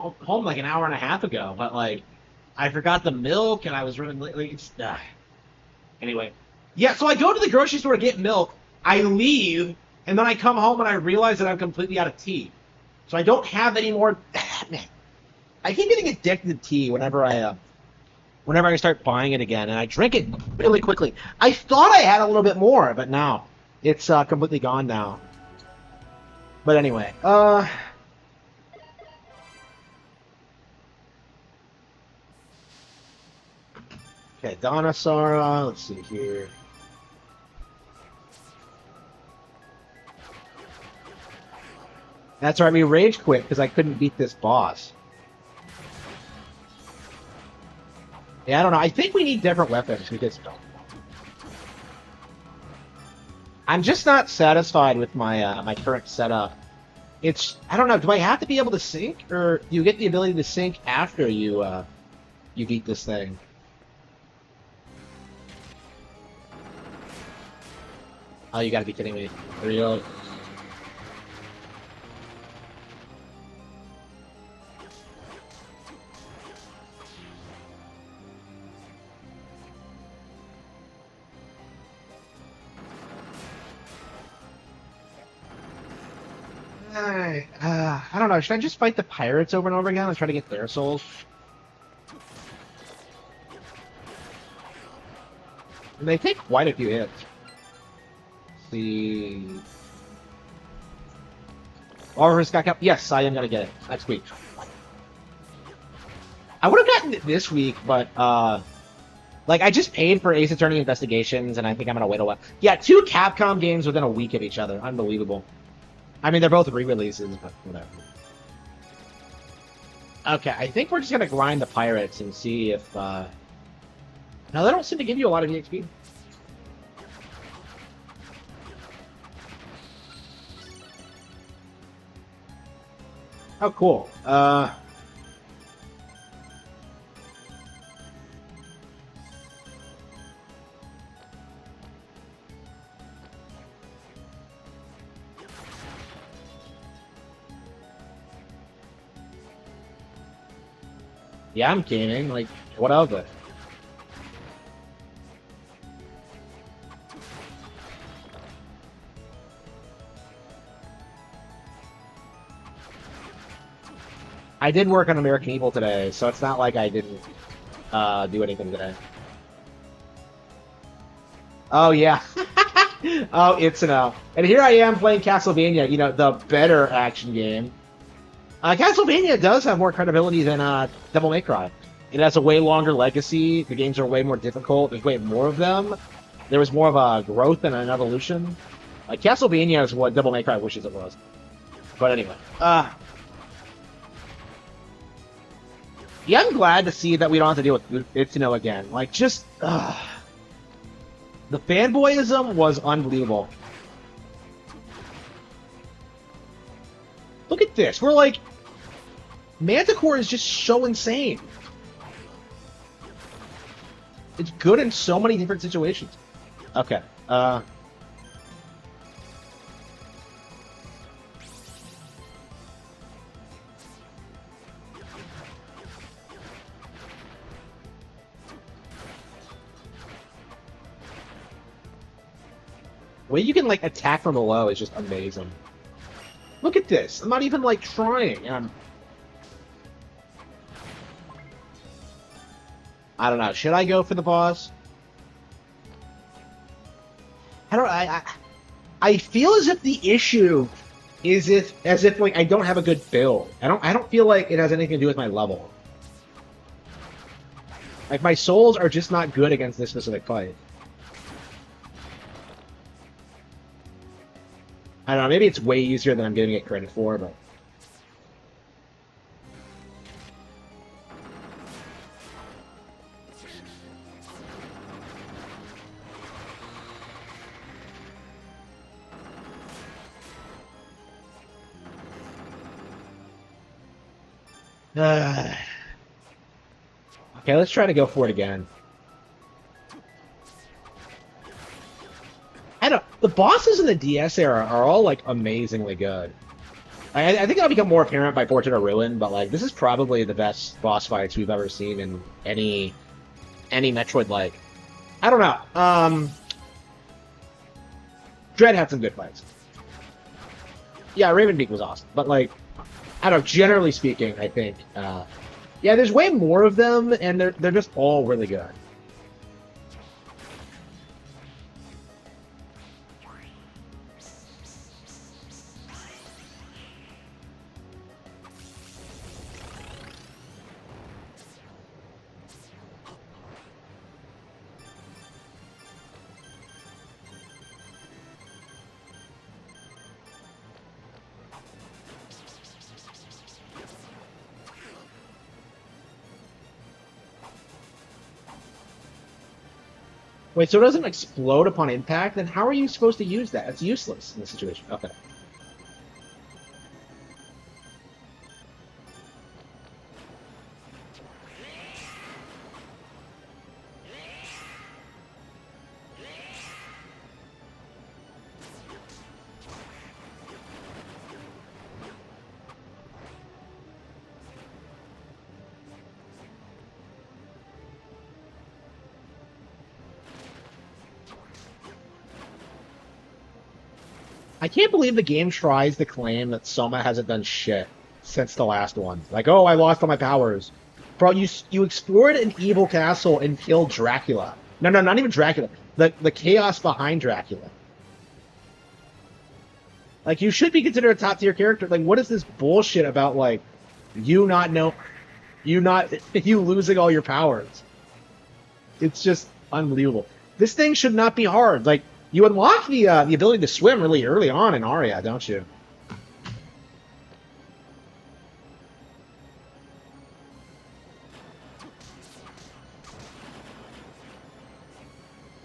home like an hour and a half ago, but like I forgot the milk and I was running late. Like, anyway, yeah. So I go to the grocery store to get milk. I leave, and then I come home and I realize that I'm completely out of tea. So I don't have any more. Man, I keep getting addicted to tea whenever I start buying it again, and I drink it really quickly. I thought I had a little bit more, but no, it's completely gone now. But anyway, okay, Donna Sara. Let's see here. That's right, we rage quit because I couldn't beat this boss. Yeah, I don't know. I think we need different weapons because I'm just not satisfied with my current setup. I don't know. Do I have to be able to sync, or do you get the ability to sync after you beat this thing? Oh, you gotta be kidding me. Really? I don't know. Should I just fight the pirates over and over again and try to get their souls? And they take quite a few hits. Let's see. Oliver's got. Yes, I am gonna get it next week. I would have gotten it this week, but like I just paid for Ace Attorney Investigations, and I think I'm gonna wait a while. Yeah, two Capcom games within a week of each other. Unbelievable. I mean, they're both re-releases, but whatever. Okay, I think we're just gonna grind the pirates and see if. No, they don't seem to give you a lot of EXP. Oh, cool. Yeah, I'm gaming. Like, what of it? I did work on American Evil today, so it's not like I didn't do anything today. Oh, yeah. Oh, it's an L. And here I am playing Castlevania, you know, the better action game. Castlevania does have more credibility than Devil May Cry. It has a way longer legacy. The games are way more difficult. There's way more of them. There was more of a growth and an evolution. Like, Castlevania is what Devil May Cry wishes it was. But anyway. Yeah, I'm glad to see that we don't have to deal with Itsuno again. Like, just... the fanboyism was unbelievable. Look at this. We're like... Manticore is just so insane. It's good in so many different situations. Okay. The way you can, like, attack from below is just amazing. Look at this. I'm not even, like, trying. I don't know. Should I go for the boss? I feel as if the issue is as if like I don't have a good build. I don't feel like it has anything to do with my level. Like my souls are just not good against this specific fight. I don't know, maybe it's way easier than I'm giving it credit for, but okay, let's try to go for it again. I don't. The bosses in the DS era are all like amazingly good. I think it'll become more apparent by Portrait of Ruin, but like this is probably the best boss fights we've ever seen in any Metroid like. I don't know. Dread had some good fights. Yeah, Ravenbeak was awesome, but like I don't know, generally speaking, I think yeah, there's way more of them and they're just all really good. Wait, so it doesn't explode upon impact? Then how are you supposed to use that? It's useless in this situation. Okay. I can't believe the game tries to claim that Soma hasn't done shit since the last one. Like, oh, I lost all my powers. Bro, you explored an evil castle and killed Dracula. No, not even Dracula. The chaos behind Dracula. Like, you should be considered a top-tier character. Like, what is this bullshit about, like, you losing all your powers? It's just unbelievable. This thing should not be hard. Like, you unlock the ability to swim really early on in Aria, don't you?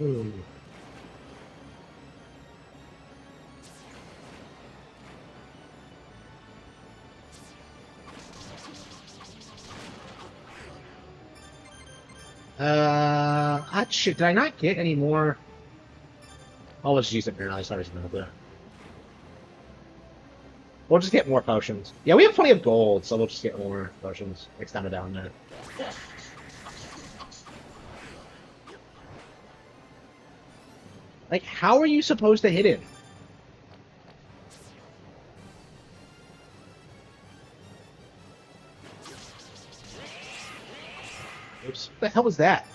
Ooh. Shit, did I not get any more? Oh, let's use it here now. Sorry, there. We'll just get more potions. Yeah, we have plenty of gold, so we'll just get more potions. Extend it down there. Like, how are you supposed to hit it? Oops. What the hell was that?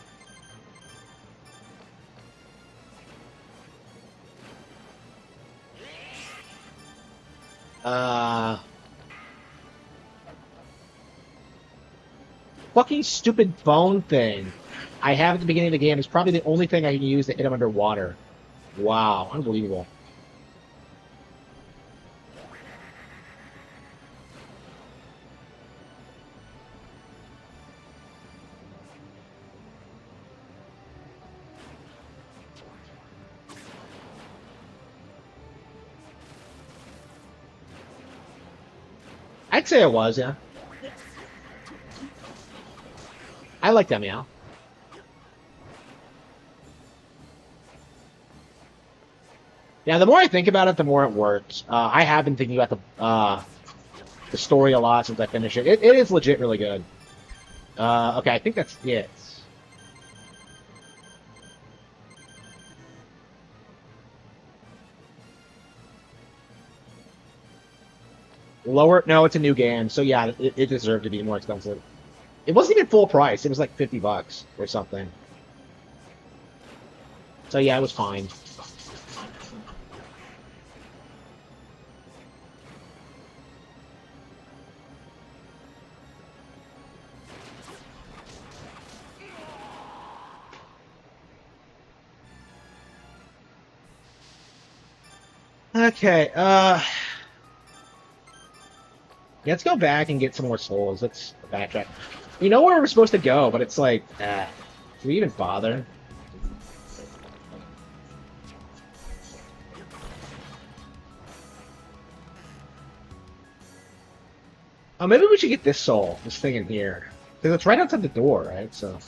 Fucking stupid phone thing I have at the beginning of the game is probably the only thing I can use to hit him underwater. Wow, unbelievable. I'd say it was, yeah. I like that meow. Yeah, the more I think about it, the more it works. I have been thinking about the story a lot since I finished it. It is legit really good. Okay, I think that's it. Lower? No, it's a new game, so yeah, it deserved to be more expensive. It wasn't even full price. It was like $50 or something. So yeah, it was fine. Okay, let's go back and get some more souls. Let's backtrack. We know where we're supposed to go, but it's like, do we even bother? Oh, maybe we should get this soul, this thing in here. Because it's right outside the door, right? So.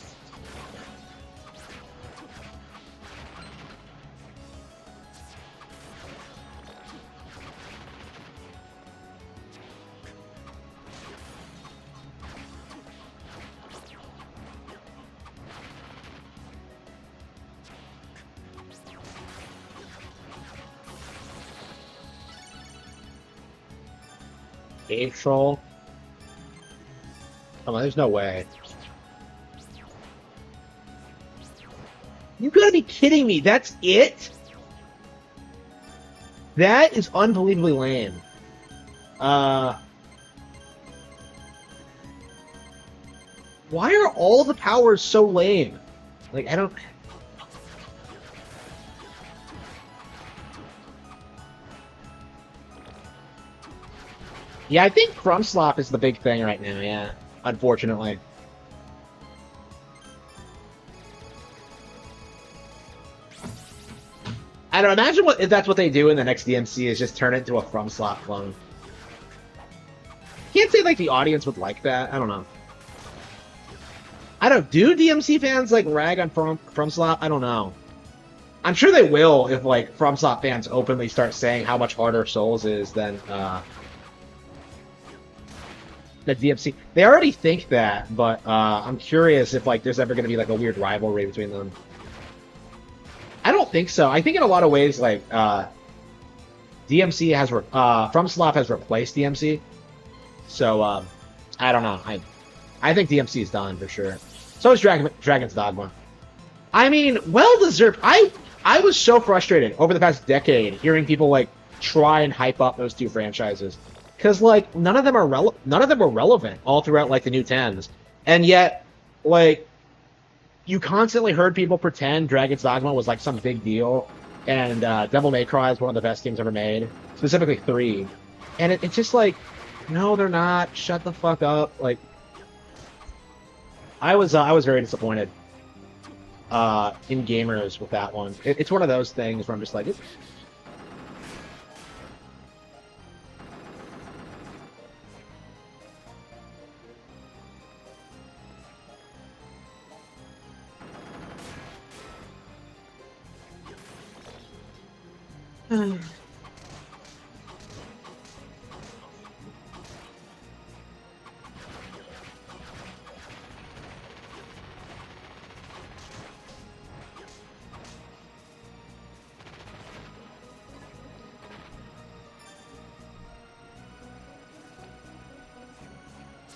Cave Troll. Come on, there's no way. You gotta be kidding me. That's it? That is unbelievably lame. Why are all the powers so lame? Like, I don't... Yeah, I think Crumb Slop is the big thing right now, yeah. Unfortunately. I don't imagine if that's what they do in the next DMC is just turn it into a Crumb Slop clone. Can't say like the audience would like that. I don't know. I don't do DMC fans like rag on From Slop? I don't know. I'm sure they will if like From Slop fans openly start saying how much harder Souls is than the DMC. They already think that, but I'm curious if like there's ever going to be like a weird rivalry between them. I don't think so. I think in a lot of ways like DMC has From Slop has replaced DMC. So I don't know. I think DMC is done for sure. So is Dragon's Dogma. I mean, well deserved. I was so frustrated over the past decade hearing people like try and hype up those two franchises because like none of them were relevant all throughout like the new tens, and yet like you constantly heard people pretend Dragon's Dogma was like some big deal, and Devil May Cry is one of the best games ever made, specifically 3, and it's just like, no, they're not. Shut the fuck up. Like, I was very disappointed in gamers with that one. It's one of those things where I'm just like,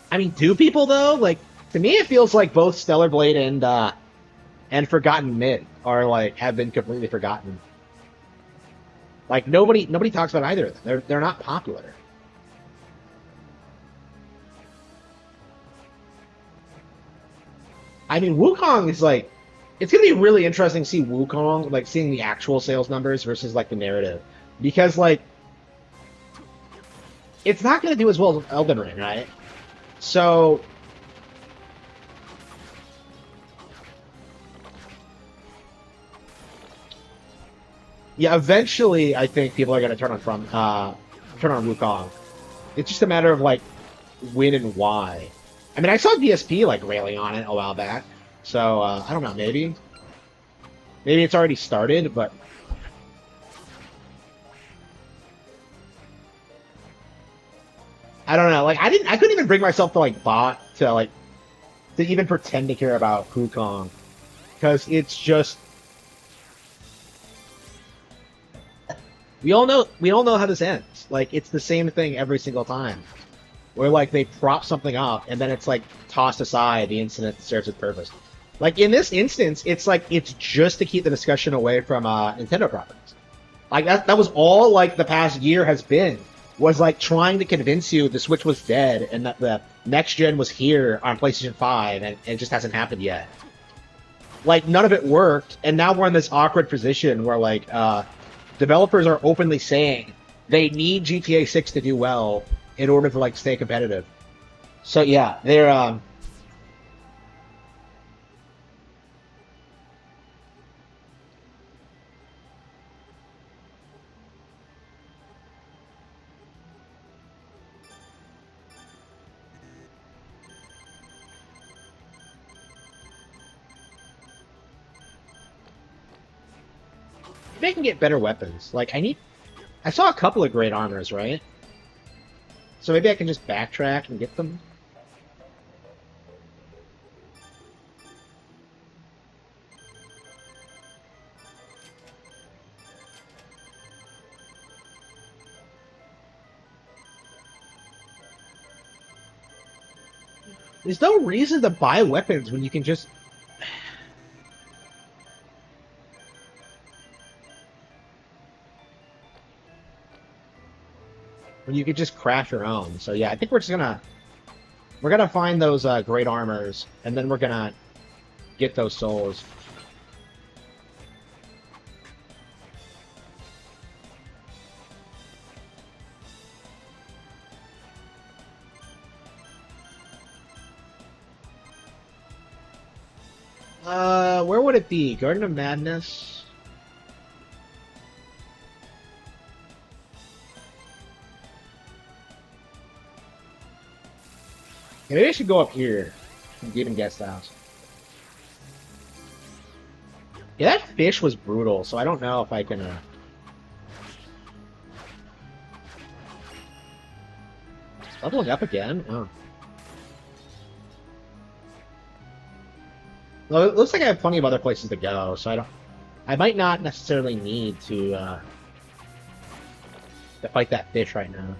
I mean, do people though? Like, to me, it feels like both Stellar Blade and Forgotten Myth are like have been completely forgotten. Like nobody talks about either of them. They're not popular. I mean, Wukong is like, it's gonna be really interesting to see Wukong, like seeing the actual sales numbers versus like the narrative, because like it's not gonna do as well as Elden Ring, right? So yeah, eventually I think people are gonna turn on Wukong. It's just a matter of like when and why. I mean, I saw DSP like railing on it a while back, so I don't know. Maybe it's already started, but I don't know. Like, I couldn't even bring myself to like to even pretend to care about Wukong because it's just we all know how this ends. Like, it's the same thing every single time. Where like they prop something up and then it's like tossed aside the instant it serves its purpose. Like in this instance, it's like it's just to keep the discussion away from Nintendo properties. Like that was all like the past year has been, was like trying to convince you the Switch was dead and that the next gen was here on PlayStation 5 and it just hasn't happened yet. Like none of it worked, and now we're in this awkward position where like developers are openly saying they need GTA 6 to do well in order to like stay competitive. So yeah, they're they can get better weapons. Like I saw a couple of great armors, right? So maybe I can just backtrack and get them. There's no reason to buy weapons when you can just... when you could just craft your own. So yeah, I think we're just gonna... we're gonna find those great armors, and then we're gonna get those souls. Where would it be? Garden of Madness? Yeah, maybe I should go up here. Demon Guest House. Yeah, that fish was brutal, so I don't know if I can, leveling up again? Oh. Well, it looks like I have plenty of other places to go, so I might not necessarily need to fight that fish right now.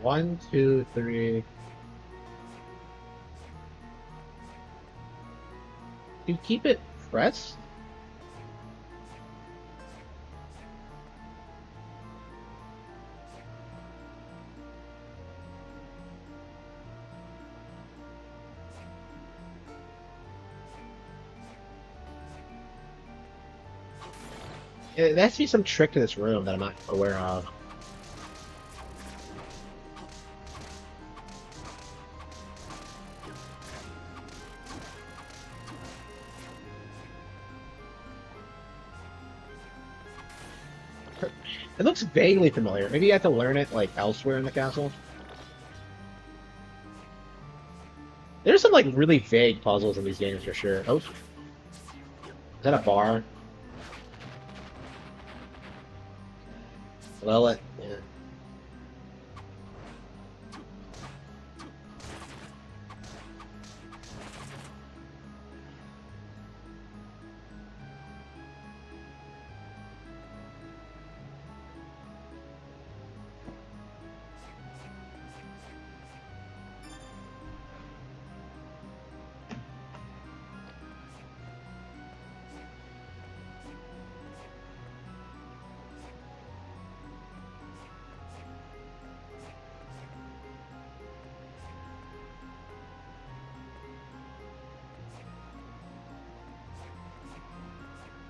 One, two, three. Do you keep it pressed? There has to be some trick to this room that I'm not aware of. It looks vaguely familiar. Maybe you have to learn it, like, elsewhere in the castle? There's some, like, really vague puzzles in these games for sure. Oh. Is that a bar? Well, yeah.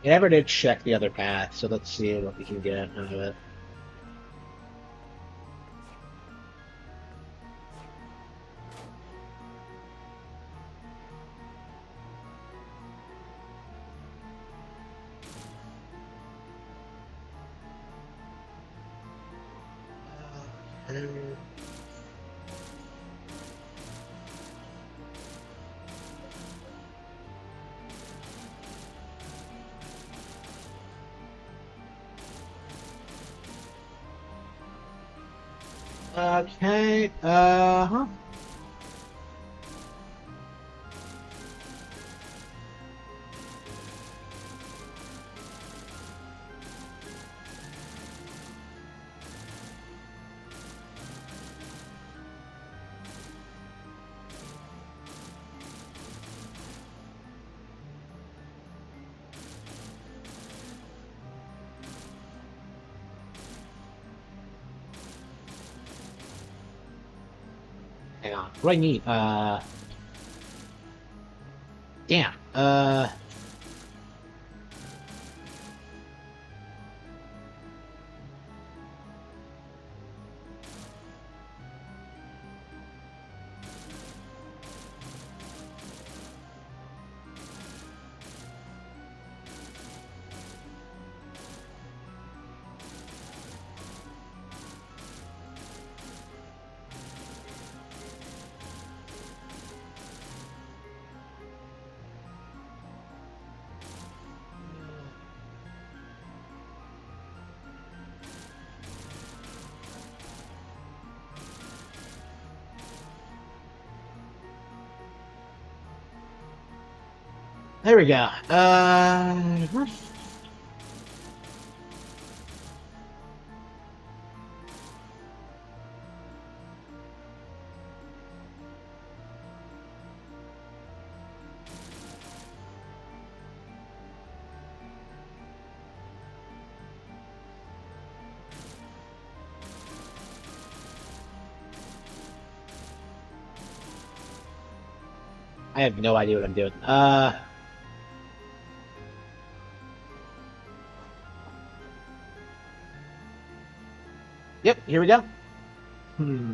I never did check the other path, so let's see what we can get out of it. Okay, huh? Hang on. What do I need? Damn. There we go. I have no idea what I'm doing. Yep, here we go. Hmm.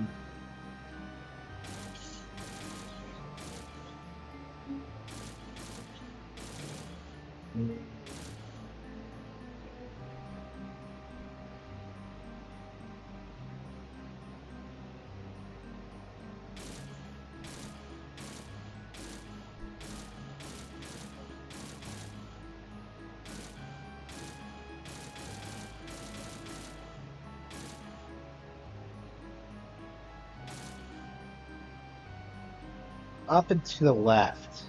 Up and to the left.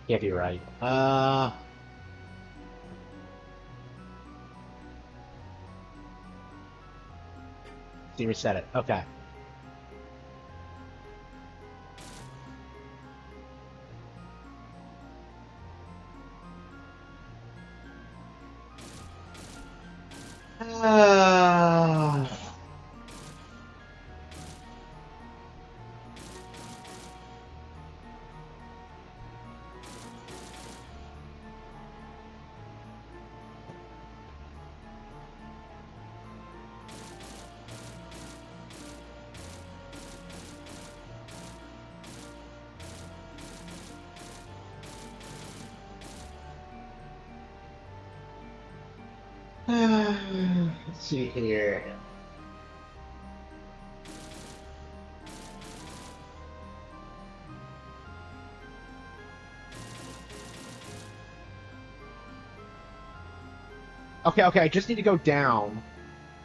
Can't be right. See, reset it. Okay. Uh... Let's see here. Okay, I just need to go down.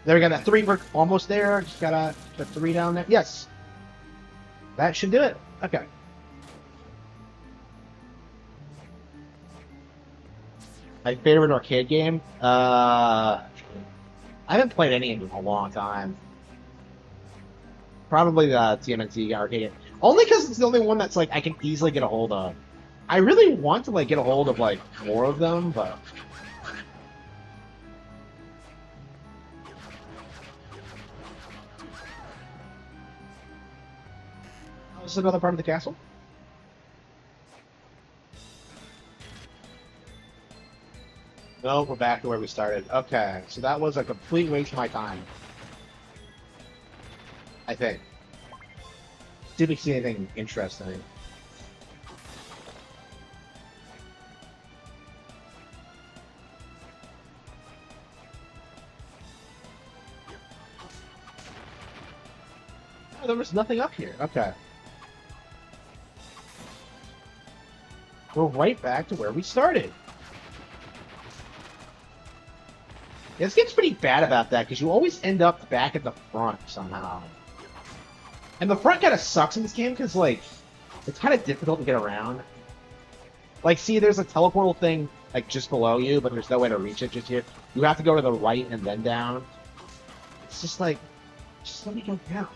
There we go, that 3, we're almost there. Just gotta put 3 down there. Yes. That should do it. Okay. My favorite arcade game? I haven't played any in a long time. Probably the TMNT arcade game. Only because it's the only one that's like I can easily get a hold of. I really want to like get a hold of like more of them, but oh, this is another part of the castle? No, we're back to where we started. Okay, so that was a complete waste of my time. I think. Didn't see anything interesting. Oh, there was nothing up here. Okay. We're right back to where we started. This game's pretty bad about that, because you always end up back at the front somehow. And the front kind of sucks in this game, because, like, it's kind of difficult to get around. Like, see, there's a teleportal thing, like, just below you, but there's no way to reach it just here. You have to go to the right and then down. It's just like, just let me go down.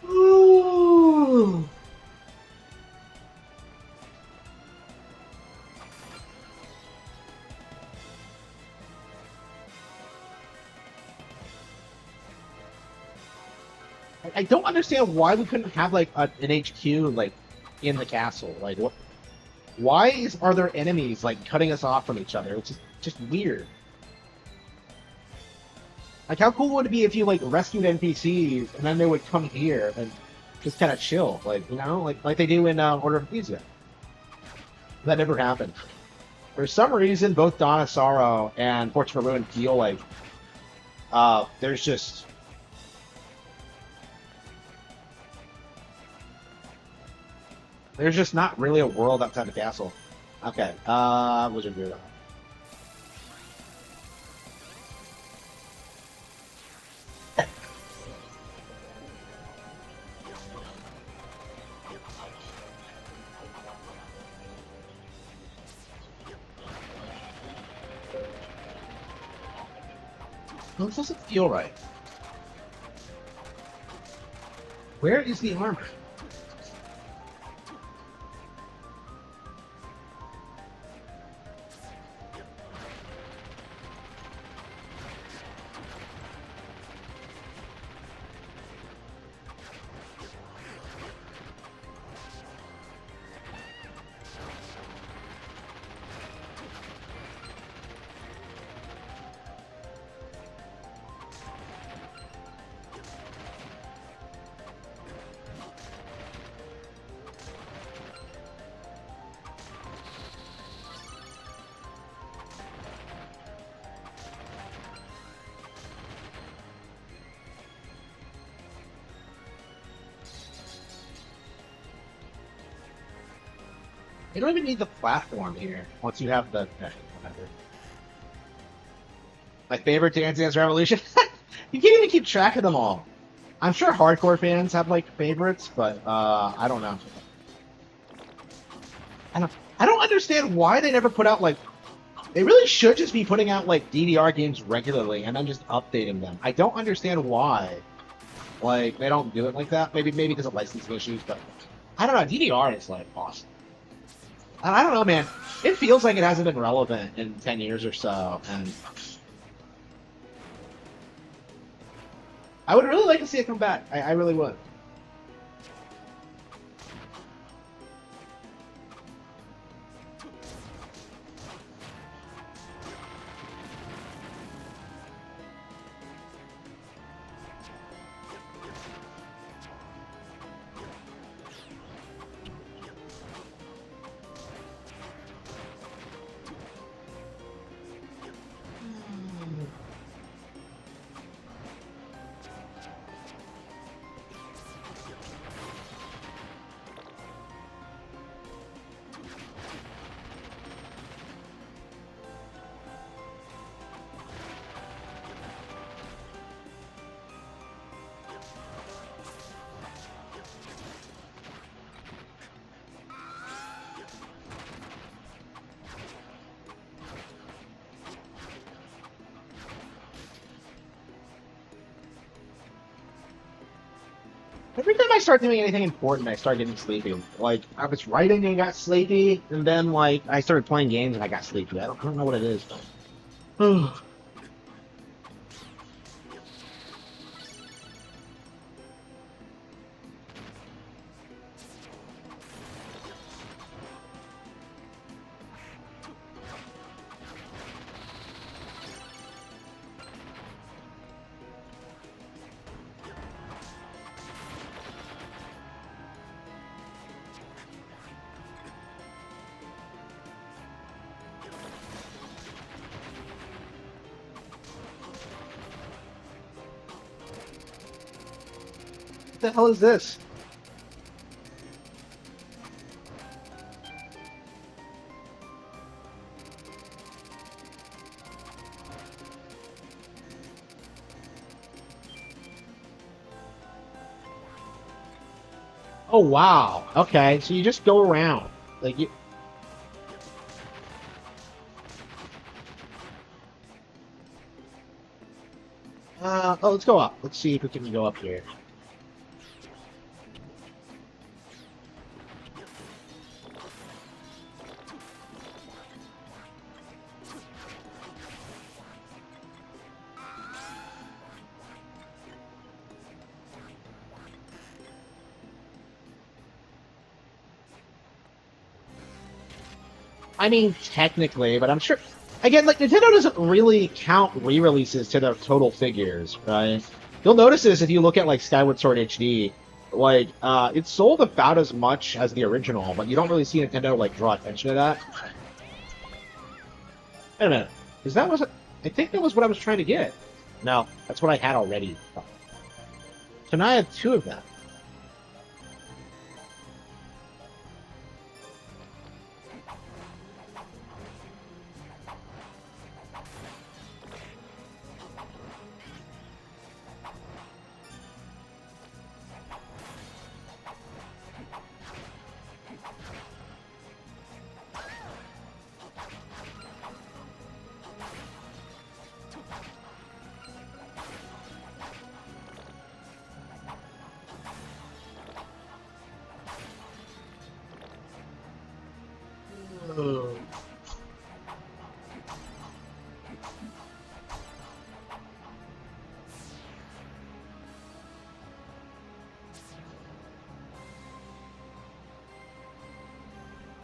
Ooh. I don't understand why we couldn't have like an HQ like in the castle. Like, what? Why are there enemies like cutting us off from each other? It's just weird. Like, how cool would it be if you like rescued NPCs and then they would come here and just kind of chill, like, you know, like they do in Order of Ecclesia? That never happened. For some reason, both Dawn of Sorrow and Fortune for Ruin feel like there's just not really a world outside the castle. Okay, Wizard Bureau. This doesn't feel right. Where is the armor? You don't even need the platform here once you have the. Whatever. My favorite Dance Dance Revolution. You can't even keep track of them all. I'm sure hardcore fans have like favorites, but I don't know. I don't understand why they never put out like. They really should just be putting out like DDR games regularly and then just updating them. I don't understand why. Like they don't do it like that. Maybe because of licensing issues, but I don't know. DDR is like awesome. I don't know, man. It feels like it hasn't been relevant in 10 years or so, and I would really like to see it come back. I really would. Every time I start doing anything important, I start getting sleepy. Like, I was writing and got sleepy, and then, like, I started playing games and I got sleepy. I don't know what it is. What the hell is this? Oh wow. Okay, so you just go around. Like you oh, let's go up. Let's see if we can go up here. I mean, technically, but I'm sure. Again, like Nintendo doesn't really count re-releases to their total figures, right? You'll notice this if you look at like Skyward Sword HD. Like, it's sold about as much as the original, but you don't really see Nintendo like draw attention to that. Wait a minute, is that was? I think that was what I was trying to get. No, that's what I had already. So now I have two of them.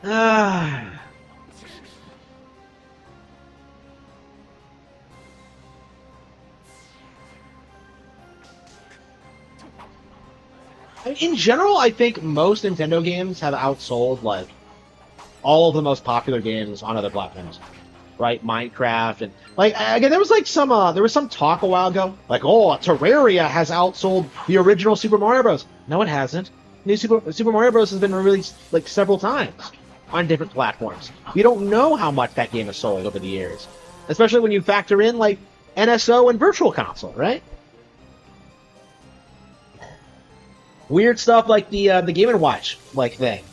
Ah. In general, I think most Nintendo games have outsold like all of the most popular games on other platforms, right? Minecraft and like again, there was some talk a while ago, like Terraria has outsold the original Super Mario Bros. No, it hasn't. New Super Mario Bros. Has been released like several times on different platforms. We don't know how much that game has sold over the years, especially when you factor in like NSO and Virtual Console, right? Weird stuff like the Game & Watch like thing.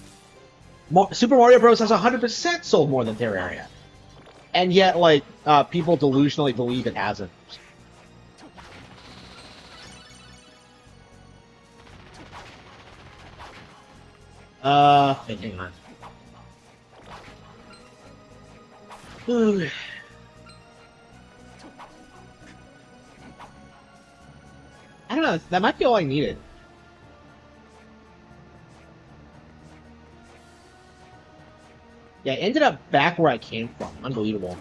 Super Mario Bros. Has 100% sold more than Terraria, and yet like people delusionally believe it hasn't. Hang on. Ooh. I don't know. That might be all I needed. Yeah, I ended up back where I came from. Unbelievable.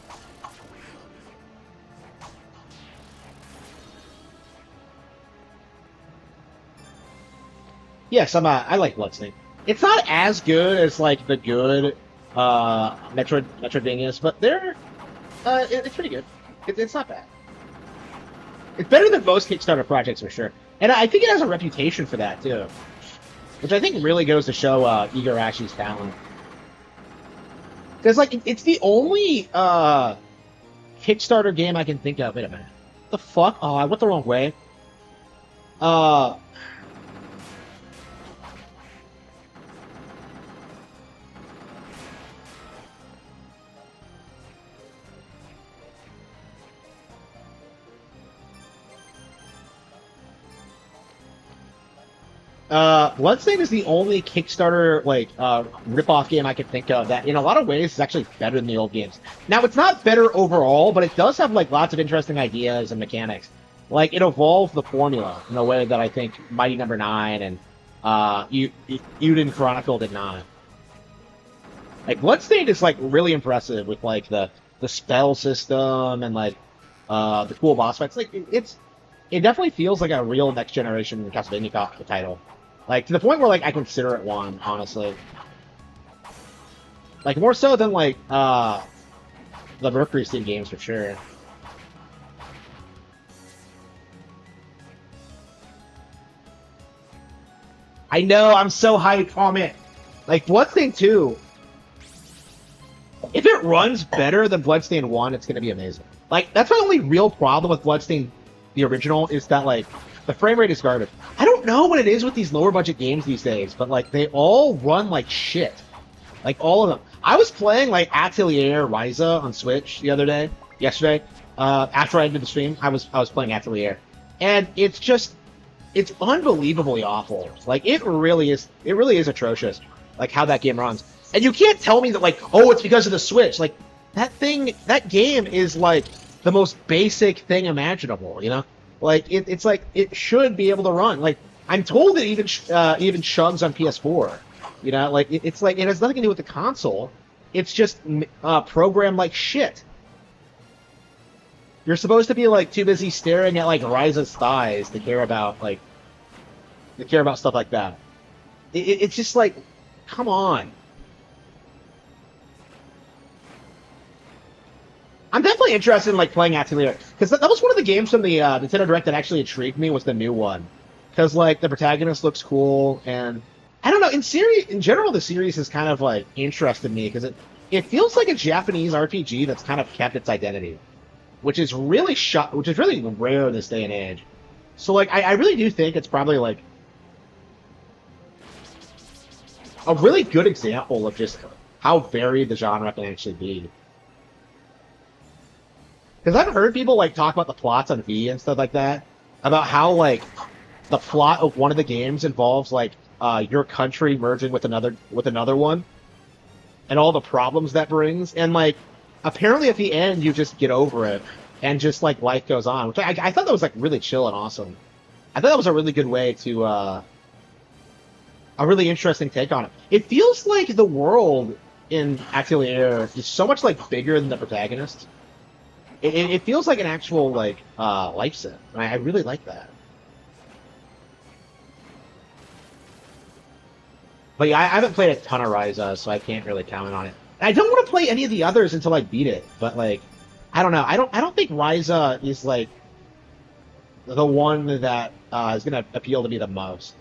Yes, I like Bloodstain. It's not as good as like the good Metroidvanias, but it's pretty good. It's not bad. It's better than most Kickstarter projects for sure, and I think it has a reputation for that too, which I think really goes to show Igarashi's talent. Because like it's the only Kickstarter game I can think of. Wait a minute, what the fuck? Oh, I went the wrong way. Uh, Bloodstain is the only Kickstarter like rip-off game I can think of that, in a lot of ways, is actually better than the old games. Now, it's not better overall, but it does have like lots of interesting ideas and mechanics. Like it evolved the formula in a way that I think Mighty Number 9 and Uden Chronicle did not. Like Bloodstained is like really impressive with like the spell system and like the cool boss fights. Like it definitely feels like a real next generation Castlevania title. Like, to the point where, like, I consider it one, honestly. Like, more so than, like, the Mercury Steam games, for sure. I know, I'm so hyped on it. Like, Bloodstained 2, if it runs better than Bloodstained 1, it's gonna be amazing. Like, that's my only real problem with Bloodstained, the original, is that, like, the frame rate is garbage. I don't know what it is with these lower budget games these days, but like they all run like shit. Like all of them. I was playing like Atelier Ryza on Switch yesterday. After I ended the stream, I was playing Atelier, and it's unbelievably awful. Like it really is atrocious. Like how that game runs, and you can't tell me that like, oh, it's because of the Switch. Like that game is like the most basic thing imaginable. You know. Like it's like it should be able to run. Like I'm told it even chugs on PS4. You know, like it's like it has nothing to do with the console. It's just programmed like shit. You're supposed to be like too busy staring at like Ryza's thighs to care about stuff like that. It's just like, come on. I'm definitely interested in like playing Atelier, because that was one of the games from the Nintendo Direct that actually intrigued me, was the new one, because like the protagonist looks cool, and I don't know, in general the series has kind of like interested me because it feels like a Japanese RPG that's kind of kept its identity, which is really rare in this day and age. So like I really do think it's probably like a really good example of just how varied the genre can actually be. Because I've heard people like talk about the plots on V and stuff like that, about how like the plot of one of the games involves like your country merging with another one, and all the problems that brings, and like apparently at the end you just get over it and just like life goes on, which I thought that was like really chill and awesome. I thought that was a really good way to a really interesting take on it. It feels like the world in Actilier is so much like bigger than the protagonist. It feels like an actual like life sim. I really like that. But yeah, I haven't played a ton of Ryza, so I can't really comment on it. I don't want to play any of the others until I beat it, but like, I don't know. I don't think Ryza is like the one that is gonna appeal to me the most.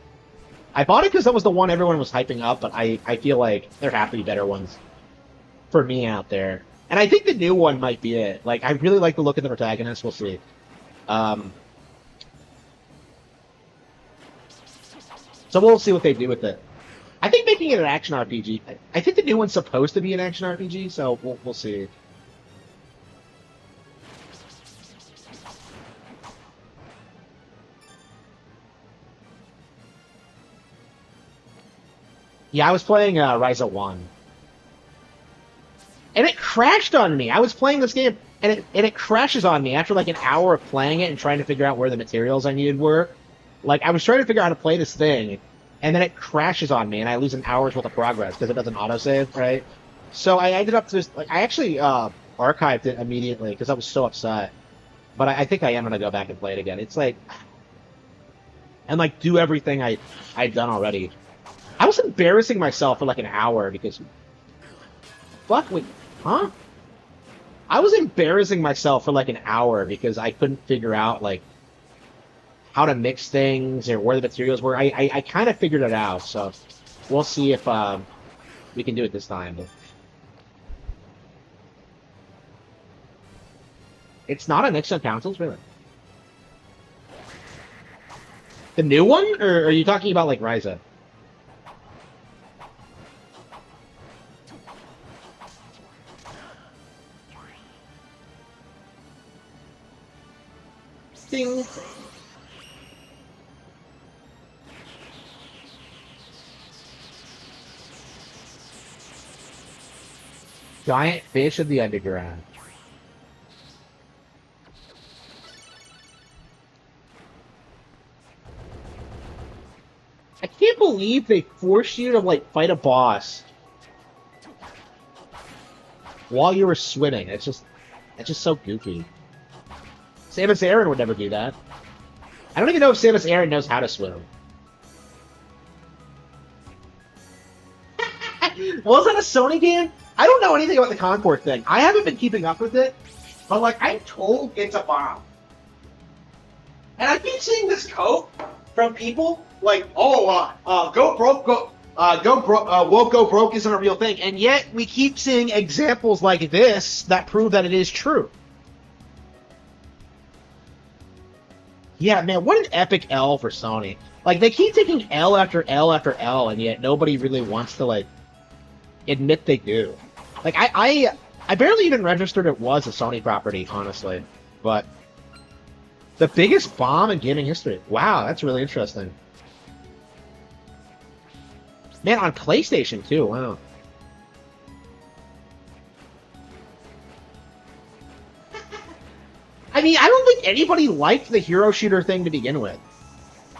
I bought it because that was the one everyone was hyping up, but I feel like there have to be better ones for me out there. And I think the new one might be it. Like, I really like the look of the protagonist. We'll see. So we'll see what they do with it. I think making it an action RPG. I think the new one's supposed to be an action RPG, so we'll see. Yeah, I was playing Ryza 1. And it crashed on me. I was playing this game, and it crashes on me after like an hour of playing it and trying to figure out where the materials I needed were. Like, I was trying to figure out how to play this thing, and then it crashes on me, and I lose an hour's worth of progress because it doesn't autosave, right? So I ended up just, like, I actually archived it immediately because I was so upset. But I think I am going to go back and play it again. It's like, and like do everything I'd done already. I was embarrassing myself for like an hour because, fuck, wait, huh? I was embarrassing myself for like an hour because I couldn't figure out like how to mix things or where the materials were. I kind of figured it out, so we'll see if we can do it this time. It's not on next-gen consoles, really. The new one, or are you talking about like Ryza? Ding. Giant fish in the underground. I can't believe they forced you to like fight a boss while you were swimming. It's just so goofy. Samus Aran would never do that. I don't even know if Samus Aran knows how to swim. Was that a Sony game? I don't know anything about the Concord thing. I haven't been keeping up with it, but like I'm told it's a bomb. And I keep seeing this quote from people like, "Oh, go broke, won't go broke isn't a real thing," and yet we keep seeing examples like this that prove that it is true. Yeah, man, what an epic L for Sony. Like, they keep taking L after L after L, and yet nobody really wants to, like, admit they do. Like, I barely even registered it was a Sony property, honestly. But the biggest bomb in gaming history. Wow, that's really interesting. Man, on PlayStation, too. Wow. I mean, I don't think anybody liked the hero shooter thing to begin with.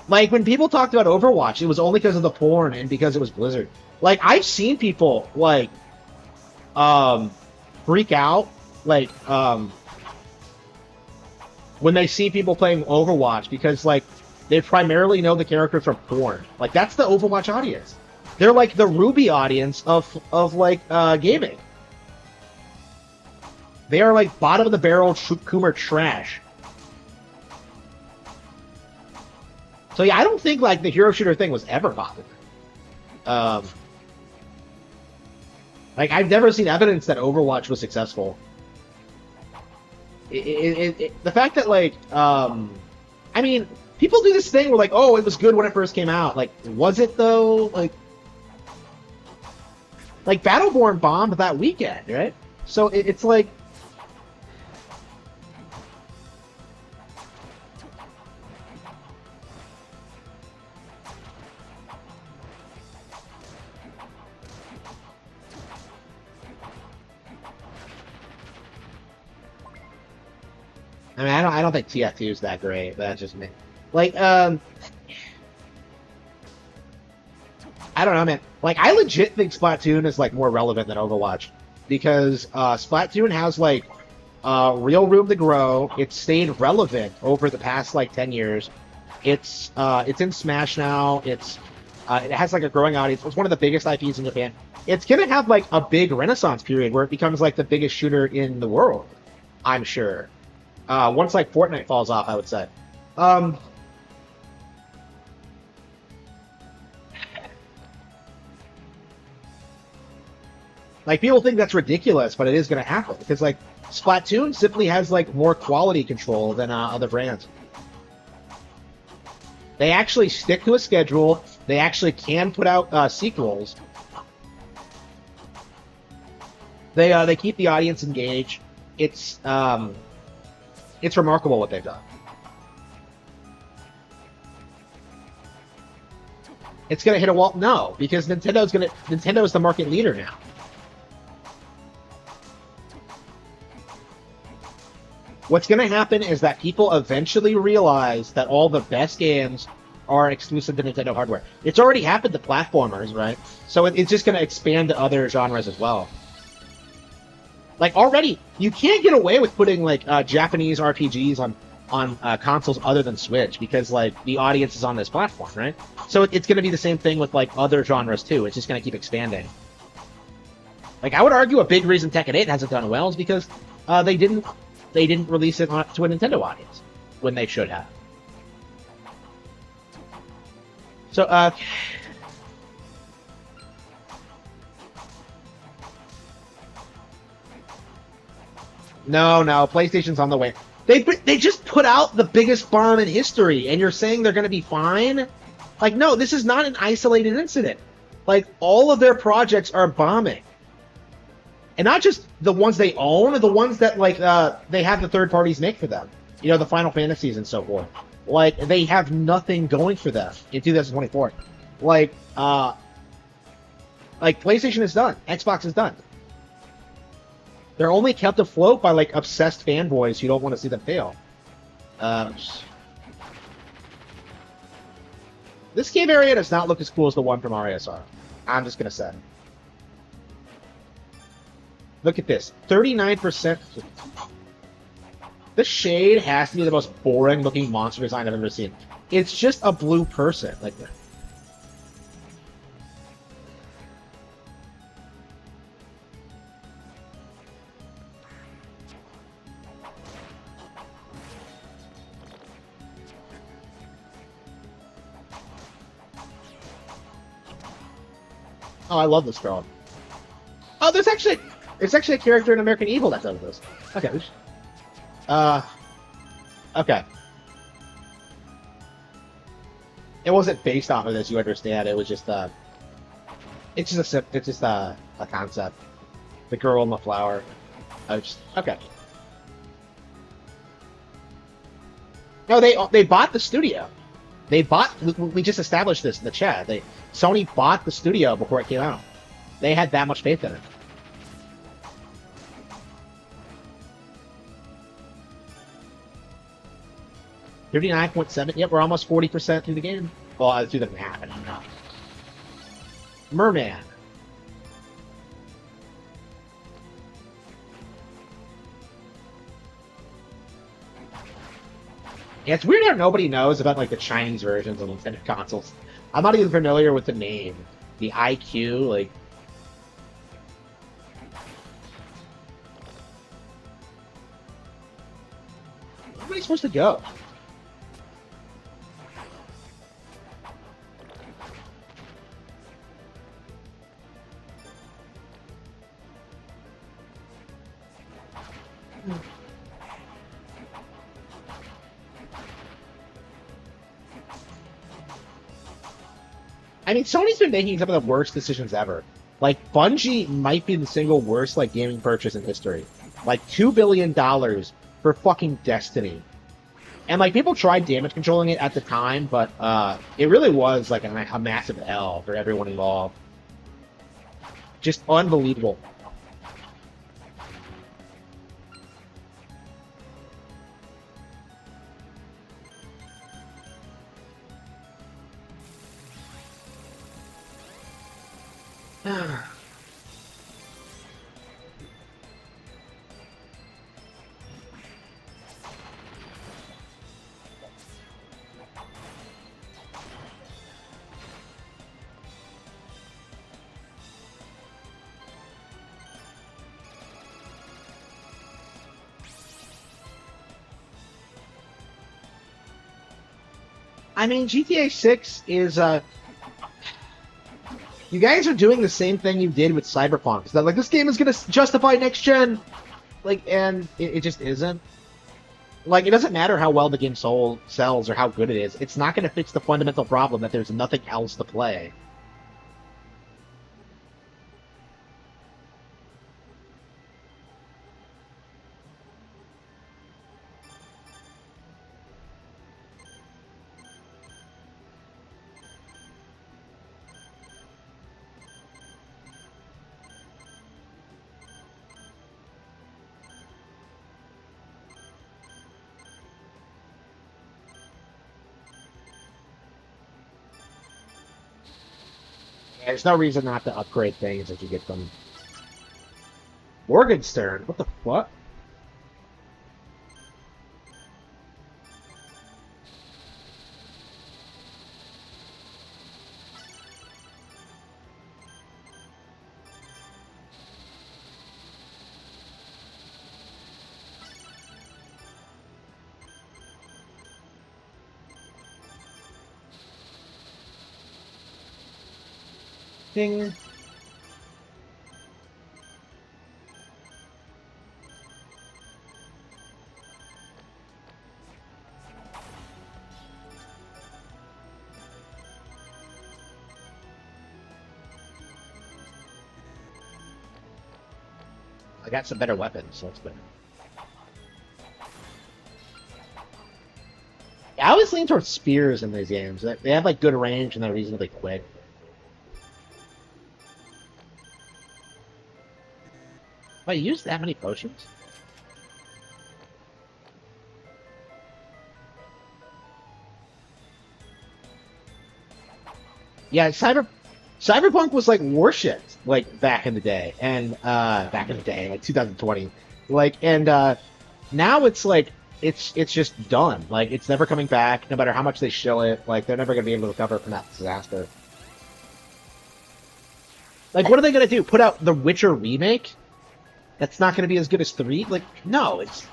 Like, when people talked about Overwatch, it was only because of the porn and because it was Blizzard. Like, I've seen people, like, freak out, like, when they see people playing Overwatch because, like, they primarily know the characters from porn. Like, that's the Overwatch audience. They're, like, the Ruby audience of gaming. They are like bottom of the barrel Coomer trash. So yeah, I don't think like the hero shooter thing was ever popular. Like I've never seen evidence that Overwatch was successful. The fact that like, I mean, people do this thing where like, oh, it was good when it first came out. Like, was it though? Like Battleborn bombed that weekend, right? So it's like. I mean, I don't think TF2 is that great, but that's just me. Like, I I don't know, man. Like, I legit think Splatoon is like more relevant than Overwatch because Splatoon has like real room to grow. It's stayed relevant over the past like 10 years. It's in Smash now. It has like a growing audience. It's one of the biggest IPs in Japan. It's gonna have like a big renaissance period where it becomes like the biggest shooter in the world. I'm sure. Once like Fortnite falls off, I would say. Like people think that's ridiculous, but it is gonna happen because like Splatoon simply has like more quality control than other brands. They actually stick to a schedule. They actually can put out sequels. They keep the audience engaged. It's remarkable what they've done. It's gonna hit a wall? No, because Nintendo's the market leader now. What's gonna happen is that people eventually realize that all the best games are exclusive to Nintendo hardware. It's already happened to platformers, right? So it's just gonna expand to other genres as well. Like already, you can't get away with putting like Japanese RPGs on consoles other than Switch because like the audience is on this platform, right? So it's going to be the same thing with like other genres too. It's just going to keep expanding. Like I would argue a big reason Tekken 8 hasn't done well is because they didn't release it to a Nintendo audience when they should have. So No, PlayStation's on the way. They just put out the biggest bomb in history, and you're saying they're going to be fine? Like, no, this is not an isolated incident. Like, all of their projects are bombing. And not just the ones they own, or the ones that, like, they have the third parties make for them. You know, the Final Fantasies and so forth. Like, they have nothing going for them in 2024. Like, PlayStation is done. Xbox is done. They're only kept afloat by, like, obsessed fanboys who don't want to see them fail. This game area does not look as cool as the one from RASR. I'm just going to say. Look at this. 39%. This shade has to be the most boring-looking monster design I've ever seen. It's just a blue person. Like that. Oh, I love this girl. Oh, there's actually a character in American Evil that does this. Okay. Okay. It wasn't based off of this, you understand. It was just it's just a concept. The girl and the flower. Okay. No, they bought the studio. We just established this in the chat. Sony bought the studio before it came out. They had that much faith in it. $39.7. Yep, we're almost 40% through the game. Well, I do the math. Merman. Yeah, it's weird how nobody knows about like the Chinese versions of Nintendo consoles. I'm not even familiar with the name. The IQ, like. Where am I supposed to go? I mean, Sony's been making some of the worst decisions ever. Like, Bungie might be the single worst, like, gaming purchase in history. Like, $2 billion for fucking Destiny. And, like, people tried damage controlling it at the time, but, it really was, like, a massive L for everyone involved. Just unbelievable. I mean, GTA 6 is you guys are doing the same thing you did with Cyberpunk. That like this game is gonna justify next gen, like, and it just isn't. Like, it doesn't matter how well the game sells or how good it is. It's not gonna fix the fundamental problem that there's nothing else to play. There's no reason not to upgrade things if you get them. Morgenstern? What the fuck? Ding. I got some better weapons, so that's better. I always lean towards spears in these games. They have like good range and they're reasonably quick. Have I used that many potions? Yeah, Cyberpunk was like worshipped like back in the day, and like 2020, like, and now it's like it's just done. Like it's never coming back, no matter how much they show it. Like they're never gonna be able to recover from that disaster. Like, what are they gonna do? Put out the Witcher remake? That's not gonna be as good as 3? Like, no, it's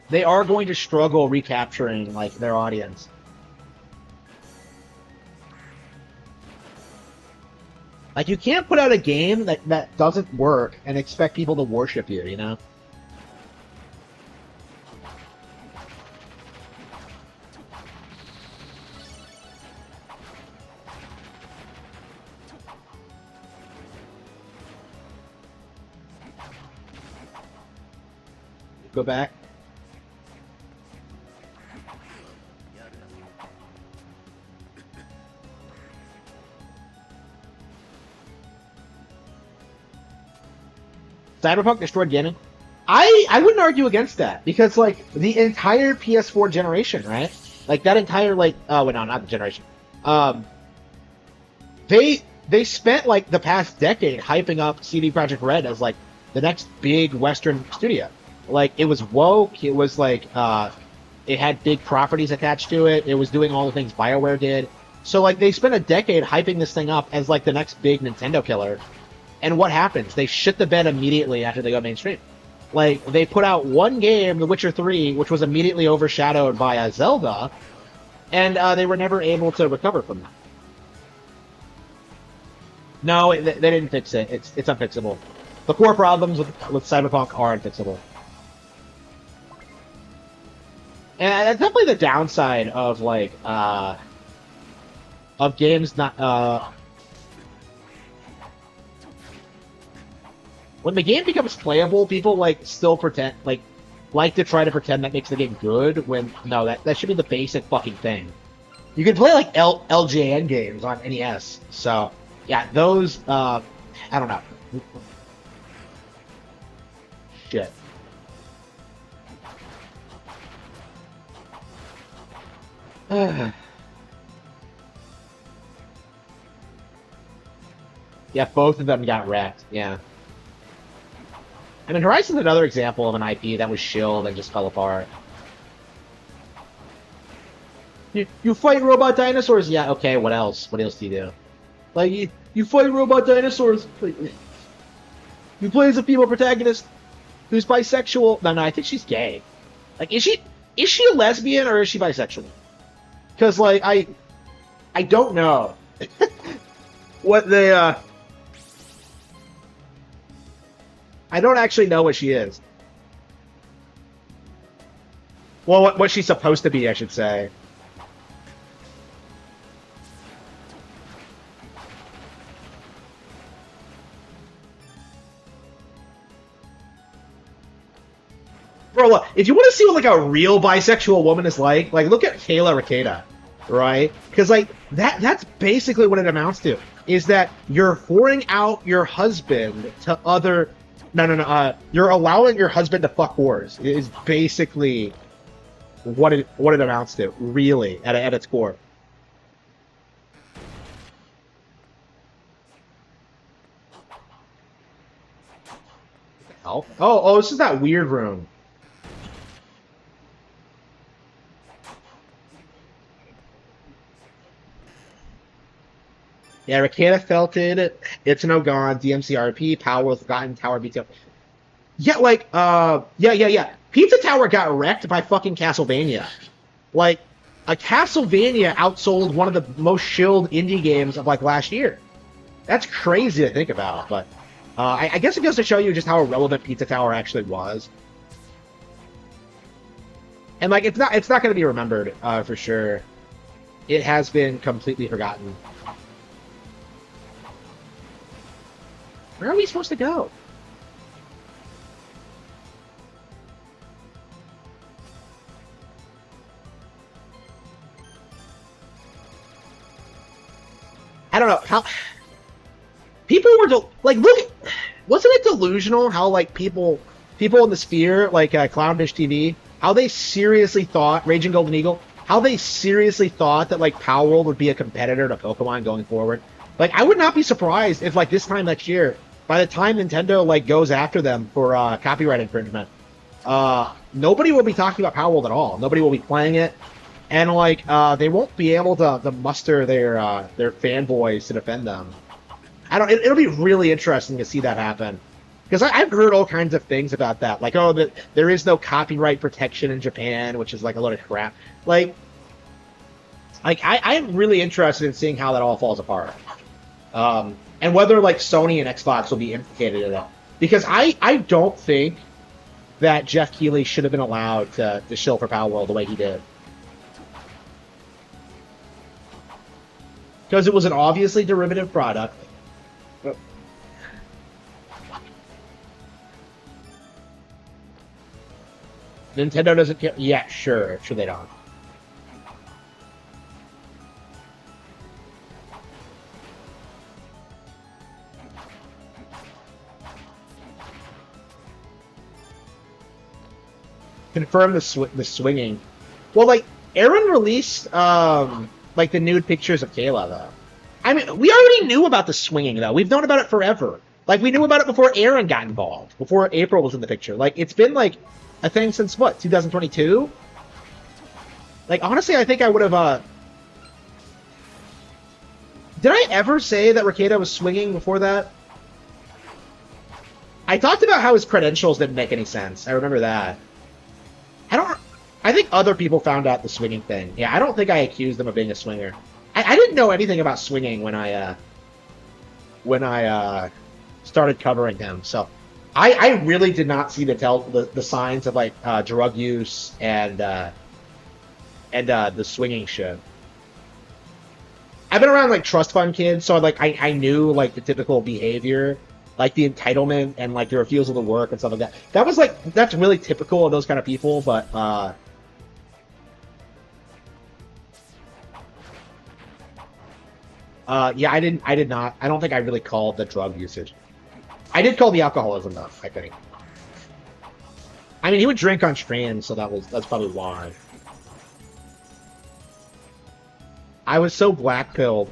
they are going to struggle recapturing like their audience. Like, you can't put out a game that doesn't work and expect people to worship you, you know? Go back. Cyberpunk destroyed gaming. I wouldn't argue against that because like the entire PS4 generation, right? Like that entire like oh wait, no, not the generation. Um, they spent like the past decade hyping up CD Projekt Red as like the next big Western studio. Like it was woke. It was like it had big properties attached to it. It was doing all the things BioWare did. So like they spent a decade hyping this thing up as like the next big Nintendo killer. And what happens? They shit the bed immediately after they go mainstream. Like, they put out one game, The Witcher 3, which was immediately overshadowed by Zelda, and they were never able to recover from that. No, they didn't fix it. It's unfixable. The core problems with Cyberpunk are unfixable. And that's definitely the downside of, like, of games not, when the game becomes playable, people like still pretend like to try to pretend that makes the game good. When no, that should be the basic fucking thing. You can play like LJN games on NES. So yeah, those I don't know. Shit. Yeah, both of them got wrecked. Yeah. I mean, Horizon's another example of an IP that was shilled and just fell apart. You fight robot dinosaurs? Yeah, okay, what else? What else do you do? Like, you fight robot dinosaurs. You play as a female protagonist who's bisexual. No, I think she's gay. Like, is she a lesbian or is she bisexual? Because, like, I don't know. What they, I don't actually know what she is. Well, what she's supposed to be, I should say. Bro, look, if you want to see what like a real bisexual woman is like look at Kayla Rikeda, right? Because like that's basically what it amounts to. Is that you're whoring out your husband to other no, you're allowing your husband to fuck whores. It is basically what it amounts to, really, at its core. Oh, this is that weird room. Yeah, Rikeda felt it. It's no gone. DMCRP, Power was gotten, Tower BTO. Yeah, like, yeah. Pizza Tower got wrecked by fucking Castlevania. Like, a Castlevania outsold one of the most shilled indie games of, like, last year. That's crazy to think about, but I guess it goes to show you just how irrelevant Pizza Tower actually was. And, like, it's not going to be remembered, for sure. It has been completely forgotten. Where are we supposed to go? I don't know how people were like, look, wasn't it delusional how like people in the sphere, like Clownfish TV, how they seriously thought Raging Golden Eagle, how they seriously thought that like Power World would be a competitor to Pokemon going forward. Like, I would not be surprised if like this time next year, by the time Nintendo like goes after them for copyright infringement, nobody will be talking about Power World at all. Nobody will be playing it. And like they won't be able to muster their fanboys to defend them. It'll be really interesting to see that happen, because I've heard all kinds of things about that, like that there is no copyright protection in Japan, which is like a load of crap. Like I'm really interested in seeing how that all falls apart, and whether like Sony and Xbox will be implicated in it, because I don't think that Jeff Keighley should have been allowed to shill for Power World the way he did. Because it was an obviously derivative product. Nintendo doesn't care. Yeah, sure they don't. Confirm the swinging. Well, like Aaron released like the nude pictures of Kayla, though. I mean, we already knew about the swinging, though. We've known about it forever. Like, we knew about it before Aaron got involved, before April was in the picture. Like, it's been, like, a thing since, what, 2022? Like, honestly, I think I would have, Did I ever say that Rikeda was swinging before that? I talked about how his credentials didn't make any sense. I remember that. I think other people found out the swinging thing. Yeah, I don't think I accused him of being a swinger. I didn't know anything about swinging when I started covering him. So I really did not see the signs of like drug use and the swinging shit. I've been around like trust fund kids, so like I knew like the typical behavior, like the entitlement and like the refusal to work and stuff like that. That was like that's really typical of those kind of people, but yeah, I did not. I don't think I really called the drug usage. I did call the alcoholism though, I think. I mean, he would drink on stream, so that's probably why. I was so black-pilled.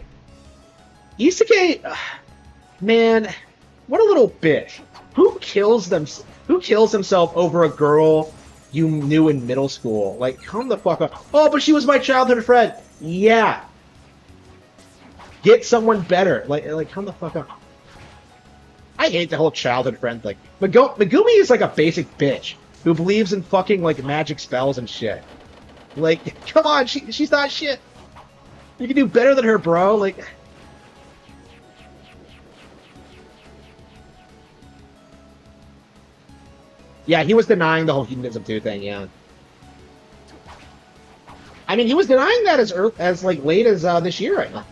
Isekai, Man, what a little bitch. Who kills them? Who kills himself over a girl you knew in middle school? Like, come the fuck up. Oh, but she was my childhood friend. Yeah. Get someone better. Like, come the fuck up. I hate the whole childhood friend thing. Megumi is like a basic bitch who believes in fucking like magic spells and shit. Like, come on, she's not shit. You can do better than her, bro. Like, yeah, he was denying the whole hedonism 2 thing. Yeah, I mean, he was denying that as like late as this year right now.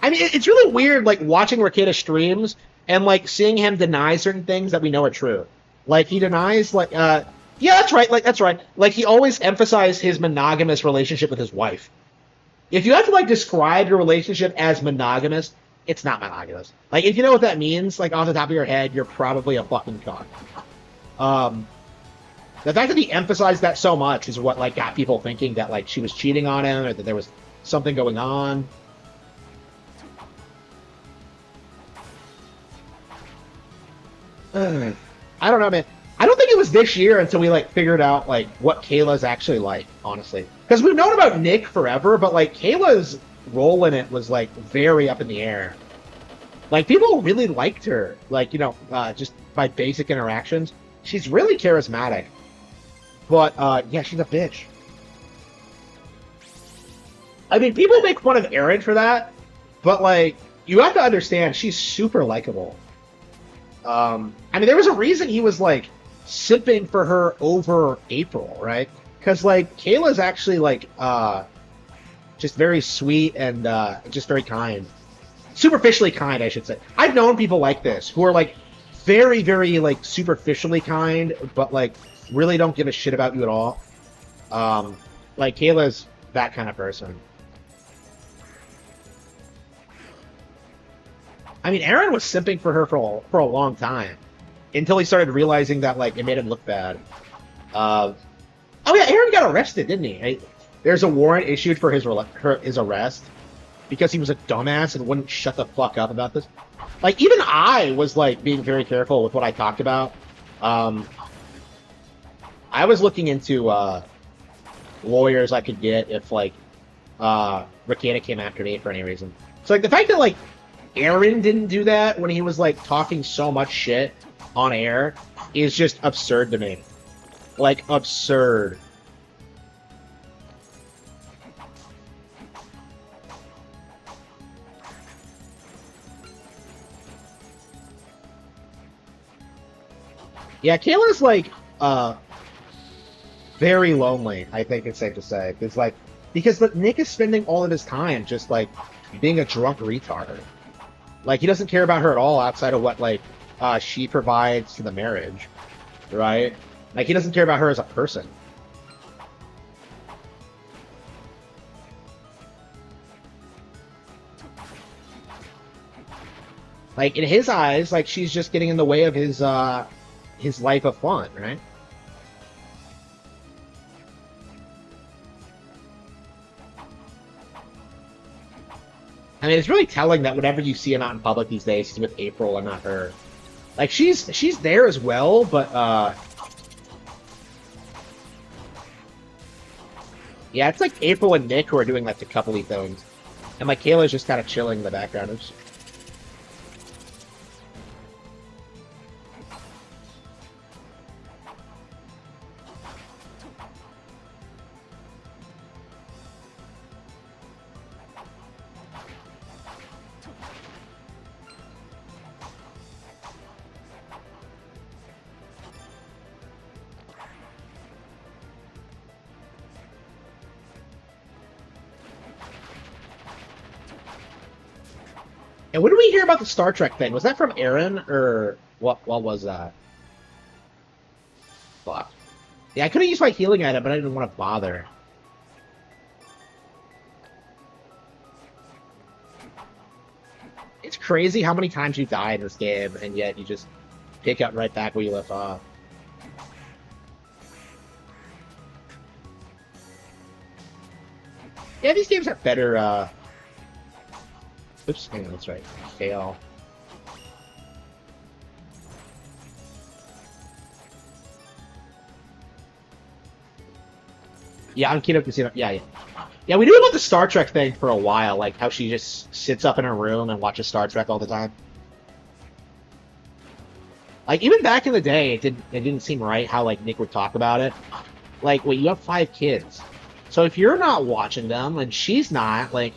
I mean, it's really weird, like watching Rakita streams and like seeing him deny certain things that we know are true. Like he denies, like, yeah, that's right, like that's right. Like he always emphasized his monogamous relationship with his wife. If you have to like describe your relationship as monogamous, it's not monogamous. Like if you know what that means, like off the top of your head, you're probably a fucking cock. Um, the fact that he emphasized that so much is what like got people thinking that like she was cheating on him or that there was something going on. I don't know, man. I don't think it was this year until we like figured out like what Kayla's actually like, honestly. Because we've known about Nick forever, but like Kayla's role in it was like very up in the air. Like people really liked her, like just by basic interactions. She's really charismatic, but yeah, she's a bitch. I mean, people make fun of Aaron for that, but like you have to understand, she's super likable. I mean, there was a reason he was like simping for her over April, right? Because like Kayla's actually like just very sweet and just very kind, superficially kind, I should say. I've known people like this who are like very, very like superficially kind, but like really don't give a shit about you at all. Like Kayla's that kind of person. I mean, Aaron was simping for her for a long time, until he started realizing that like it made him look bad. Oh yeah, Aaron got arrested, didn't he? There's a warrant issued for his arrest because he was a dumbass and wouldn't shut the fuck up about this. Like even I was like being very careful with what I talked about. I was looking into lawyers I could get if like Rakita came after me for any reason. So like the fact that like Aaron didn't do that when he was like talking so much shit on air is just absurd to me. Like absurd. Yeah, Kayla's like very lonely, I think it's safe to say. Because Nick is spending all of his time just like being a drunk retard. Like, he doesn't care about her at all outside of what, like, she provides to the marriage, right? Like, he doesn't care about her as a person. Like, in his eyes, like, she's just getting in the way of his life of fun, right? I mean, it's really telling that whenever you see him out in public these days, he's with April and not her. Like, she's there as well, but, yeah, it's like April and Nick who are doing, like, the coupley things. And, like, Kayla's just kind of chilling in the background. And when did we hear about the Star Trek thing? Was that from Aaron, or what was that? Fuck. Yeah, I could have used my healing item, but I didn't want to bother. It's crazy how many times you die in this game, and yet you just pick up right back where you left off. Yeah, these games have better, oops, hang on, that's right. Fail. Yeah, on Kino Casino. Yeah, yeah. Yeah, we knew about the Star Trek thing for a while, like how she just sits up in her room and watches Star Trek all the time. Like even back in the day, it didn't seem right how like Nick would talk about it. Like, wait, you have 5 kids, so if you're not watching them and she's not, like,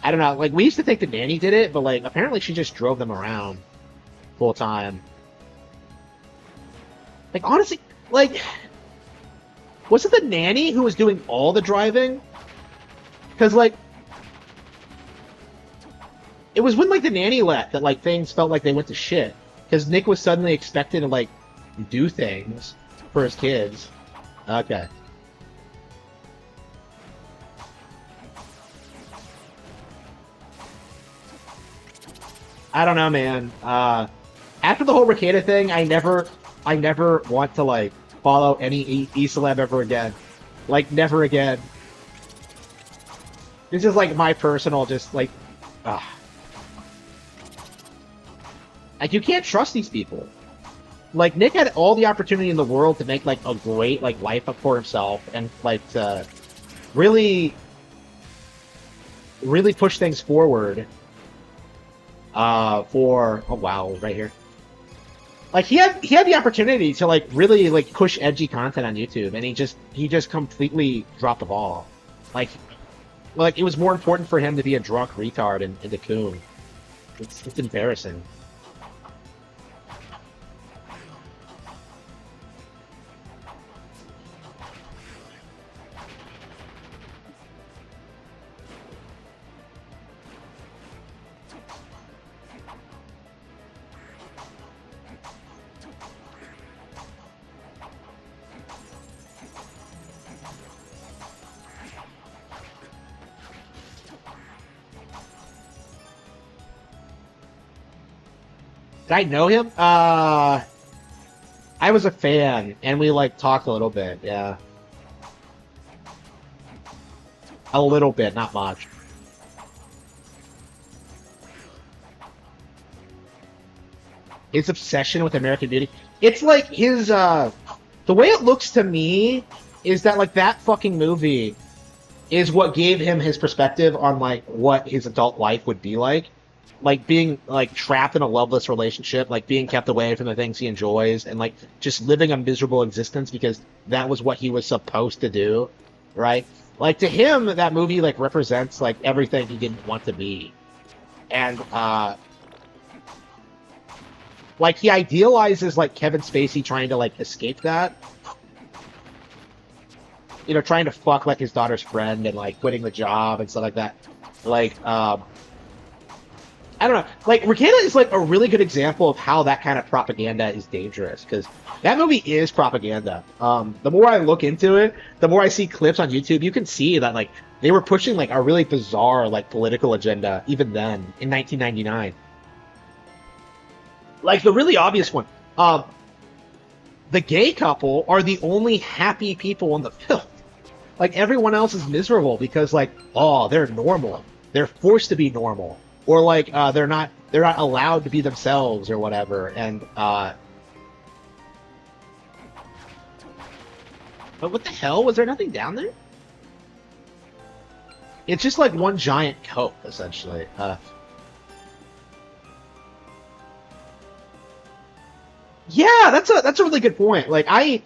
I don't know. Like we used to think the nanny did it, but like apparently she just drove them around full time. Like honestly, like was it the nanny who was doing all the driving? Because like it was when like the nanny left that like things felt like they went to shit. Because Nick was suddenly expected to like do things for his kids. Okay. I don't know, man. After the whole Ricada thing, I never want to like follow any E-celeb ever again. Like never again. This is like my personal, just like, like you can't trust these people. Like Nick had all the opportunity in the world to make like a great like life up for himself and like to really, really push things forward. For oh wow, right here. Like he had the opportunity to like really like push edgy content on YouTube, and he just completely dropped the ball. Like it was more important for him to be a drunk retard in the coon. It's embarrassing. Did I know him? I was a fan, and we like talked a little bit. Yeah, a little bit, not much. His obsession with American Beauty. It's like his the way it looks to me is that like that fucking movie is what gave him his perspective on like what his adult life would be like being like trapped in a loveless relationship, like being kept away from the things he enjoys, and like just living a miserable existence because that was what he was supposed to do, right? Like to him, that movie like represents like everything he didn't want to be, and like he idealizes like Kevin Spacey trying to like escape that, you know, trying to fuck like his daughter's friend and like quitting the job and stuff like that. Like, I don't know. Like, Ricada is like a really good example of how that kind of propaganda is dangerous, because that movie is propaganda. The more I look into it, the more I see clips on YouTube, you can see that like they were pushing like a really bizarre like political agenda even then in 1999. Like the really obvious one. The gay couple are the only happy people in the film. Like everyone else is miserable because like, oh, they're normal. They're forced to be normal. Or like they're not allowed to be themselves or whatever. And but what the hell? Was there nothing down there? It's just like one giant coat, essentially. Yeah, that's a really good point. Like I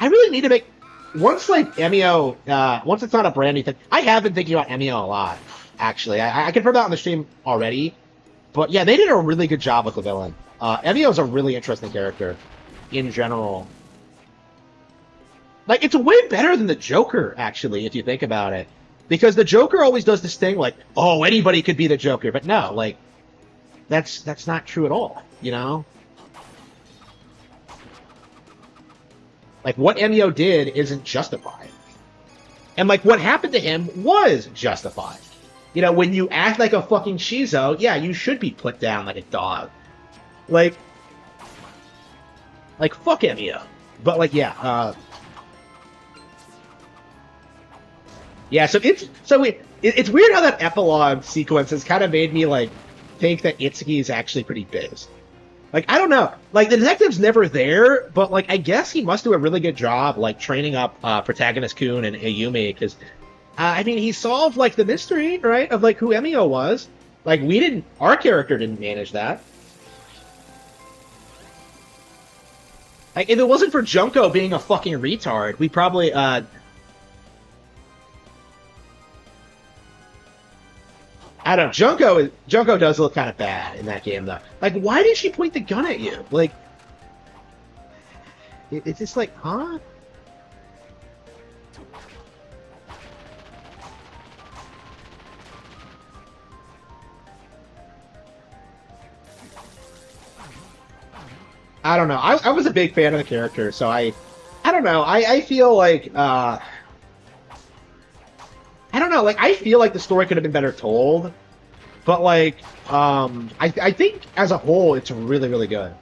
really need to make once like Emio once it's not a brand new thing. I have been thinking about Emio a lot, actually. I confirmed that on the stream already. But yeah, they did a really good job with the villain. Emio is a really interesting character in general. Like it's way better than the Joker, actually, if you think about it. Because the Joker always does this thing like, oh, anybody could be the Joker, but no, like that's not true at all, you know? Like, what Emio did isn't justified. And, like, what happened to him was justified. You know, when you act like a fucking shizo, yeah, you should be put down like a dog. Like, fuck Emio. But, like, yeah, yeah, so it's weird how that epilogue sequence has kind of made me, like, think that Itsuki is actually pretty biz. Like, I don't know. Like, the detective's never there, but, like, I guess he must do a really good job, like, training up protagonist Kun and Ayumi, because, I mean, he solved, like, the mystery, right, of, like, who Emio was. Like, our character didn't manage that. Like, if it wasn't for Junko being a fucking retard, we probably, I don't know. Junko does look kind of bad in that game, though. Like, why did she point the gun at you? Like, it's just like, huh? I don't know. I was a big fan of the character, so I don't know. I feel like, I don't know, like, I feel like the story could have been better told, but, like, I think, as a whole, it's really, really good.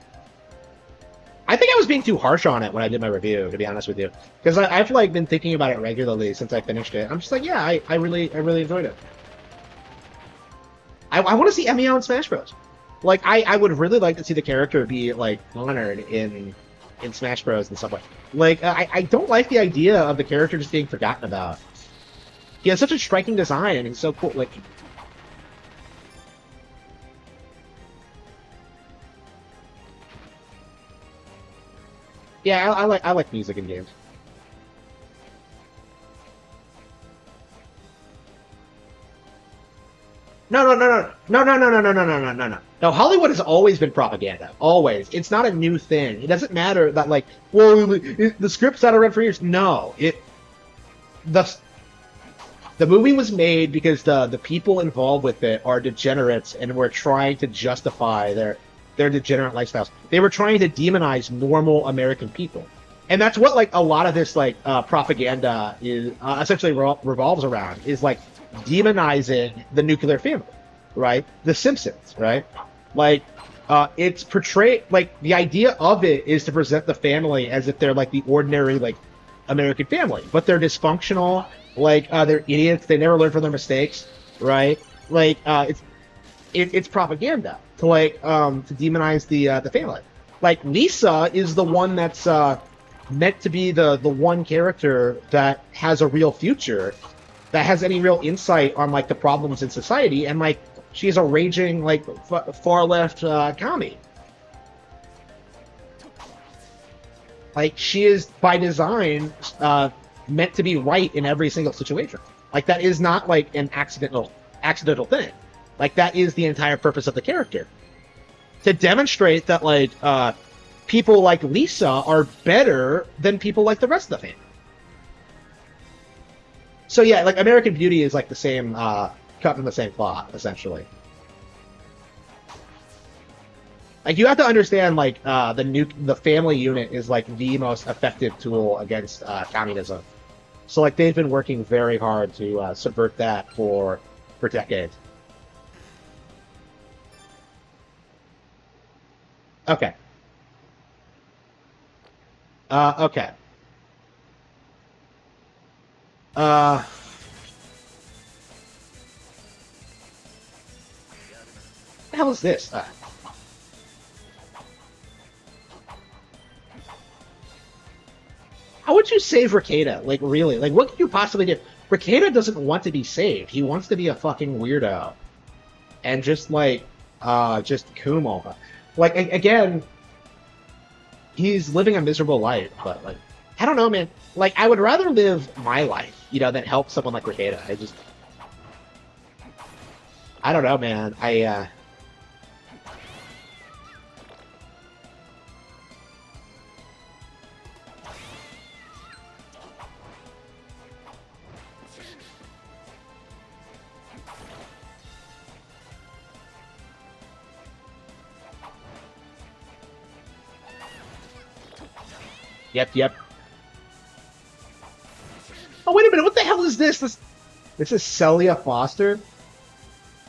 I think I was being too harsh on it when I did my review, to be honest with you, because I've, like, been thinking about it regularly since I finished it. I'm just like, yeah, I really enjoyed it. I want to see Emio in Smash Bros. Like, I would really like to see the character be, like, honored in Smash Bros. In some way. Like, I don't like the idea of the character just being forgotten about. He has such a striking design, and he's so cool. Like, yeah, I like music in games. No, no, no, no, no, no, no, no, no, no, no, no, no. No, Hollywood has always been propaganda. Always. It's not a new thing. It doesn't matter that, like, well, the script's out around for years. No, the movie was made because the people involved with it are degenerates and were trying to justify their degenerate lifestyles. They were trying to demonize normal American people, and that's what, like, a lot of this, like, propaganda is essentially revolves around, is, like, demonizing the nuclear family, right? The Simpsons, right? Like, it's portrayed, like, the idea of it is to present the family as if they're, like, the ordinary, like, American family, but they're dysfunctional, like, they're idiots, they never learn from their mistakes, right? Like, it's propaganda to, like, to demonize the family. Like, Lisa is the one that's meant to be the one character that has a real future, that has any real insight on, like, the problems in society, and, like, she's a raging, like, far left commie. Like, she is by design meant to be right in every single situation. Like, that is not, like, an accidental thing. Like, that is the entire purpose of the character, to demonstrate that, like, people like Lisa are better than people like the rest of the family. So yeah, like, American Beauty is, like, the same, cut from the same cloth, essentially. Like, you have to understand, like, the family unit is, like, the most effective tool against communism. So, like, they've been working very hard to subvert that for decades. Okay. Okay. Uh, what the hell is this? How would you save Ricada? Like, really? Like, what could you possibly do? Ricada doesn't want to be saved. He wants to be a fucking weirdo. And just, like, just Kumo. Like, again, he's living a miserable life, but, like, I don't know, man. Like, I would rather live my life, you know, than help someone like Ricada. I don't know, man. Yep. Oh, wait a minute. What the hell is this? This is Celia Foster?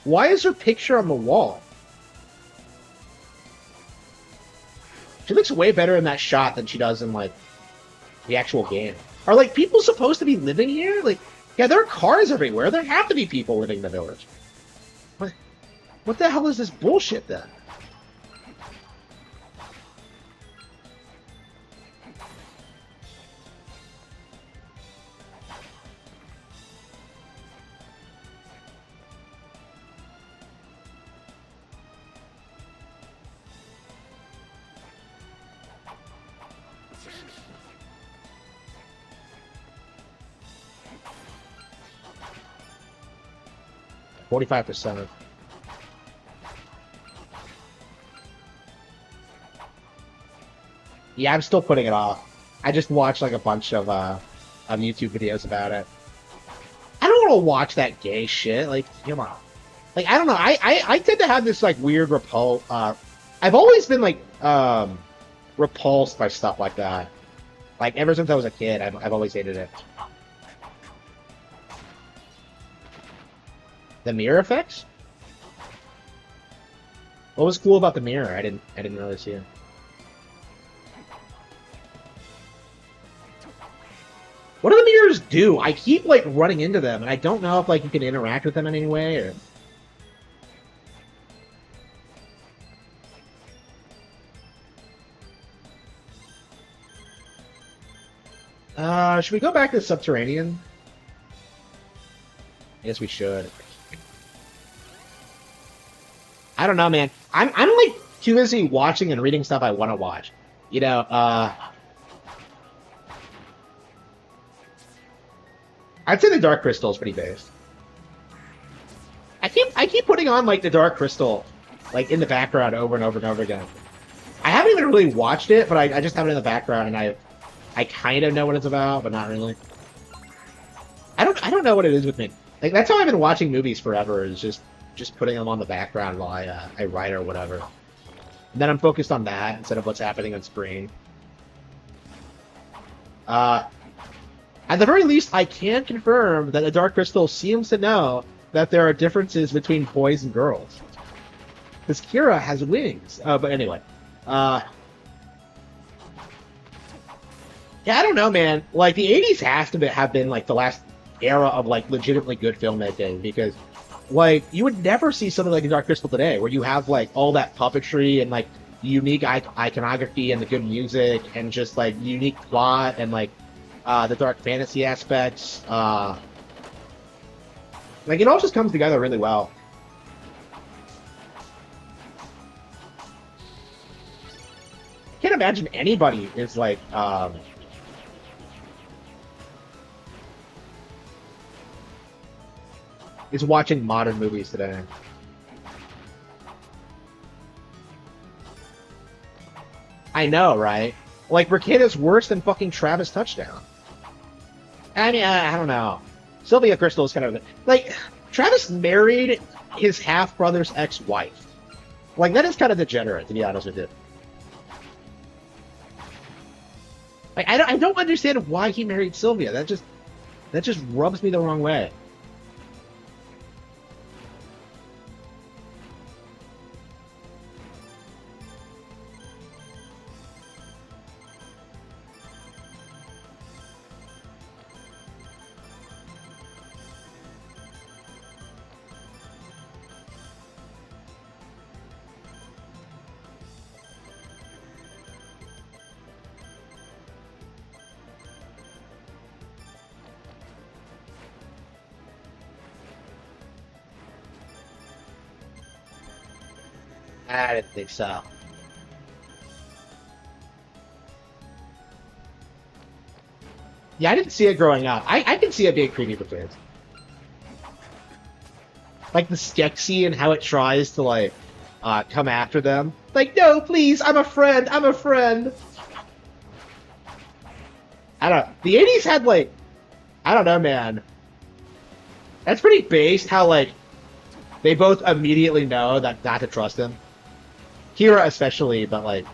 Why is her picture on the wall? She looks way better in that shot than she does in, like, the actual game. Are, like, people supposed to be living here? Like, yeah, there are cars everywhere. There have to be people living in the village. What the hell is this bullshit, then? 45%. Yeah, I'm still putting it off. I just watched like a bunch of YouTube videos about it. I don't want to watch that gay shit. Like, come on. Like, I don't know. I tend to have this like weird I've always been like repulsed by stuff like that. Like ever since I was a kid, I've always hated it. The mirror effects? What was cool about the mirror? I didn't really see it. What do the mirrors do? I keep like running into them, and I don't know if like you can interact with them in any way or. Should we go back to Subterranean? I guess we should. I don't know, man. I'm like too busy watching and reading stuff I want to watch. You know, I'd say the Dark Crystal is pretty based. I keep putting on like the Dark Crystal, like in the background over and over and over again. I haven't even really watched it, but I just have it in the background, and I kind of know what it's about, but not really. I don't know what it is with me. Like that's how I've been watching movies forever. Is just putting them on the background while I write or whatever. And then I'm focused on that instead of what's happening on screen. At the very least, I can confirm that the Dark Crystal seems to know that there are differences between boys and girls. Because Kira has wings. But anyway. Yeah, I don't know, man. Like, the 80s has to have been, like, the last era of, like, legitimately good filmmaking. Because, like, you would never see something like the Dark Crystal today, where you have, like, all that puppetry and, like, unique iconography and the good music and just, like, unique plot and, like, the dark fantasy aspects. Like, it all just comes together really well. I can't imagine anybody is, like, is watching modern movies today. I know, right? Like, Rekida's worse than fucking Travis Touchdown. I mean, I don't know. Sylvia Crystal is kind of... Like, Travis married his half-brother's ex-wife. Like, that is kind of degenerate, to be honest with you. Like, I don't understand why he married Sylvia. That just rubs me the wrong way. I didn't think so. Yeah, I didn't see it growing up. I can see it being creepy for kids. Like the Skeksis and how it tries to, like, come after them. Like, no, please, I'm a friend, I'm a friend. I don't know. The 80s had, like, I don't know, man. That's pretty based how, like, they both immediately know that not to trust him. Kira especially, but, like,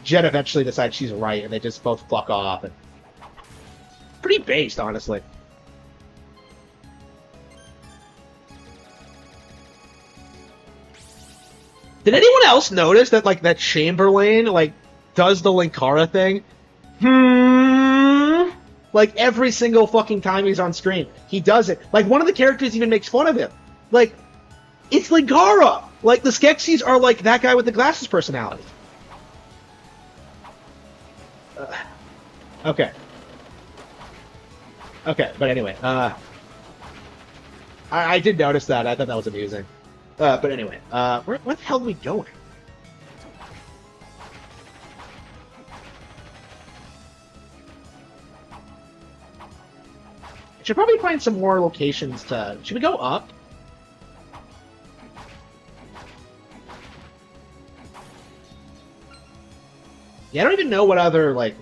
Jen eventually decides she's right, and they just both fuck off. And pretty based, honestly. Did anyone else notice that, like, that Chamberlain, like, does the Linkara thing? Like, every single fucking time he's on screen. He does it. Like, one of the characters even makes fun of him. Like, it's Linkara! Like, the Skeksis are like that guy with the glasses personality. Okay. Okay, but anyway, I did notice that. I thought that was amusing. But anyway, where the hell are we going? I should probably find some more locations to... Should we go up? Yeah, I don't even know what other I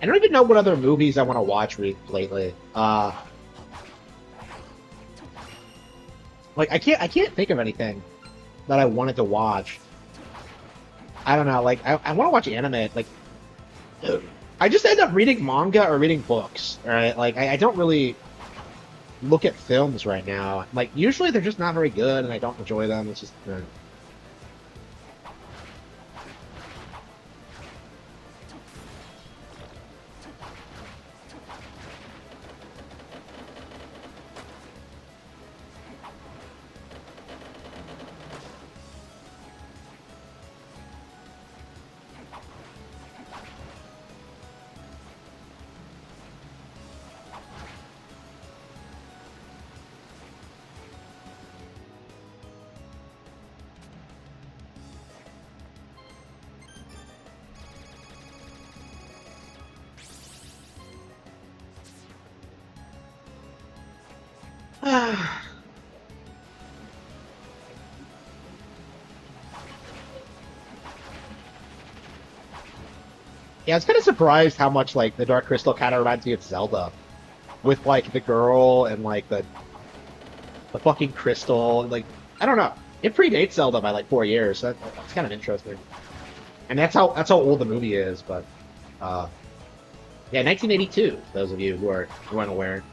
don't even know what other movies I want to watch lately. Like I can't think of anything that I wanted to watch. I don't know. Like I want to watch anime. Like I just end up reading manga or reading books. Right? Like I don't really look at films right now. Like usually they're just not very good, and I don't enjoy them. It's just. Yeah, I was kind of surprised how much like the Dark Crystal kind of reminds me of Zelda, with like the girl and like the fucking crystal. Like I don't know, it predates Zelda by like 4 years. That's kind of interesting, and that's how old the movie is. But yeah, 1982. Those of you who aren't aware.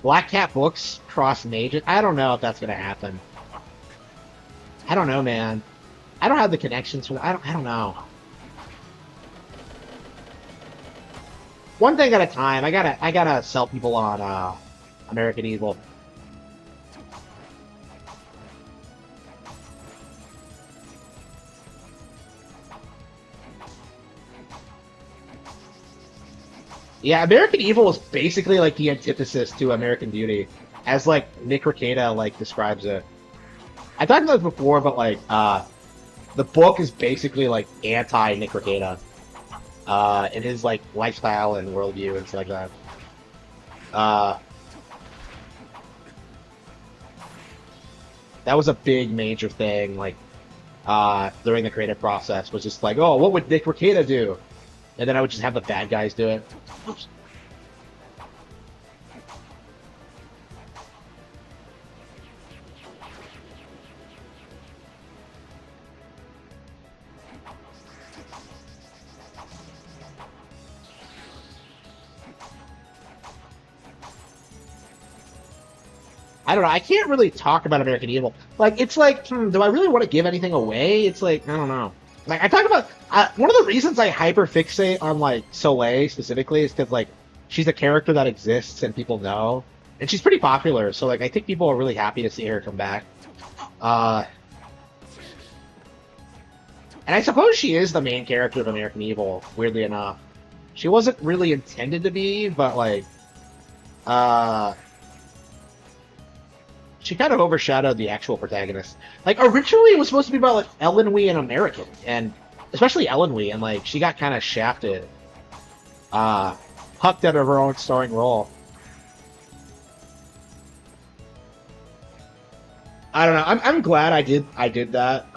Black Cat Books cross Mages. I don't know if that's gonna happen. I don't know, man. I don't have the connections for. I don't know. One thing at a time. I gotta sell people on American Evil. Yeah, American Evil is basically like the antithesis to American Beauty, as like Nick Rekieta like describes it. I talked about this before, but like the book is basically like anti Nick Rekieta, in his like lifestyle and worldview and stuff like that. Uh, that was a big major thing, like during the creative process, was just like, oh, what would Nick Rekieta do? And then I would just have the bad guys do it. Oops. I don't know. I can't really talk about American Evil. Like, it's like, do I really want to give anything away? It's like, I don't know. Like, I talk about one of the reasons I hyper fixate on like Soleil specifically is because like she's a character that exists and people know, and she's pretty popular. So like, I think people are really happy to see her come back. Uh, and I suppose she is the main character of American Evil. Weirdly enough, she wasn't really intended to be, but like, uh, she kind of overshadowed the actual protagonist. Like originally, it was supposed to be about like Ellen Wee and American, and especially Ellen Wee, and like she got kind of shafted, hucked out of her own starring role. I don't know. I'm glad I did that.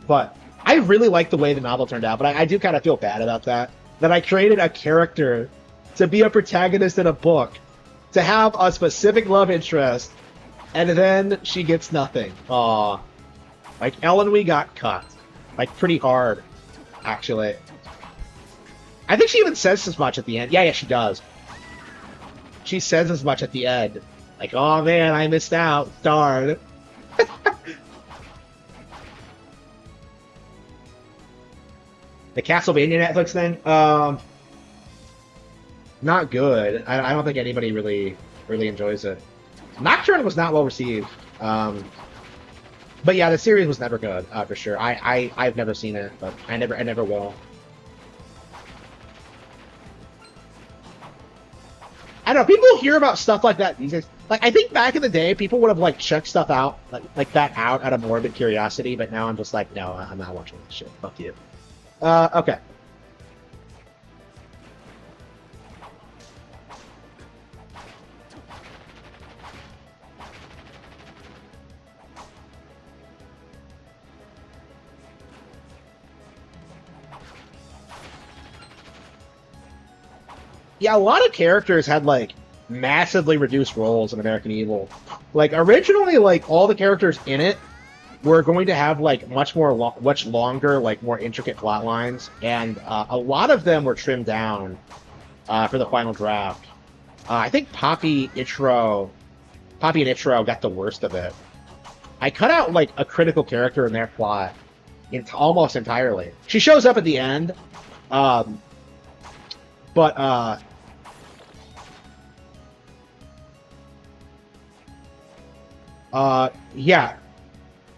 But I really like the way the novel turned out. But I do kind of feel bad about that. That I created a character to be a protagonist in a book, to have a specific love interest, and then she gets nothing. Aw. Like, Ellen Wee got cut. Like, pretty hard, actually. I think she even says as much at the end. Yeah, she does. She says as much at the end. Like, oh man, I missed out. Darn. The Castlevania Netflix thing? Not good. I don't think anybody really enjoys it. Nocturne was not well received. But yeah, the series was never good, for sure. I've never seen it, but I never will. I don't know, people hear about stuff like that these days. Like, I think back in the day, people would have, like, checked stuff out, like that out of morbid curiosity, but now I'm just like, no, I'm not watching this shit. Fuck you. Okay. Yeah, a lot of characters had like massively reduced roles in American Evil. Like originally, like all the characters in it were going to have like much longer, like more intricate plot lines, and a lot of them were trimmed down for the final draft. I think Poppy and Ichiro got the worst of it. I cut out like a critical character in their plot almost entirely. She shows up at the end, um, but yeah,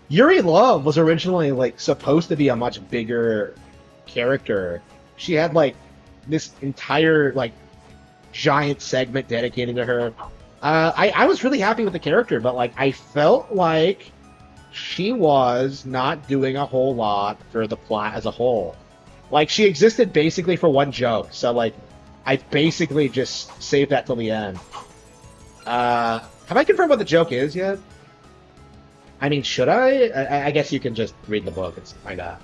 Yuri Love was originally like supposed to be a much bigger character. She had like this entire like giant segment dedicated to her. I was really happy with the character, but like I felt like she was not doing a whole lot for the plot as a whole. Like she existed basically for one joke, so like I basically just saved that till the end. Have I confirmed what the joke is yet? I mean, should I? I guess you can just read the book and find out.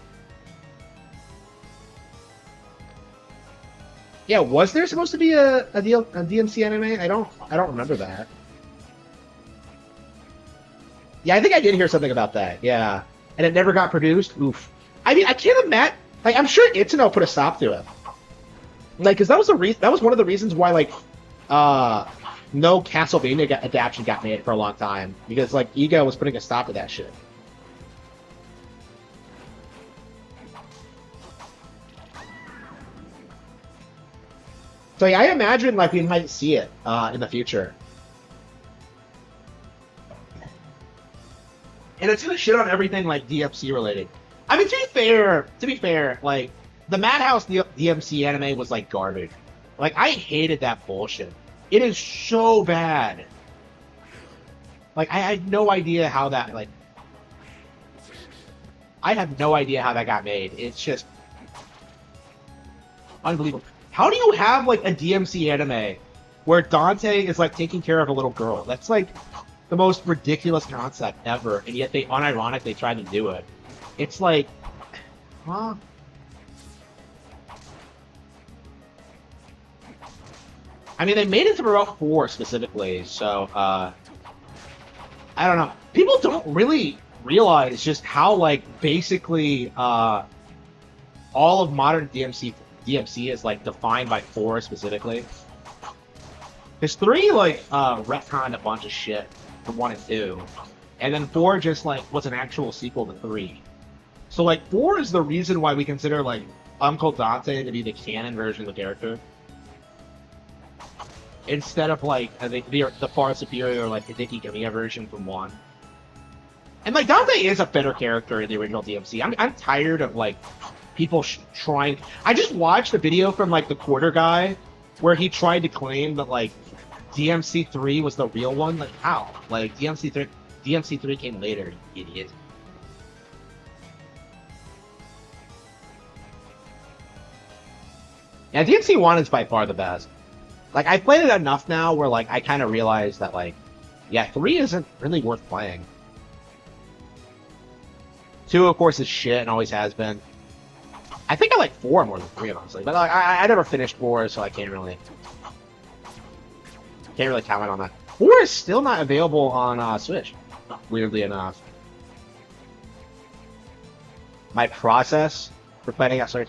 Yeah, was there supposed to be a DMC anime? I don't remember that. Yeah, I think I did hear something about that. Yeah, and it never got produced. Oof. I mean, I can't imagine. Like, I'm sure Itsuno put a stop to it. Like, because that was that was one of the reasons why like no Castlevania adaptation got made for a long time, because like Ego was putting a stop to that shit. So yeah, I imagine like we might see it in the future. And it's gonna shit on everything like DMC related. I mean, to be fair, like the Madhouse DMC anime was like garbage. Like I hated that bullshit. It is so bad. Like I had no idea how that like. I have no idea how that got made. It's just unbelievable. How do you have like a DMC anime where Dante is like taking care of a little girl? That's like the most ridiculous concept ever, and yet they unironically tried to do it. It's like, huh? I mean, they made it to Route 4 specifically, so I don't know. People don't really realize just how like basically all of modern DMC is like defined by 4 specifically. Because 3 like retconned a bunch of shit from 1 and 2, and then 4 just like was an actual sequel to 3. So like 4 is the reason why we consider like Uncle Dante to be the canon version of the character, instead of like the far superior like Hideki Kamiya version from 1. And like Dante is a better character in the original DMC. I'm tired of like people trying. I just watched a video from like the Quarter guy where he tried to claim that like DMC3 was the real one. Like how? Like DMC3 came later, you idiot. Yeah, DMC1 is by far the best. Like I played it enough now where like I kind of realized that like, yeah, 3 isn't really worth playing. 2 of course is shit and always has been. I think I like 4 more than 3 honestly, but like, I never finished 4, so I can't really comment on that. 4 is still not available on Switch, weirdly enough. My process for planning out Switch,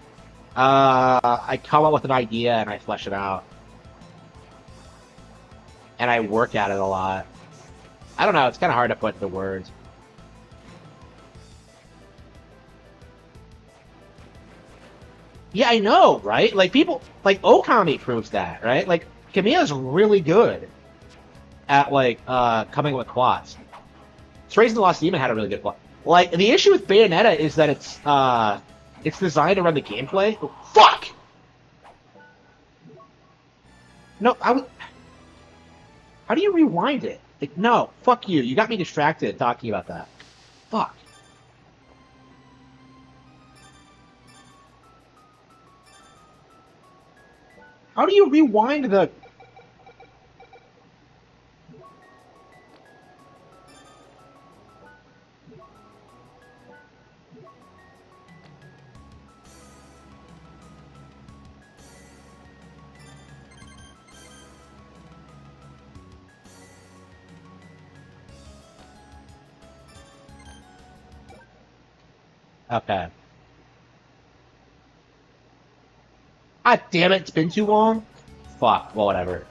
I come up with an idea and I flesh it out, and I work at it a lot. I don't know, it's kind of hard to put into words. Yeah, I know, right? Like people, like Okami proves that, right? Like Kamiya's really good at like coming up with plots. Strays the Lost Demon had a really good plot. Like the issue with Bayonetta is that it's designed around the gameplay. Oh, fuck. No, how do you rewind it? Like, no, fuck you. You got me distracted talking about that. Fuck. How do you rewind the... Okay. Ah, damn it, it's been too long? Fuck, well, whatever.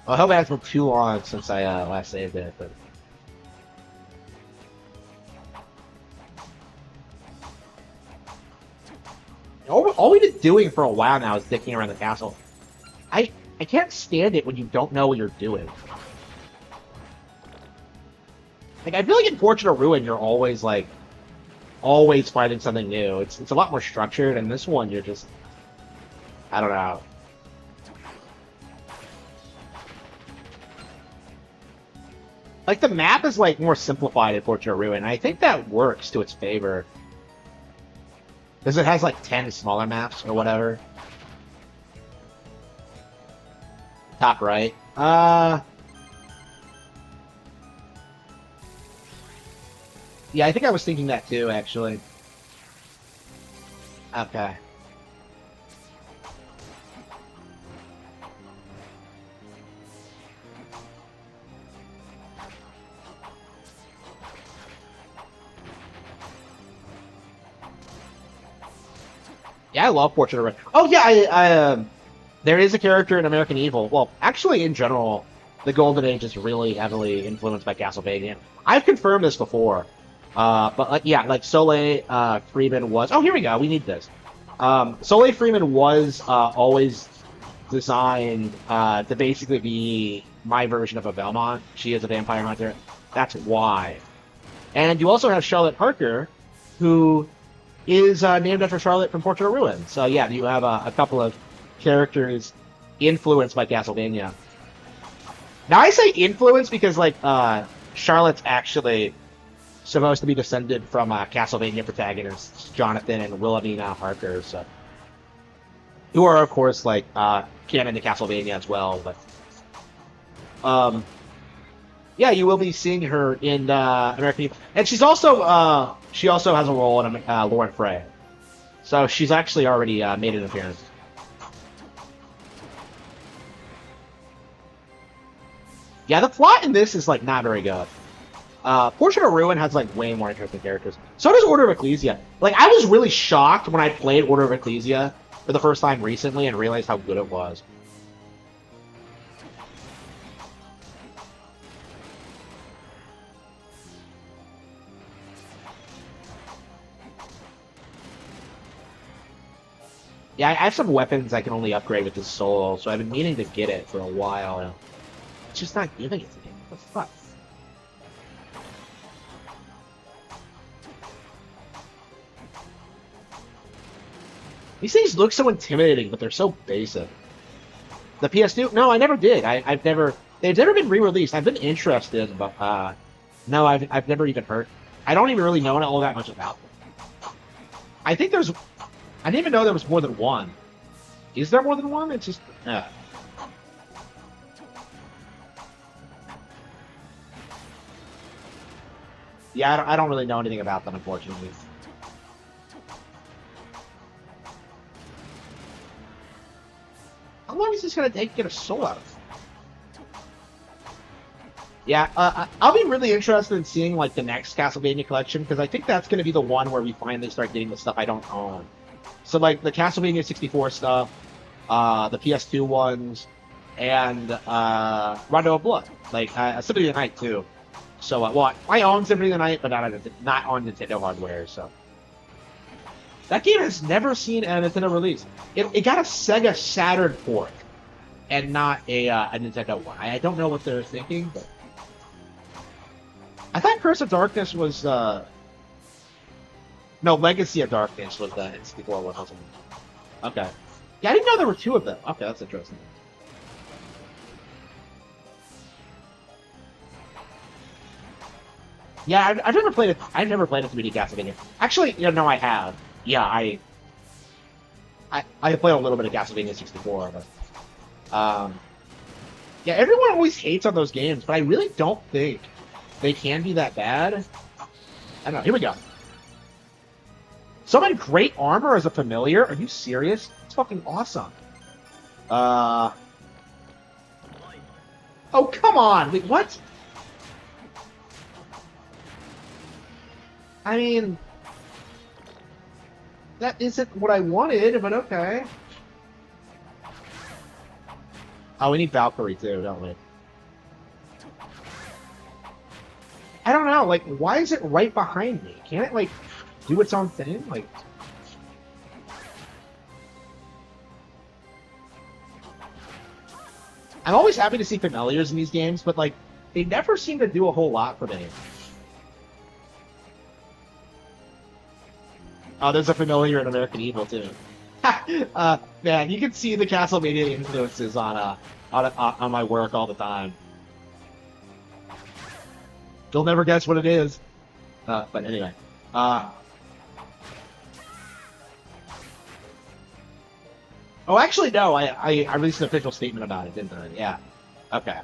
I hope it hasn't been too long since I last saved it, but... All we've been doing for a while now is dicking around the castle. I can't stand it when you don't know what you're doing. Like, I feel like in Portrait of Ruin, you're always, like, always finding something new. It's a lot more structured, and this one, you're just... I don't know. Like, the map is, like, more simplified in Portrait of Ruin. I think that works to its favor. Because it has, like, 10 smaller maps, or whatever. Top right. Yeah, I think I was thinking that too, actually. Okay. Yeah, I love Portrait of Ruin. Oh yeah, there is a character in American Evil. Well, actually, in general, the Golden Age is really heavily influenced by Castlevania. I've confirmed this before, but like, yeah, like Soleil Freeman was. Oh, here we go. We need this. Soleil Freeman was always designed to basically be my version of a Belmont. She is a vampire hunter. That's why. And you also have Charlotte Harker, who is named after Charlotte from Portrait of Ruin. So yeah, you have a couple of characters influenced by Castlevania. Now I say influenced because like Charlotte's actually supposed to be descended from Castlevania protagonists Jonathan and Wilhelmina Harker, so, who are of course like canon to Castlevania as well. But yeah, you will be seeing her in American Evil, and she's also she also has a role in Lauren Frey, so she's actually already made an appearance. Yeah, the plot in this is like not very good. Portrait of Ruin has like way more interesting characters. So does Order of Ecclesia. Like, I was really shocked when I played Order of Ecclesia for the first time recently and realized how good it was. Yeah, I have some weapons I can only upgrade with the soul, so I've been meaning to get it for a while. It's just not giving it to me. What the fuck? These things look so intimidating, but they're so basic. The PS2? No, I never did. I've never... They've never been re-released. I've been interested, but no, I've never even heard. I don't even really know all that much about them. I think there's... I didn't even know there was more than one. Is there more than one? It's just... Yeah, I don't really know anything about them, unfortunately. How long is this going to take to get a soul out of? Yeah, I'll be really interested in seeing like the next Castlevania collection, because I think that's going to be the one where we finally start getting the stuff I don't own. So like the Castlevania 64 stuff, the PS2 ones, and Rondo of Blood, like Symphony of the Night too. So well, I own Symphony of the Night, but not on Nintendo hardware. So that game has never seen a Nintendo release. It got a Sega Saturn port, and not a Nintendo one. I don't know what they're thinking, but I thought Curse of Darkness was no, Legacy of Darkness was the N64 one or something. Okay. Yeah, I didn't know there were two of them. Okay, that's interesting. Yeah, I've never played it. I've never played a 3D Castlevania. Actually, you know, I have. Yeah, I played a little bit of Castlevania 64, but yeah, everyone always hates on those games, but I really don't think they can be that bad. I don't know. Here we go. Summon Great Armor as a familiar? Are you serious? It's fucking awesome. Oh, come on! Wait, what? I mean, that isn't what I wanted, but okay. Oh, we need Valkyrie too, don't we? I don't know, like, why is it right behind me? Can't it, like, do its own thing? Like, I'm always happy to see familiars in these games, but, like, they never seem to do a whole lot for me. Oh, there's a familiar in American Evil, too. Man, you can see the Castlevania influences on my work all the time. You'll never guess what it is. But anyway. Oh, actually, no. I released an official statement about it, didn't I? Yeah. Okay.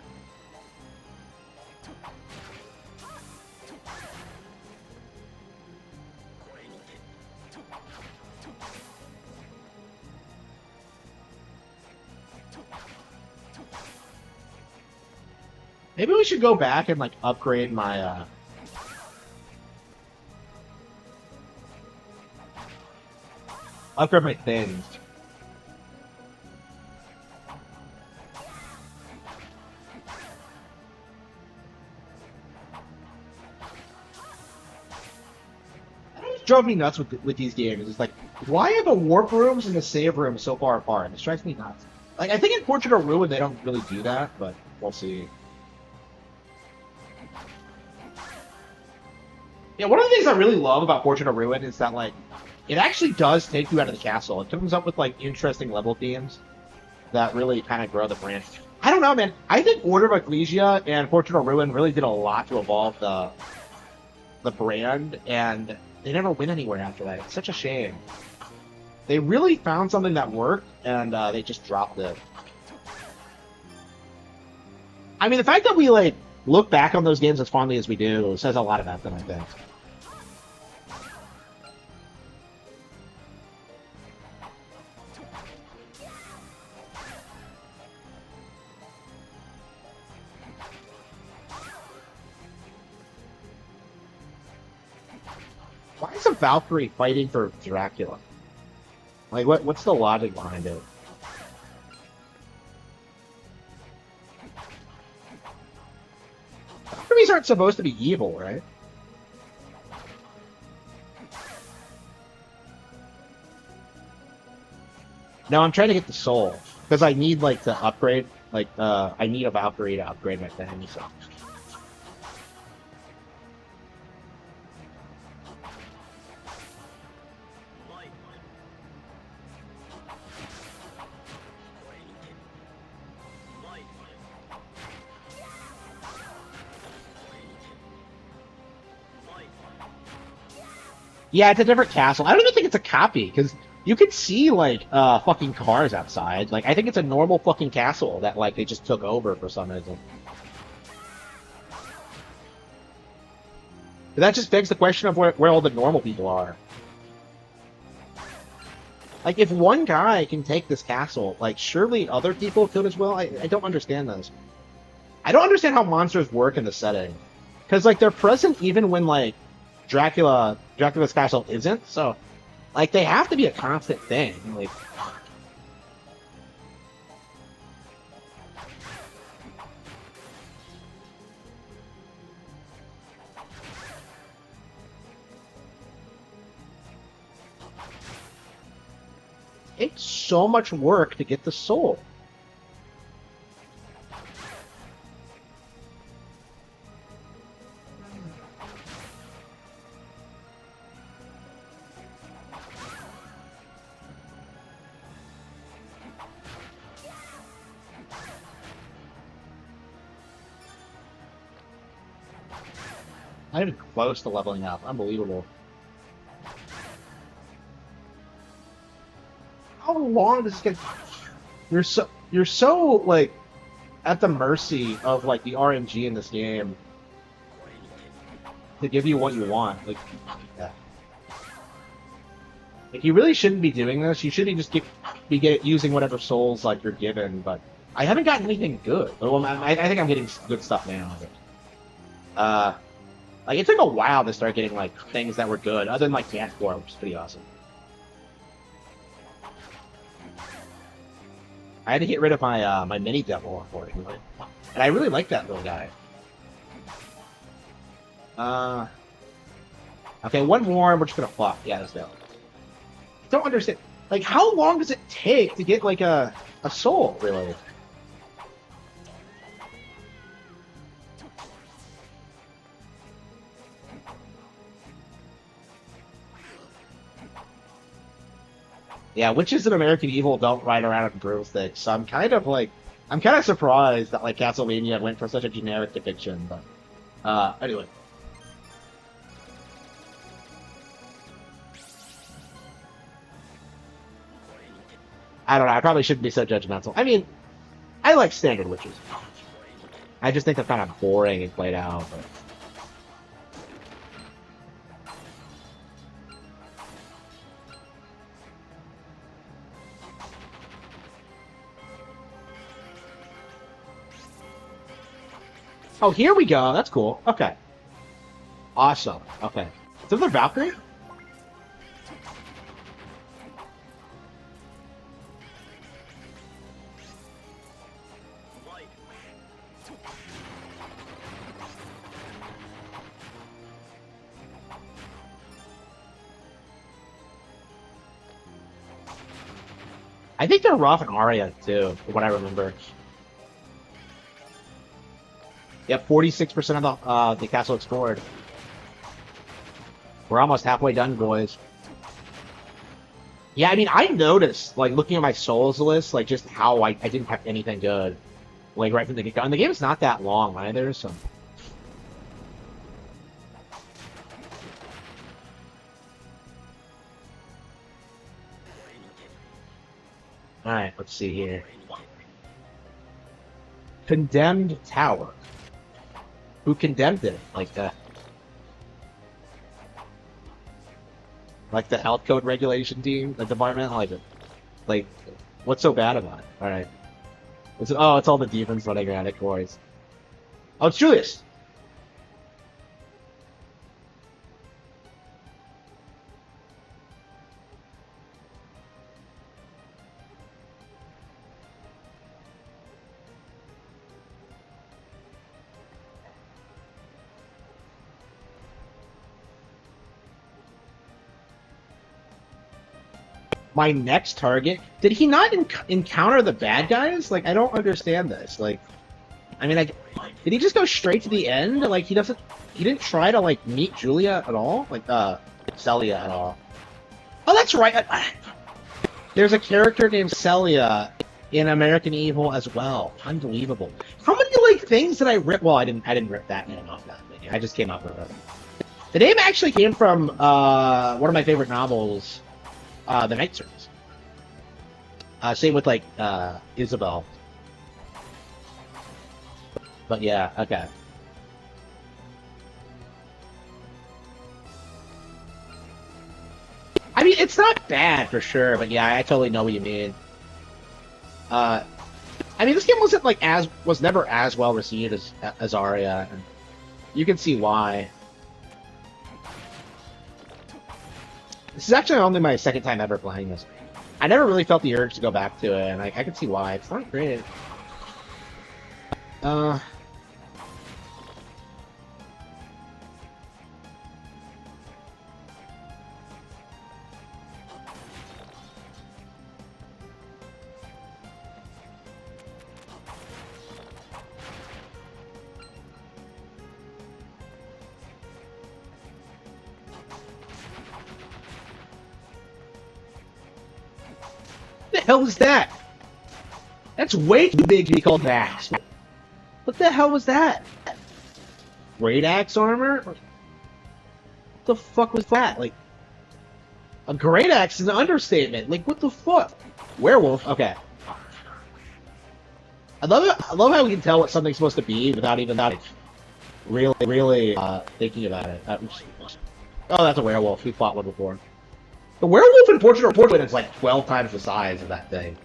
Maybe we should go back and, like, upgrade my, upgrade my things. It drove me nuts with these games. It's like, why are the warp rooms and the save rooms so far apart? It strikes me nuts. Like, I think in Portrait of Ruin they don't really do that, but we'll see. Yeah, one of the things I really love about Portrait of Ruin is that, like, it actually does take you out of the castle. It comes up with, like, interesting level themes that really kind of grow the branch. I don't know, man. I think Order of Ecclesia and Portrait of Ruin really did a lot to evolve the brand, and they never went anywhere after that. It's such a shame. They really found something that worked, and they just dropped it. I mean, the fact that we, like, look back on those games as fondly as we do says a lot about them, I think. Why is a Valkyrie fighting for Dracula? Like, what's the logic behind it? Valkyries aren't supposed to be evil, right? No, I'm trying to get the soul because I need, like, to upgrade. Like, I need a Valkyrie to upgrade my thing. So. Yeah, it's a different castle. I don't even think it's a copy, because you could see, like, fucking cars outside. Like, I think it's a normal fucking castle that, like, they just took over for some reason. But that just begs the question of where all the normal people are. Like, if one guy can take this castle, like, surely other people could as well? I don't understand this. I don't understand how monsters work in the setting. Because, like, they're present even when, like, Dracula's castle isn't, so, like, they have to be a constant thing. Like, it's so much work to get the soul. Not even close to leveling up. Unbelievable. How long does this get? You're so like at the mercy of like the RNG in this game to give you what you want. Like, yeah. Like you really shouldn't be doing this. You should just using whatever souls like you're given. But I haven't gotten anything good. Well, I think I'm getting good stuff now. Like, it took a while to start getting, like, things that were good, other than, like, Cat 4, which is pretty awesome. I had to get rid of my my mini devil, unfortunately. And I really like that little guy. Okay, one more, and we're just gonna fuck. Yeah, let's go. I don't understand. Like, how long does it take to get, like, a soul, really? Yeah, witches in American Evil don't ride around on broomsticks, so I'm kind of surprised that, like, Castlevania went for such a generic depiction, but, anyway. I don't know, I probably shouldn't be so judgmental. I mean, I like standard witches. I just think they're kind of boring and played out, but... Oh, here we go. That's cool. Okay. Awesome. Okay. Is there Valkyrie? I think they're Roth and Arya, too, from what I remember. Yep, 46% of the castle explored. We're almost halfway done, boys. Yeah, I mean, I noticed, like, looking at my souls list, like, just how I didn't have anything good. Like, right from the get-go. And the game's not that long, either, so... Alright, let's see here. Condemned Tower. Who condemned it? Like the health code regulation team, the department, like what's so bad about it? All right, it's all the demons running around at Corey's. Oh, it's Julius. My next target? Did he not encounter the bad guys? Like, I don't understand this. Like, I mean, did he just go straight to the end? Like, he didn't try to, like, meet Julia at all? Like, Celia at all? Oh, that's right! There's a character named Celia in American Evil as well. Unbelievable. How many, like, things did I rip? Well, I didn't rip that name off that thing. I just came up with it. The name actually came from, one of my favorite novels, The Night Service. Same with, like, Isabel. But yeah, okay. I mean, it's not bad for sure, but yeah, I totally know what you mean. I mean, this game wasn't like was never as well received as Aria, and you can see why. This is actually only my second time ever playing this. I never really felt the urge to go back to it, and I can see why. It's not great. What the hell was that? That's way too big to be called axe. What the hell was that? Great axe armor? What the fuck was that? Like, a great axe is an understatement. Like, what the fuck? Werewolf? Okay. I love how we can tell what something's supposed to be without even really thinking about it. Oh, that's a werewolf. We fought one before. The werewolf in Portrait is like 12 times the size of that thing.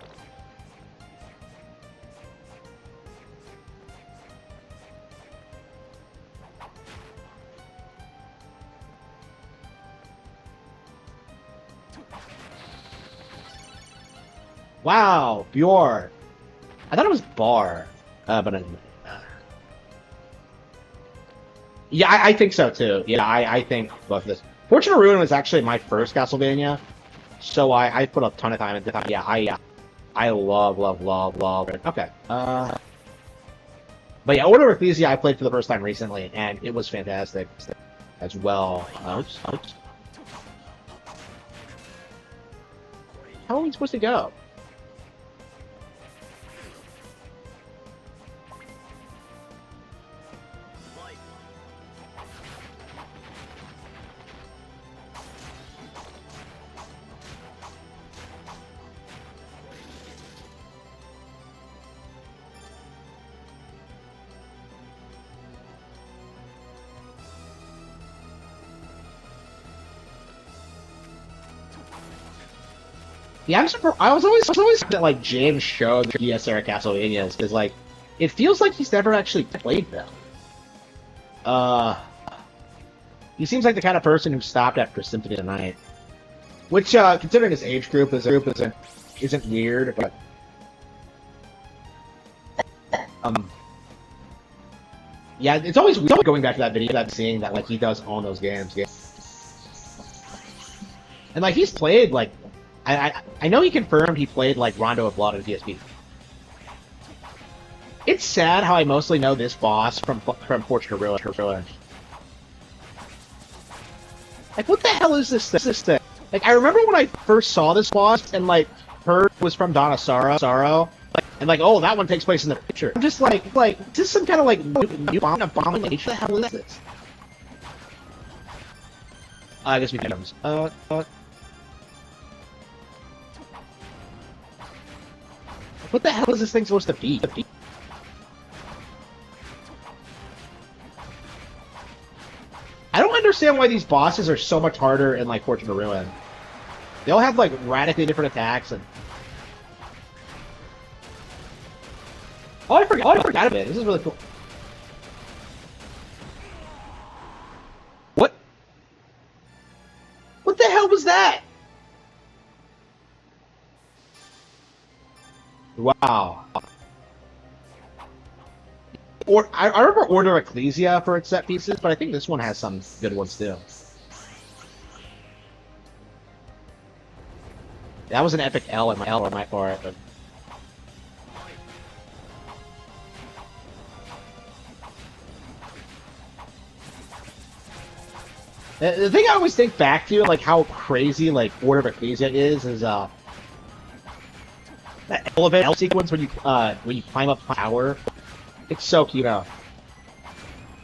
Wow, Bjorn. I thought it was Bar, but yeah, I think so too. Yeah, I think both of this. Fortune of Ruin was actually my first Castlevania, so I put a ton of time into that. Yeah, I love it. Okay. But yeah, Order of Ecclesia I played for the first time recently, and it was fantastic as well. Oops. How are we supposed to go? Yeah, I'm surprised. I was always that like James showed the DS era Castlevanias because like it feels like he's never actually played them. He seems like the kind of person who stopped after Symphony of the Night, which considering his age group isn't weird, but yeah, it's always going back to that video, that seeing that like he does own those games, and like he's played like. I know he confirmed he played like Rondo of Blood on PSP. It's sad how I mostly know this boss from Fortune of Ruin. Like, what the hell is this thing? Like, I remember when I first saw this boss and like heard it was from Dawn of Sorrow, and like, oh, that one takes place in the picture. I'm just like, is this some kind of like new abomination? What the hell is this? I guess we can. What the hell is this thing supposed to be? I don't understand why these bosses are so much harder in like Fortune of Ruin. They all have like radically different attacks and. Oh, I forgot a bit. This is really cool. What? What the hell was that? Wow. Or I remember Order of Ecclesia for its set pieces, but I think this one has some good ones too. That was an epic L in my part, but the thing I always think back to, like how crazy like Order of Ecclesia is that elevator sequence when you climb up the tower. It's so cute out.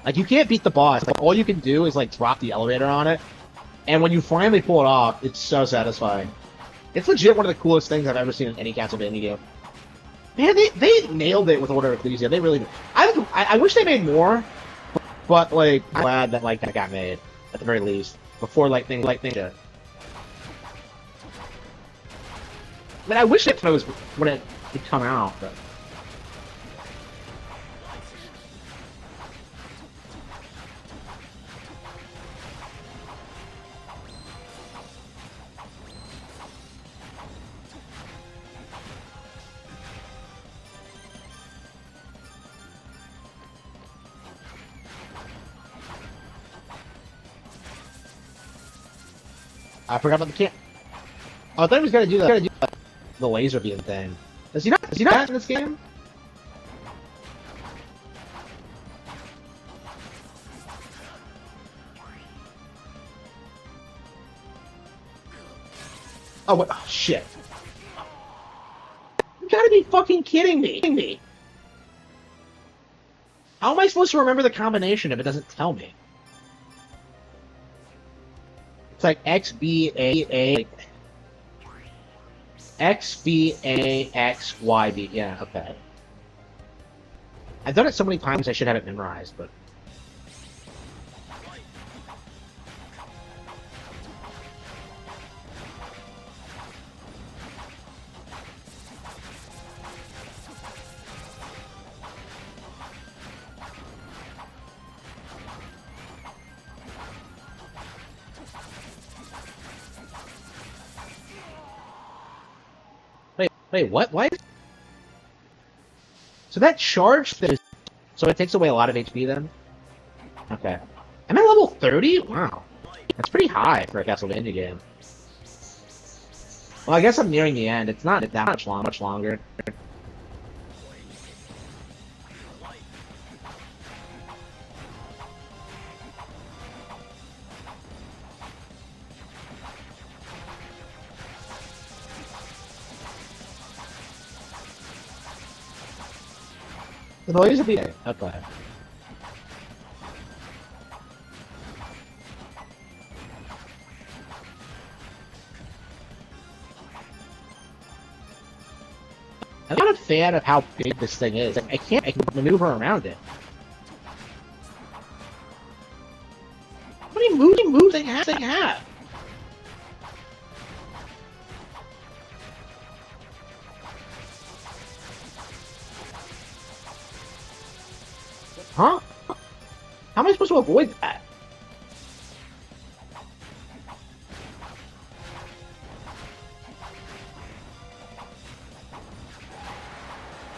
Like you can't beat the boss. Like all you can do is like drop the elevator on it, and when you finally pull it off, it's so satisfying. It's legit one of the coolest things I've ever seen in any Castlevania game. Man, they nailed it with Order of Ecclesia. They really did. I wish they made more, but like I'm glad that like that got made at the very least before like things did. I mean, I wish it was when it would come out, but. I forgot about the camp. Oh, I thought he was gonna do the laser beam thing. Does he not in this game? Oh, what? Oh, shit. You gotta be fucking kidding me. How am I supposed to remember the combination if it doesn't tell me? It's like XBAXYB. Yeah, okay. I've done it so many times I should have it memorized, but. Wait, what? Why? So that charge thing, so it takes away a lot of HP then? Okay. I'm at level 30? Wow. That's pretty high for a Castlevania game. Well, I guess I'm nearing the end. It's not that much longer. The noise will be okay. I'm not a fan of how big this thing is. I can maneuver around it. How many moves they have? Huh? How am I supposed to avoid that?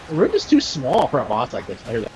The room is too small for a boss like this. I hear that.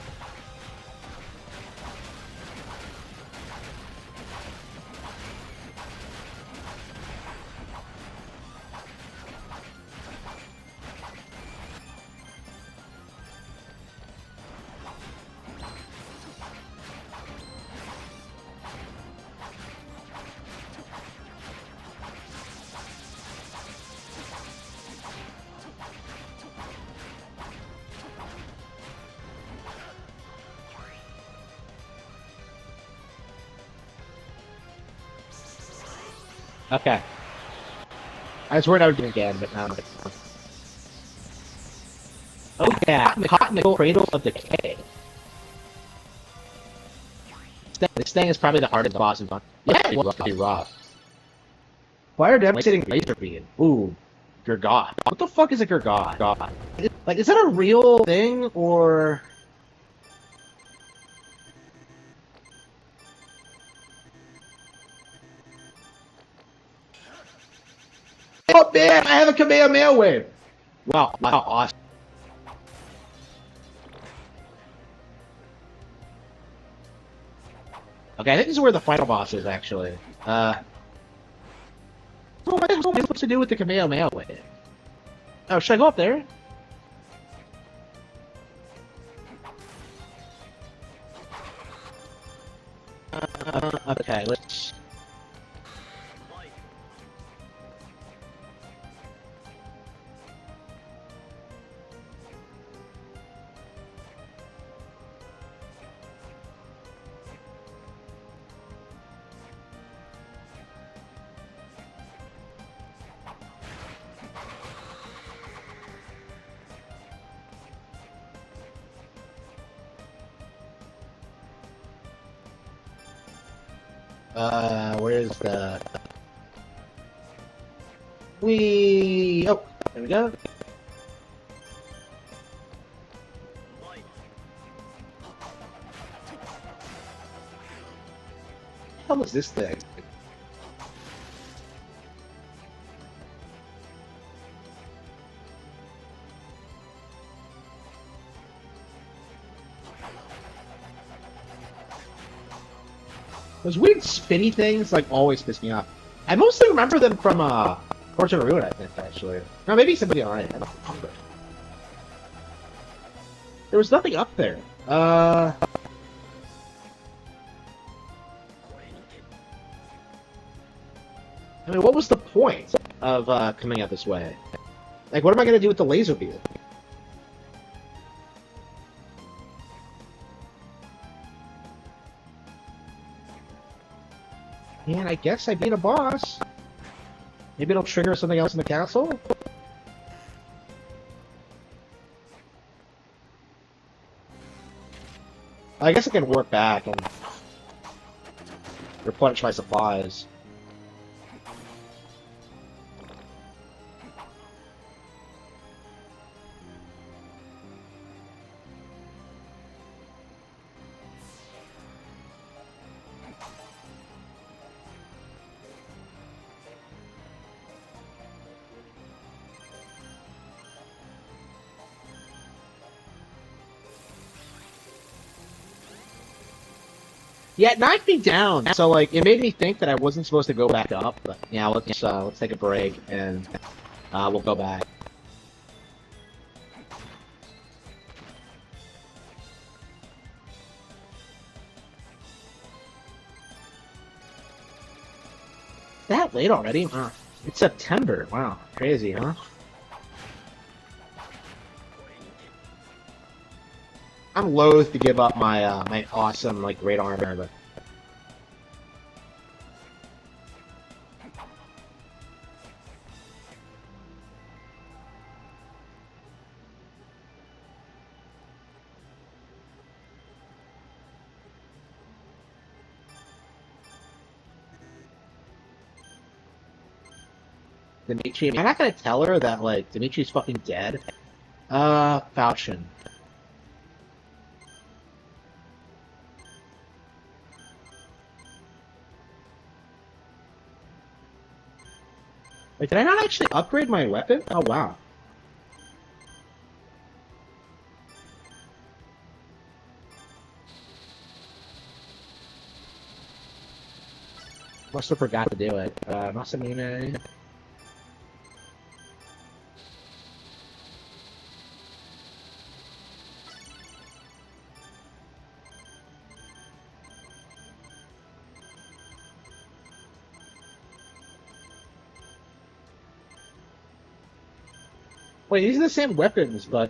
Okay. I was worried I would do it again, but now. Oh yeah, the cotton cradle of decay. This thing is probably the hardest boss in fun. Yeah, it was pretty rough. Fire devastating laser beam. Ooh, Gurgod. What the fuck is a Gurgod? Like, is that a real thing or? Oh man, I have a Kamehameha wave! Wow, awesome. Okay, I think this is where the final boss is, actually. What am I supposed to do with the Kamehameha wave? Oh, should I go up there? Okay, let's... where's the... Oh, there we go. What the hell is this thing? Those weird spinny things, like, always piss me off. I mostly remember them from, Fortune of Ruin, I think, actually. No, maybe somebody already. I don't remember. There was nothing up there. I mean, what was the point of, coming out this way? Like, what am I gonna do with the laser beam? Man, I guess I beat a boss. Maybe it'll trigger something else in the castle? I guess I can work back and replenish my supplies. Yeah, it knocked me down. So like, it made me think that I wasn't supposed to go back up. But yeah, let's take a break and we'll go back. That late already? Wow. It's September. Wow, crazy, huh? I'm loath to give up my my awesome like great armor, but Dimitri, am I not gonna tell her that like Dimitri's fucking dead? Falchion. Wait, did I not actually upgrade my weapon? Oh wow. Must have forgot to do it. Masamune. Wait, these are the same weapons, but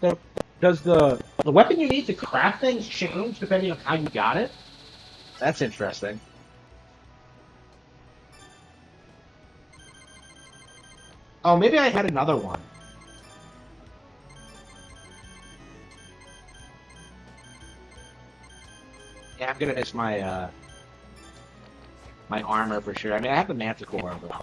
so does the weapon you need to craft things change depending on how you got it? That's interesting. Oh, maybe I had another one. Yeah, I'm gonna miss my my armor for sure. I mean, I have the manticore, but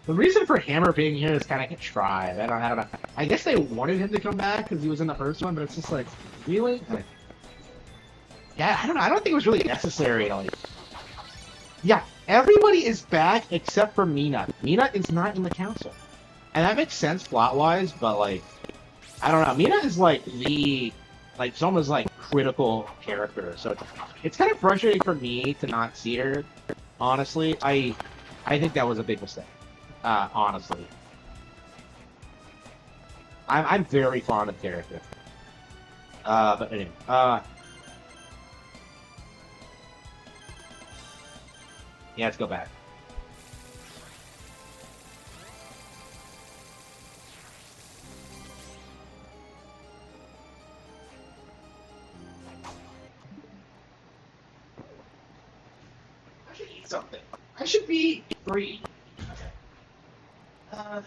the reason for Hammer being here is kind of contrived. I don't know. I guess they wanted him to come back because he was in the first one, but it's just like, really? Like, yeah, I don't know. I don't think it was really necessary. Like, yeah, everybody is back except for Mina. Mina is not in the council, and that makes sense plot-wise. But like, I don't know. Mina is like the like someone's like critical character, so it's kind of frustrating for me to not see her. Honestly, I think that was a big mistake. Honestly, I'm very fond of the character. But anyway, yeah, let's go back. I should eat something. I should be free. Uh,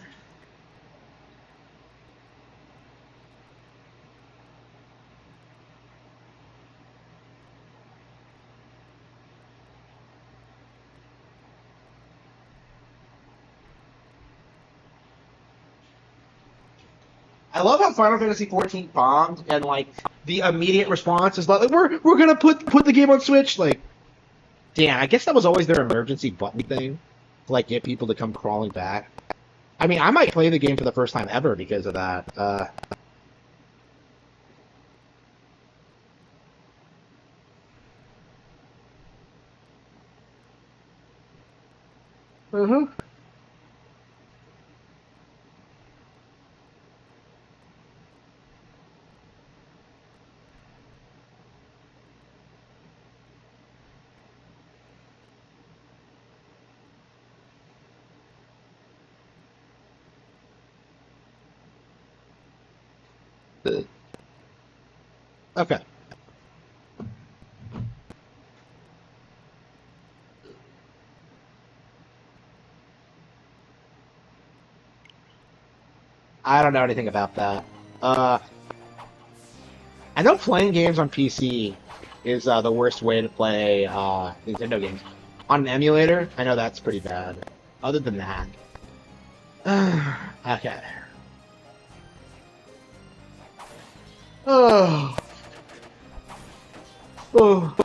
I love how Final Fantasy 14 bombed and like the immediate response is like we're gonna put the game on Switch. Like, damn, I guess that was always their emergency button thing to like get people to come crawling back. I mean, I might play the game for the first time ever because of that. Mm-hmm. Okay. I don't know anything about that. Uh, I know playing games on PC is the worst way to play Nintendo games. On an emulator, I know that's pretty bad. Other than that. Okay. Oh. Oh.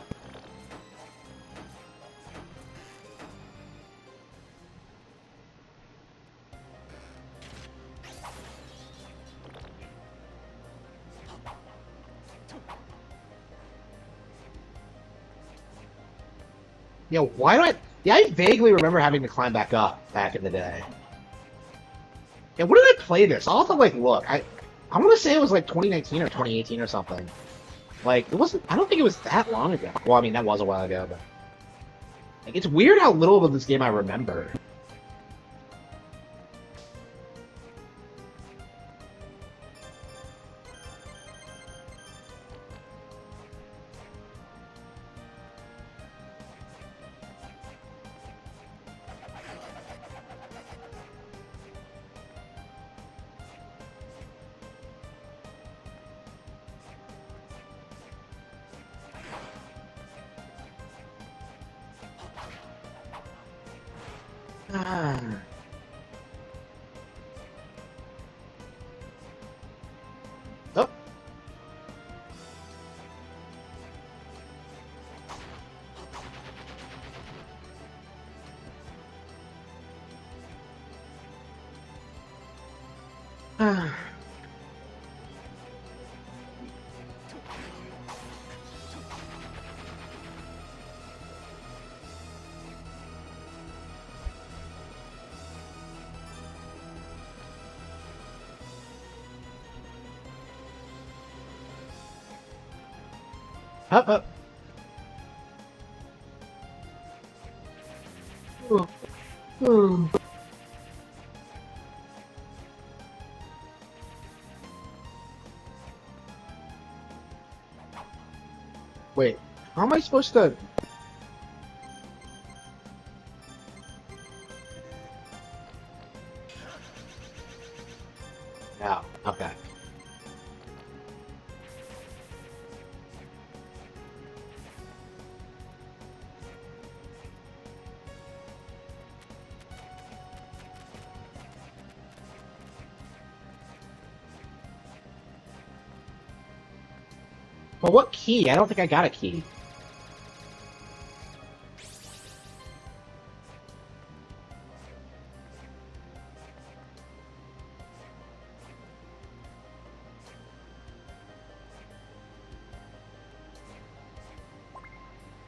Yeah, why do I... Yeah, I vaguely remember having to climb back in the day. Yeah, when did I play this? I'll have to, like, look. I want to say it was, like, 2019 or 2018 or something. Like, it wasn't... I don't think it was that long ago. Well, I mean, that was a while ago, but... Like, it's weird how little of this game I remember. Ah. Oh. Ah. Up, up. Oh. Oh. Wait, how am I supposed to... No, okay. Well, what key? I don't think I got a key.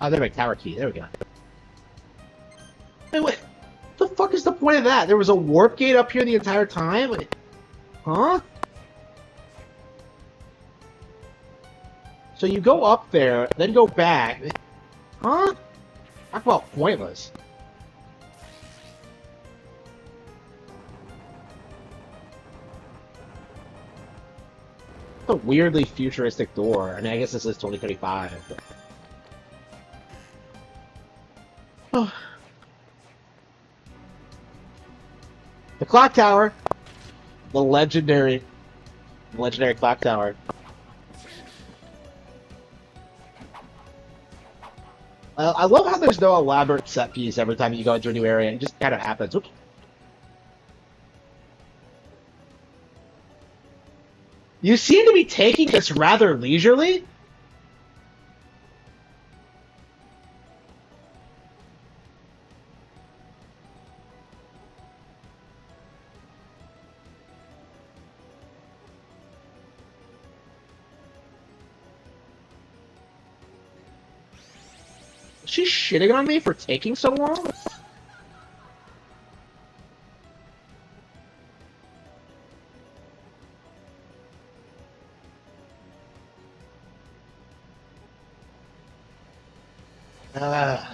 Oh, there we go. Tower key. There we go. Hey, wait. What the fuck is the point of that? There was a warp gate up here the entire time? Huh? So you go up there, then go back. Huh? Talk about pointless. It's a weirdly futuristic door. I mean, I guess this is 2035. But... Oh. The clock tower. The legendary clock tower. I love how there's no elaborate set piece every time you go into a new area. It just kind of happens. Oops. You seem to be taking this rather leisurely. Is she shitting on me for taking so long? Uh...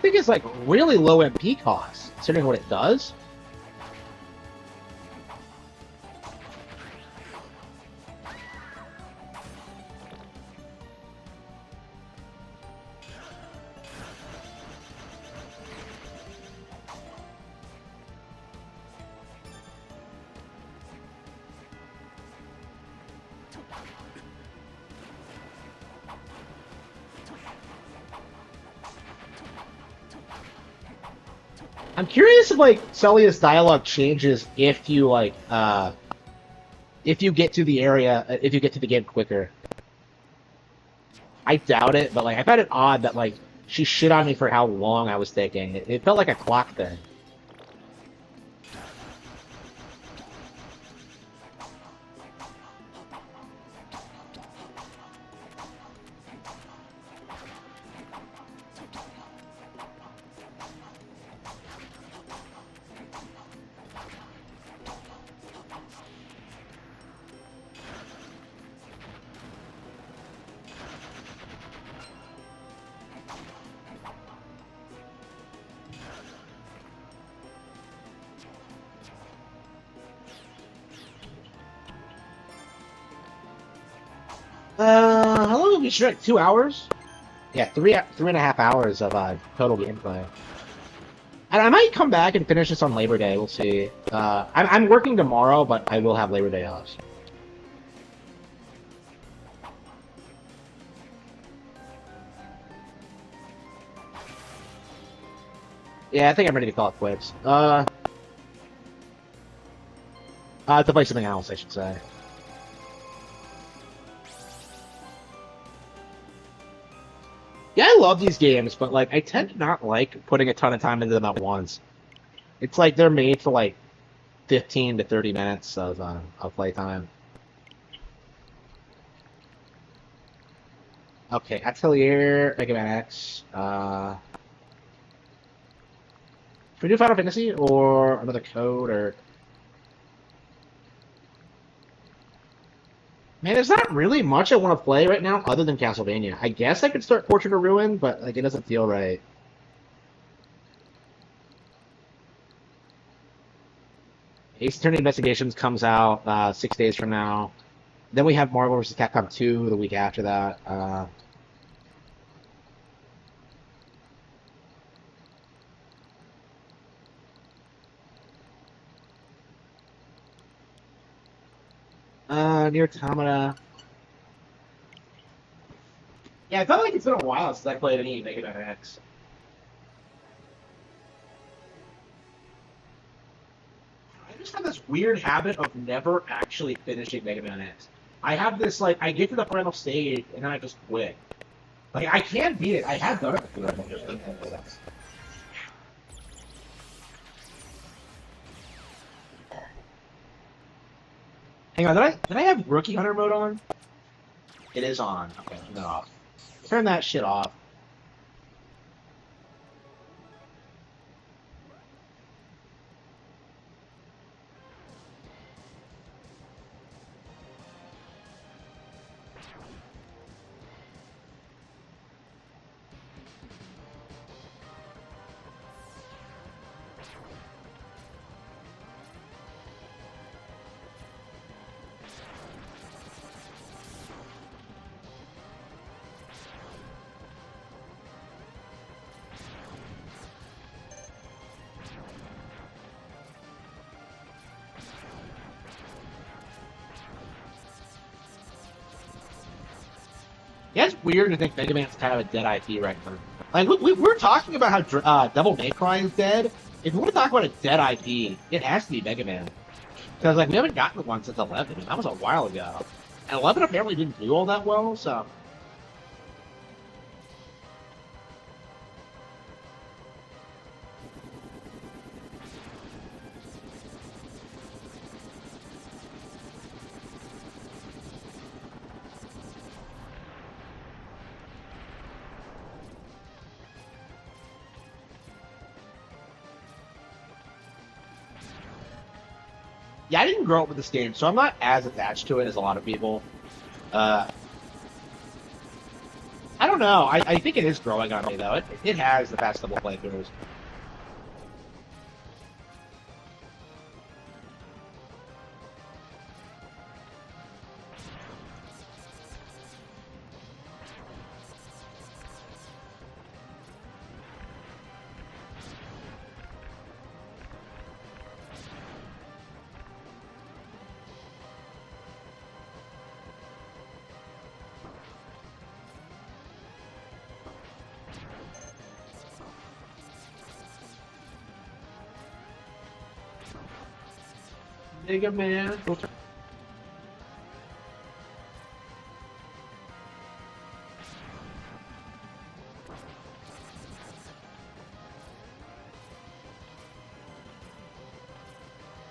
thing is like really low MP cost, considering what it does. I'm curious if like Celia's dialogue changes if you like if you get to the area if you get to the game quicker. I doubt it, but like I found it odd that like she shit on me for how long I was taking. It felt like a clock thing. How long have we streamed? 2 hours? Yeah, three and a half hours of total gameplay. And I might come back and finish this on Labor Day. We'll see. I'm working tomorrow, but I will have Labor Day off. Yeah, I think I'm ready to call it quits. To play something else, I should say. Yeah, I love these games, but like I tend to not like putting a ton of time into them at once. It's like they're made for like 15 to 30 minutes of playtime. Okay, Atelier, Mega Man X. Should we do Final Fantasy or another code or? Man, there's not really much I want to play right now other than Castlevania. I guess I could start Portrait of Ruin, but like it doesn't feel right. Ace Attorney Investigations comes out 6 days from now. Then we have Marvel vs. Capcom 2 the week after that. Near Automata. Yeah, I felt like it's been a while since I played any Mega Man X. I just have this weird habit of never actually finishing Mega Man X. I have this, like, I get to the final stage, and then I just quit. Like, I can't beat it. I have done it before. Hang on, did I have Rookie Hunter mode on? It is on. Okay, turn that off. Turn that shit off. Yeah, it's weird to think Mega Man's kind of a dead IP right now. Like, we're talking about how Devil May Cry is dead. If you want to talk about a dead IP, it has to be Mega Man. Because, like, we haven't gotten one since 11, and that was a while ago. And 11 apparently didn't do all that well, so... Yeah, I didn't grow up with this game, so I'm not as attached to it as a lot of people. I don't know. I think it is growing on me, though. It has the past couple playthroughs. Mega Man.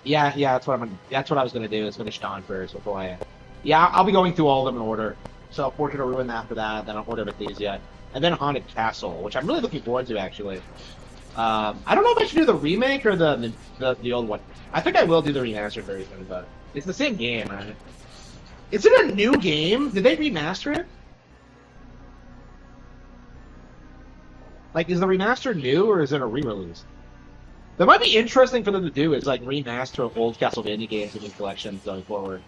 Yeah, that's what that's what I was gonna do. Is finish Dawn first before I. Yeah, I'll be going through all of them in order. So Portrait of Ruin after that, then I'll order Bethesda, and then Haunted Castle, which I'm really looking forward to actually. I don't know if I should do the remake or the old one. I think I will do the remastered version, but it's the same game, right? Is it a new game? Did they remaster it? Like, is the remaster new or is it a re-release? That might be interesting for them to do is like remaster old Castlevania games in the collection going forward.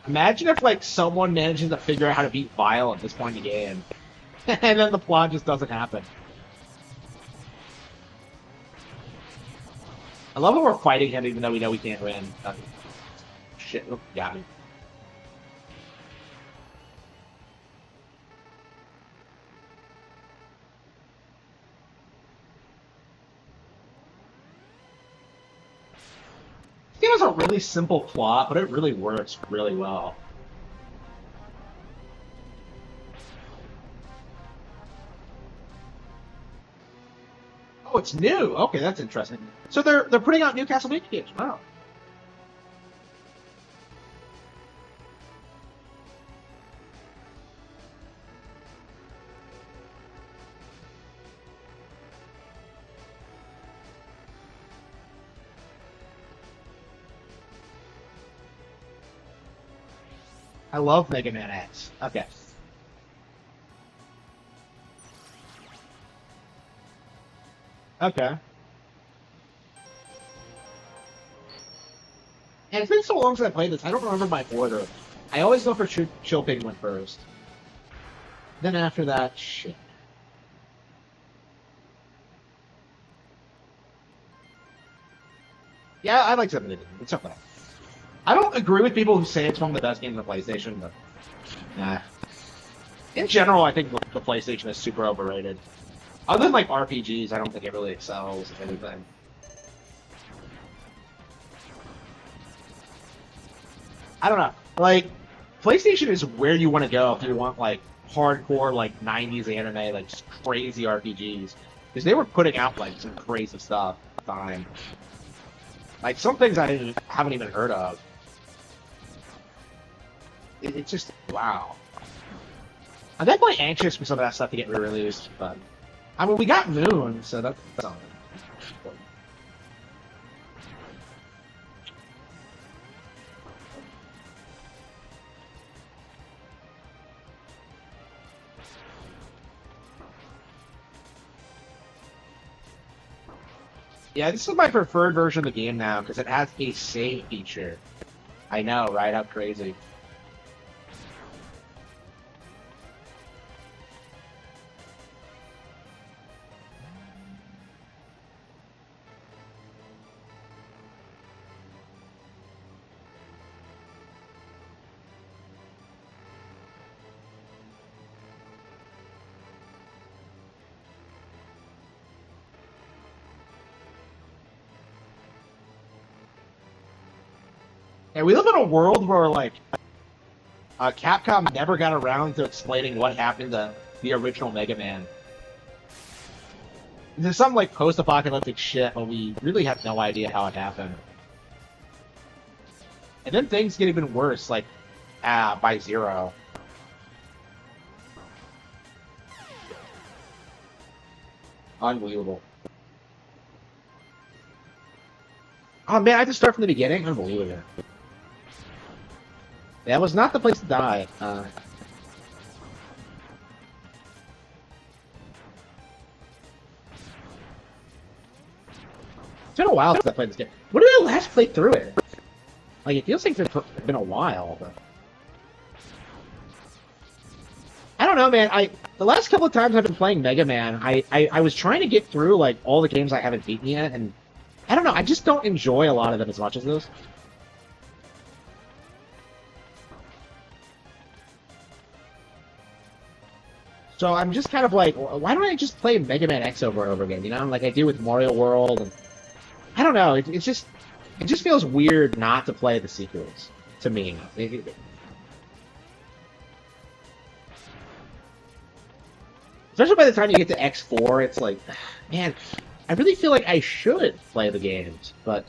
Imagine if like someone manages to figure out how to beat Vile at this point in the game, and then the plot just doesn't happen. I love how we're fighting him even though we know we can't win. Shit, oh, got me. This game has a really simple plot, but it really works really well. Oh, it's new. Okay, that's interesting. So they're putting out new Castlevania games. Wow. I love Mega Man X. Okay. Okay. And it's been so long since I played this, I don't remember my order. I always go for Chill Penguin first. Then after that, shit. Yeah, I like 7. It's okay. I don't agree with people who say it's one of the best games on the PlayStation, but nah. In general, I think the PlayStation is super overrated. Other than like RPGs, I don't think it really excels at anything. I don't know. Like, PlayStation is where you want to go if you want like hardcore like '90s anime, like just crazy RPGs, because they were putting out like some crazy stuff at the time. Like some things I haven't even heard of. It's just wow. I'm definitely anxious for some of that stuff to get re-released, but I mean we got Moon, so that's on it. Yeah, this is my preferred version of the game now because it has a save feature. I know, right? How crazy. And we live in a world where, like, Capcom never got around to explaining what happened to the original Mega Man. There's some, like, post-apocalyptic shit, but we really have no idea how it happened. And then things get even worse, like, by Zero. Unbelievable. Oh man, I have to start from the beginning? Unbelievable. That was not the place to die. It's been a while since I played this game. When did I last play through it? Like, it feels like it's been a while, but... I don't know, man. The last couple of times I've been playing Mega Man, I was trying to get through, like, all the games I haven't beaten yet, and... I don't know, I just don't enjoy a lot of them as much as those. So I'm just kind of like, why don't I just play Mega Man X over and over again, you know? Like I do with Mario World, and... I don't know, it just feels weird not to play the sequels, to me. Especially by the time you get to X4, it's like, man, I really feel like I should play the games, but,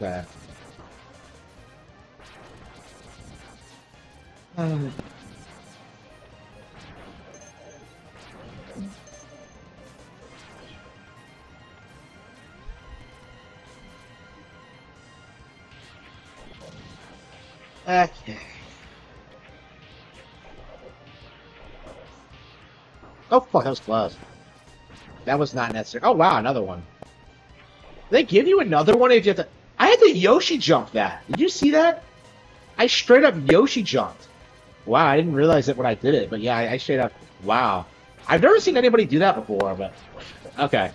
okay. Oh, fuck, that was close. That was not necessary. Oh, wow, another one. They give you another one if you have to... I had to Yoshi jump that. Did you see that? I straight up Yoshi jumped. Wow, I didn't realize it when I did it, but yeah, I straight up... Wow. I've never seen anybody do that before, but... Okay.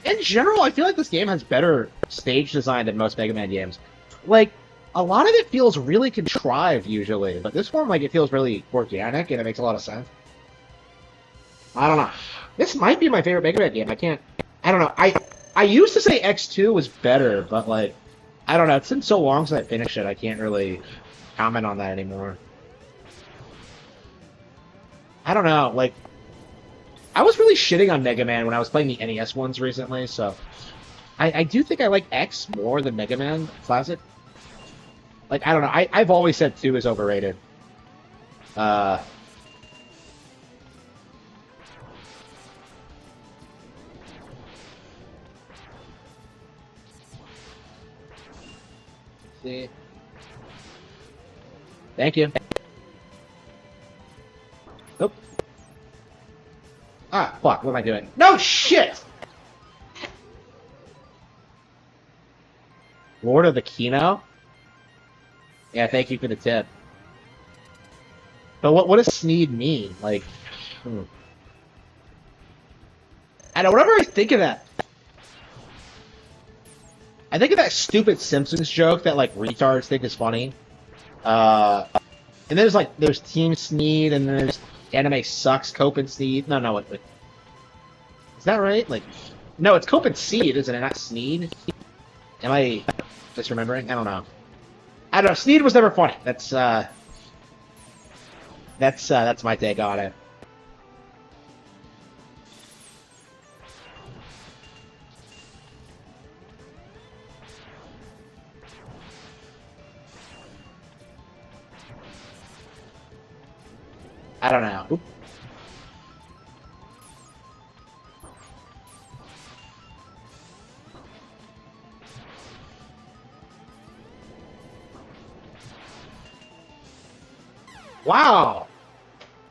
In general, I feel like this game has better stage design than most Mega Man games. Like, a lot of it feels really contrived, usually, but this one, like, it feels really organic, and it makes a lot of sense. I don't know. This might be my favorite Mega Man game. I don't know. I used to say X2 was better, but, like, I don't know. It's been so long since I finished it, I can't really comment on that anymore. I don't know, like... I was really shitting on Mega Man when I was playing the NES ones recently, so... I do think I like X more than Mega Man Classic. Like, I don't know, I've always said 2 is overrated. See? Thank you. Nope. Ah, fuck, what am I doing? No shit! Lord of the Kino? Yeah, thank you for the tip. But what does Sneed mean? Like, I don't know, whenever I think of that, I think of that stupid Simpsons joke that, like, retards think is funny. And there's Team Sneed, and then there's Anime Sucks, Cope and Sneed. No, wait. Is that right? Like, no, it's Cope and Seed, isn't it? Not Sneed? Am I misremembering? I don't know. I don't know. Sneed was never funny. That's my take on it. I don't know. Oop. Wow!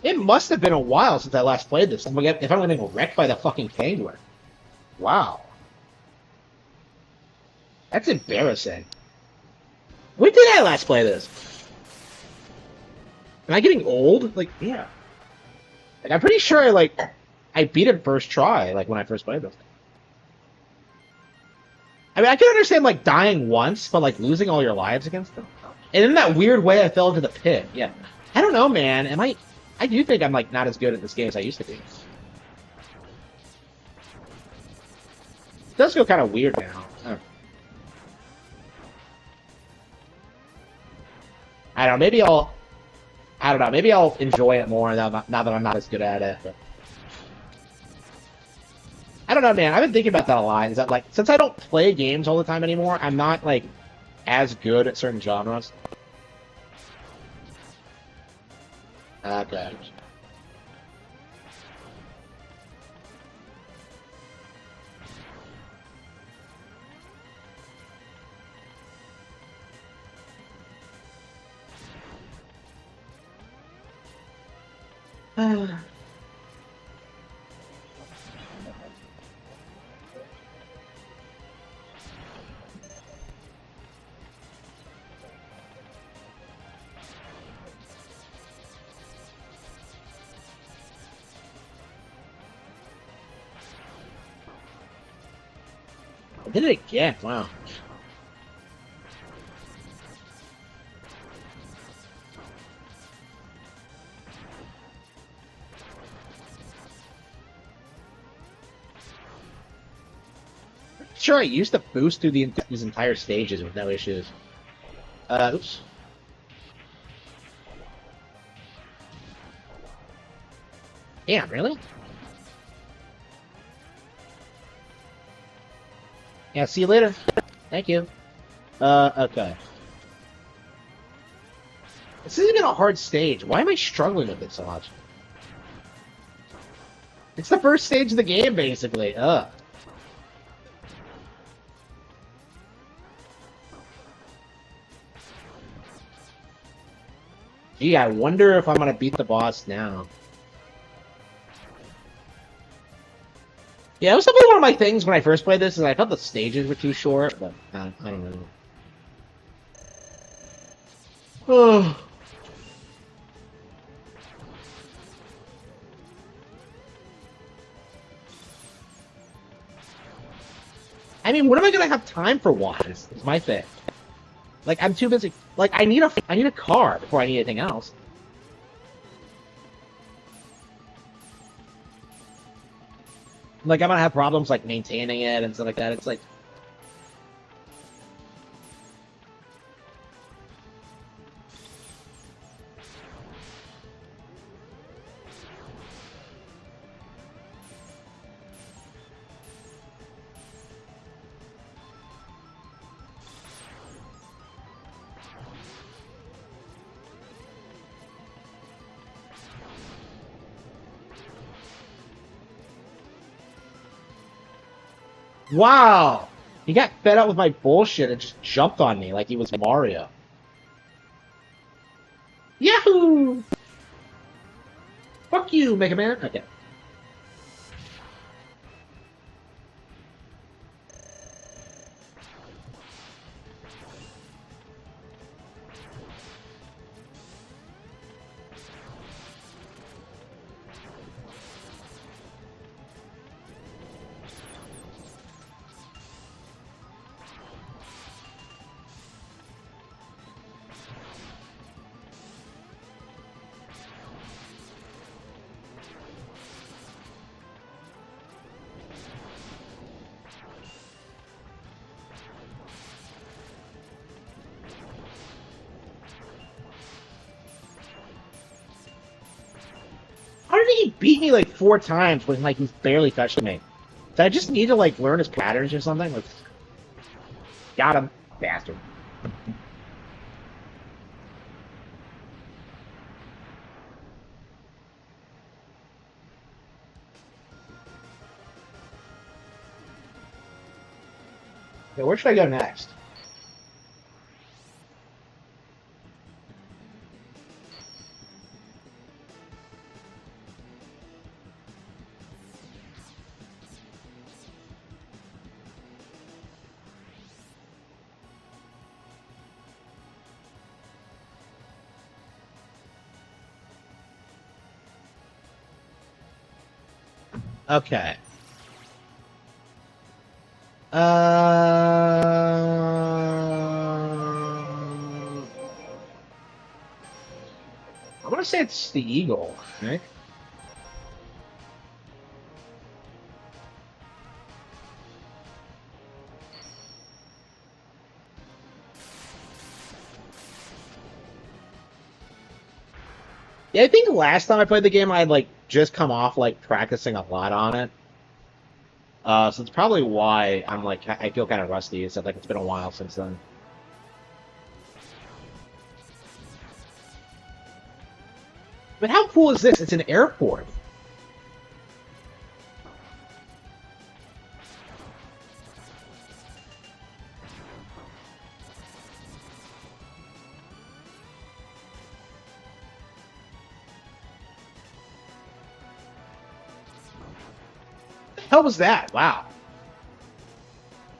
It must have been a while since I last played this. If I'm getting wrecked by the fucking penguin. Wow. That's embarrassing. When did I last play this? Am I getting old? Like, yeah. Like, I'm pretty sure I beat it first try, like, when I first played this. I mean, I can understand, like, dying once, but, like, losing all your lives against them. And in that weird way, I fell into the pit, yeah. I don't know, man. I do think I'm, like, not as good at this game as I used to be. It does feel kind of weird now. I don't know, maybe I'll enjoy it more now that I'm not as good at it. But... I don't know, man. I've been thinking about that a lot. Is that, like, since I don't play games all the time anymore, I'm not, like, as good at certain genres. Okay. I did it again. Wow. Sure, I used to boost through these entire stages with no issues. Oops. Yeah, really? Yeah, see you later. Thank you. Okay. This isn't even a hard stage. Why am I struggling with it so much? It's the first stage of the game, basically. Ugh. Gee, I wonder if I'm gonna beat the boss now. Yeah, it was definitely one of my things when I first played this, is I thought the stages were too short, but I don't know. Oh. I mean, when am I gonna have time for one? Is my thing. Like, I'm too busy. Like, I need a car before I need anything else. Like, I'm gonna have problems like maintaining it and stuff like that. It's like, wow! He got fed up with my bullshit and just jumped on me like he was Mario. Yahoo! Fuck you, Mega Man. Okay. How did he beat me like 4 times when like he's barely touched me? Did I just need to like learn his patterns or something? Like, got him, bastard. Okay, where should I go next? Okay. I'm gonna say it's the eagle, right? Yeah, I think last time I played the game, I had like just come off like practicing a lot on it. So it's probably why I'm like I feel kind of rusty. It's like it's been a while since then. But how cool is this? It's an airport. What the hell was that? Wow.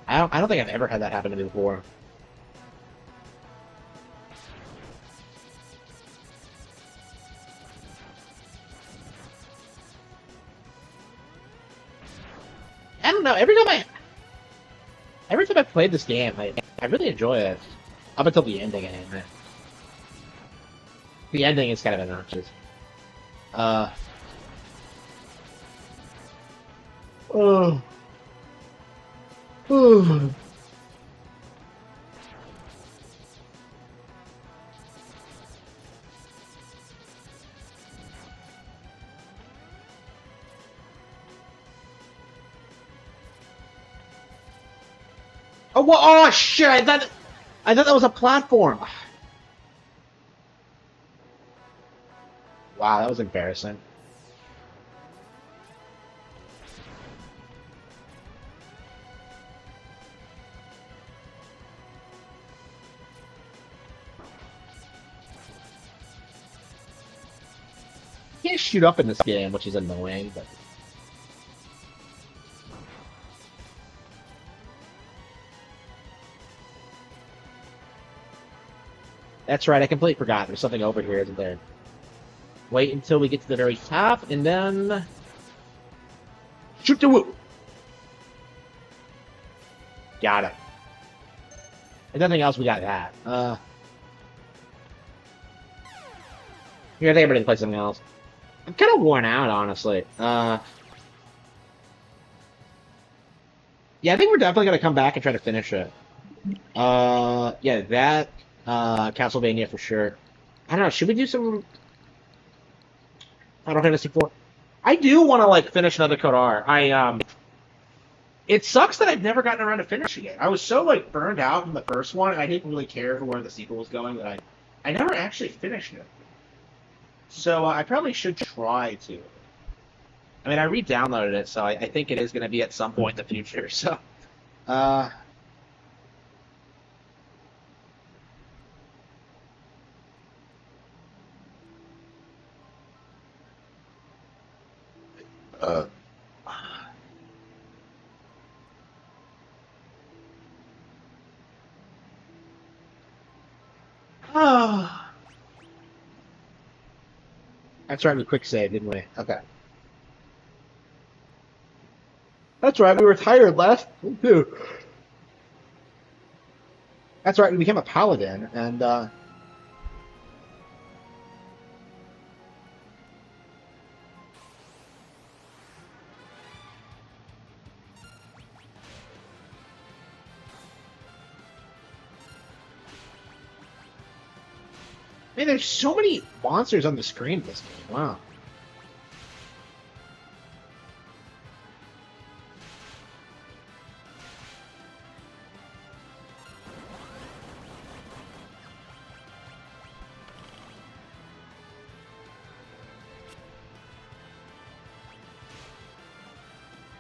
I don't think I've ever had that happen to me before. I don't know. Every time I played this game, I really enjoy it. Up until the ending, anyway. The ending is kind of obnoxious. Oh. Oh. Oh, well, oh shit! I thought that was a platform. Wow, that was embarrassing. You can't shoot up in this game, which is annoying, but. That's right, I completely forgot. There's something over here, isn't there? Wait until we get to the very top, and then... Shoot the whoop! Got it. If nothing else, we got that. Here, I think I'm ready to play something else. I'm kind of worn out, honestly. Yeah, I think we're definitely going to come back and try to finish it. Yeah, that... Castlevania for sure. I don't know, should we do some Final Fantasy IV? I do want to, like, finish another Code R. It sucks that I've never gotten around to finishing it. I was so, like, burned out from the first one, and I didn't really care for where the sequel was going, that I never actually finished it. So, I probably should try to. I mean, I re-downloaded it, so I think it is going to be at some point in the future, so... That's right, we quick save, didn't we? Okay. That's right, we were tired last too. That's right, we became a paladin, and man, there's so many monsters on the screen this game. Wow.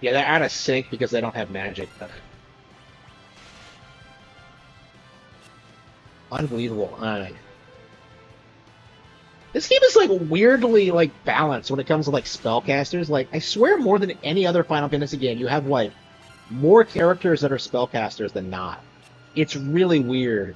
Yeah, they're out of sync because they don't have magic. Unbelievable. This game is, like, weirdly, like, balanced when it comes to, like, spellcasters. Like, I swear more than any other Final Fantasy game, you have, like, more characters that are spellcasters than not. It's really weird.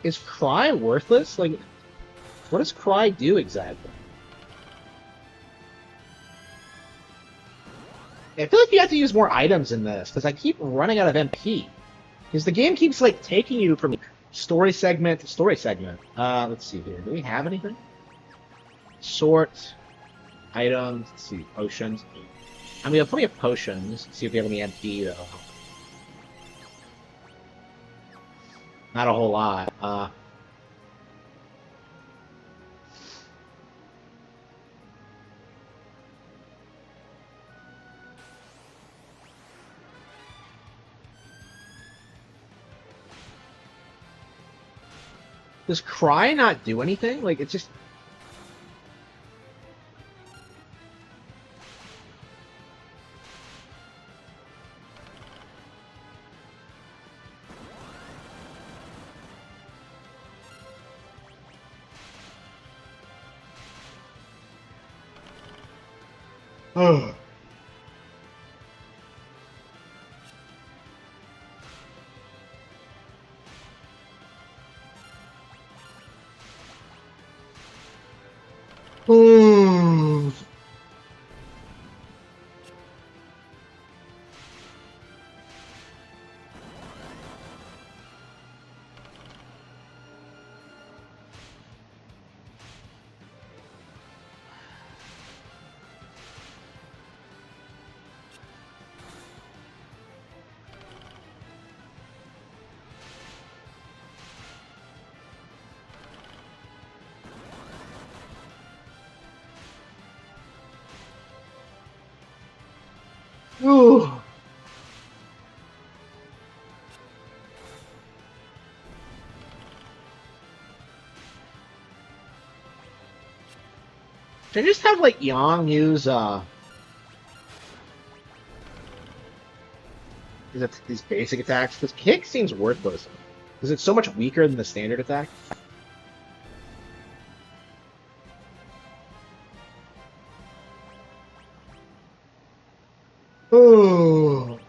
Is Cry worthless? Like, what does Cry do exactly? I feel like you have to use more items in this, because I keep running out of MP. Because the game keeps, like, taking you from story segment to story segment. Let's see here. Do we have anything? Sort. Items. Let's see. Potions. I mean, we have plenty of potions. Let's see if we have any MP, though. Not a whole lot. Does Cry not do anything? Like, it's just... Oh. Oh. Ooh. Should I just have, like, Yang use, these basic attacks? This kick seems worthless. Because it's so much weaker than the standard attack. Oh.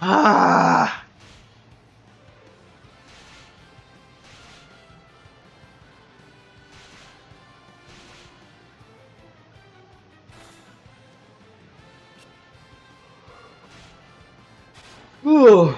Ah. Ooh.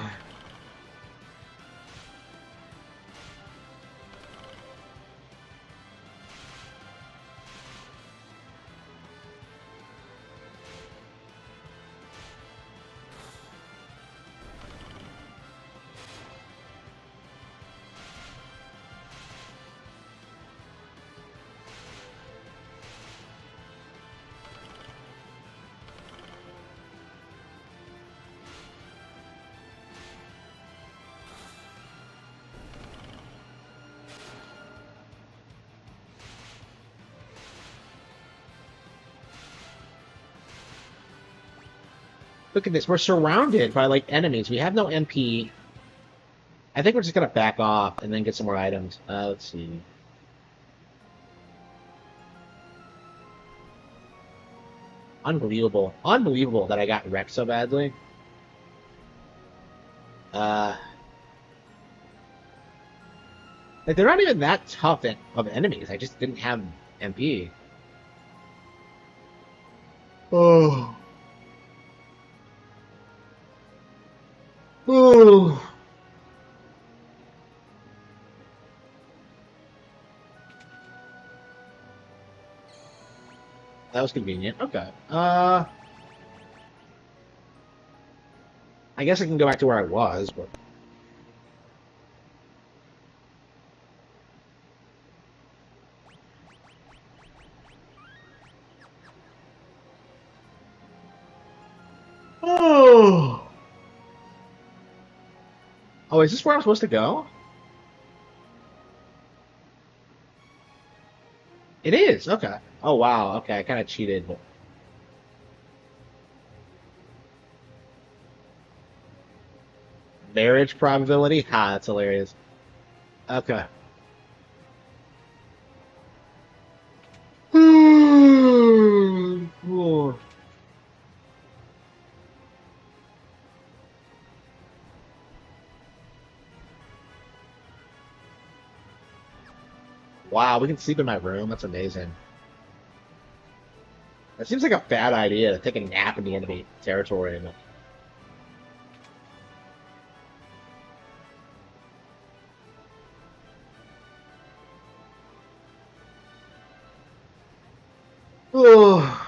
Look at this. We're surrounded by, like, enemies. We have no MP. I think we're just gonna back off and then get some more items. Let's see. Unbelievable. Unbelievable that I got wrecked so badly. Like, they're not even that tough of enemies. I just didn't have MP. Oh. Oh. That was convenient. Okay. I guess I can go back to where I was, but... Oh! Oh, is this where I'm supposed to go? It is, okay. Oh, wow, okay, I kind of cheated. But... Marriage probability? Ha, that's hilarious. Okay. Oh. Wow, we can sleep in my room. That's amazing. That seems like a bad idea to take a nap in the enemy territory. Ugh.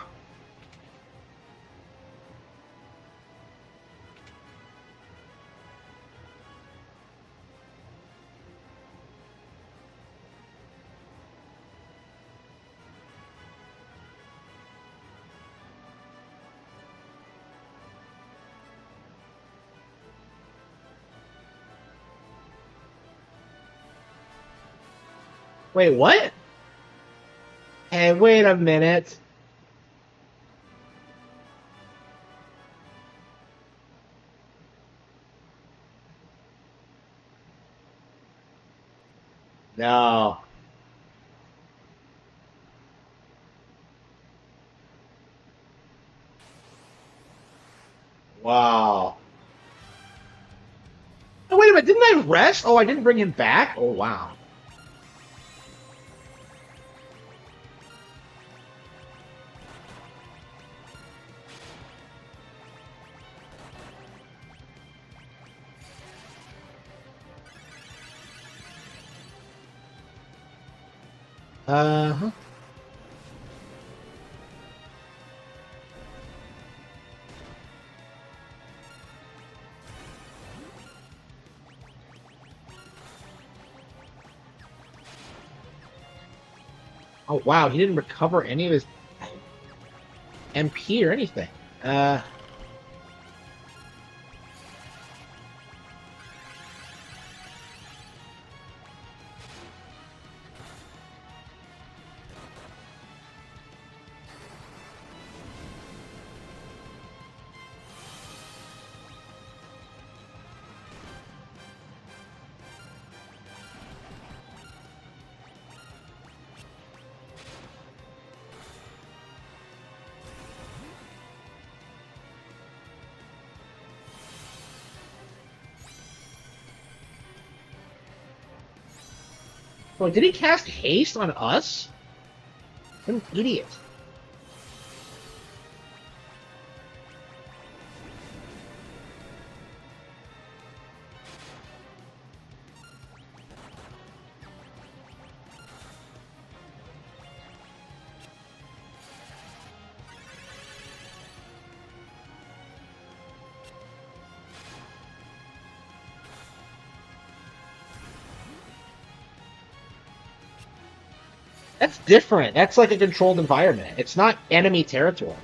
Wait, what? Hey, wait a minute. No. Wow. Oh, wait a minute. Didn't I rest? Oh, I didn't bring him back? Oh, wow. Uh-huh. Oh, wow. He didn't recover any of his MP or anything. Uh, oh, did he cast haste on us? What an idiot. That's different. That's like a controlled environment. It's not enemy territory.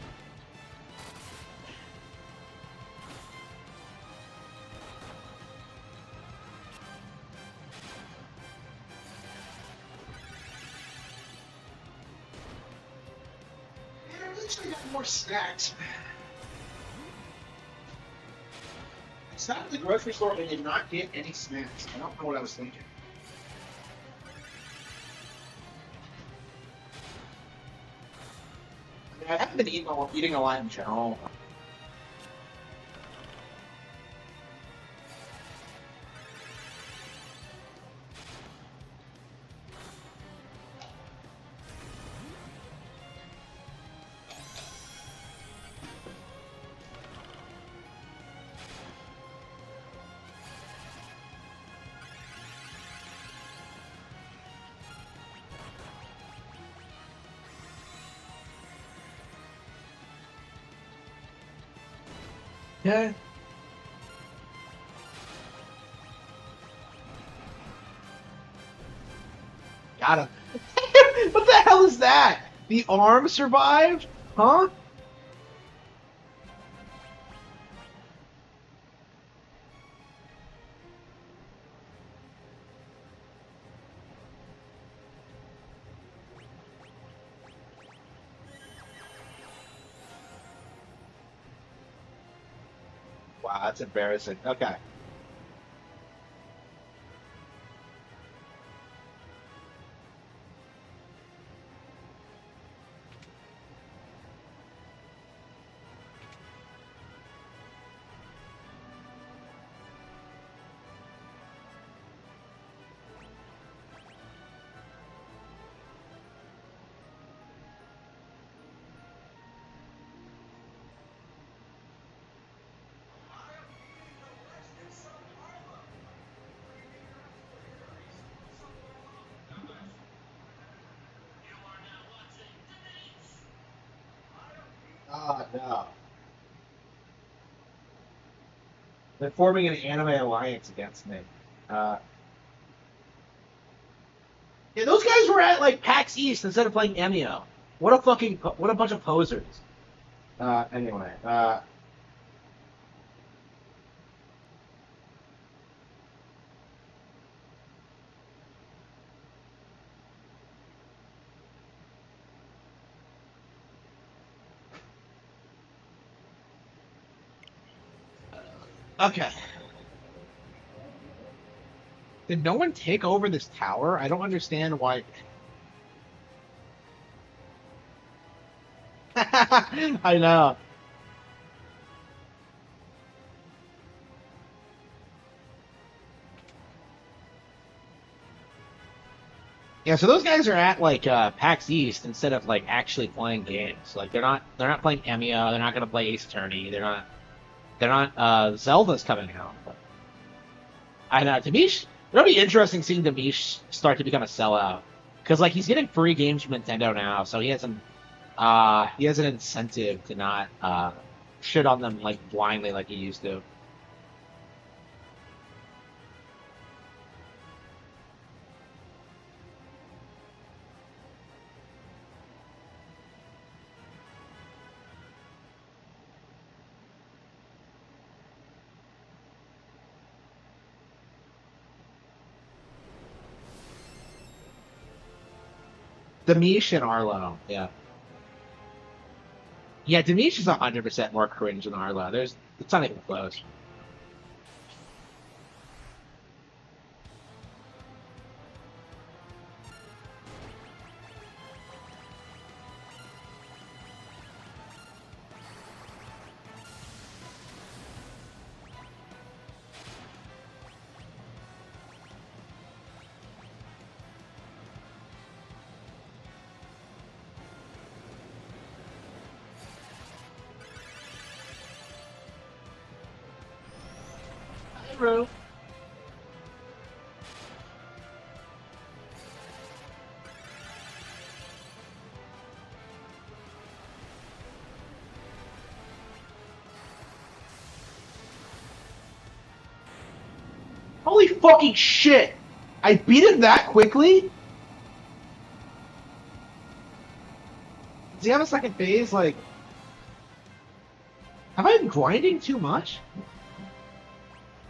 Yeah, I really should have gotten more snacks. I stopped at the grocery store and did not get any snacks. I don't know what I was thinking. I mean, I haven't been eating a lot in general. Yeah. Got him. What the hell is that? The arm survived? Huh? Wow, that's embarrassing. Okay. No. They're forming an anime alliance against me. Yeah, those guys were at like PAX East instead of playing Emio. What a bunch of posers. Anyway. Okay. Did no one take over this tower? I don't understand why. I know. Yeah, so those guys are at like PAX East instead of like actually playing games. Like they're not playing Emio, they're not gonna play Ace Attorney, they're not Zelda's coming out. I know Demish. It'll be interesting seeing Demish start to become a sellout because like he's getting free games from Nintendo now, so he has an incentive to not shit on them like blindly like he used to. Demish and Arlo, yeah. Yeah, Demish is 100% more cringe than Arlo. It's not even close. Bro. Holy fucking shit! I beat him that quickly? Does he have a second phase? Like, have I been grinding too much?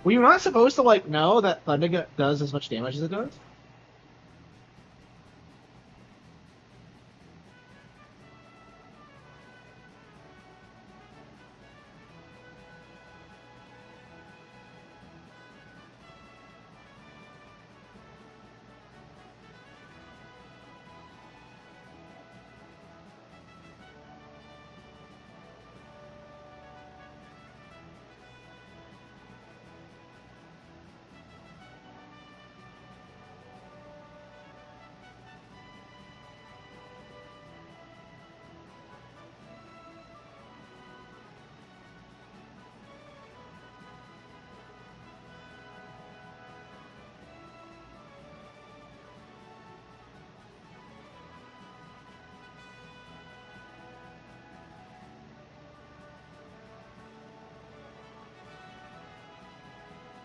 Were you not supposed to, like, know that Thunder does as much damage as it does?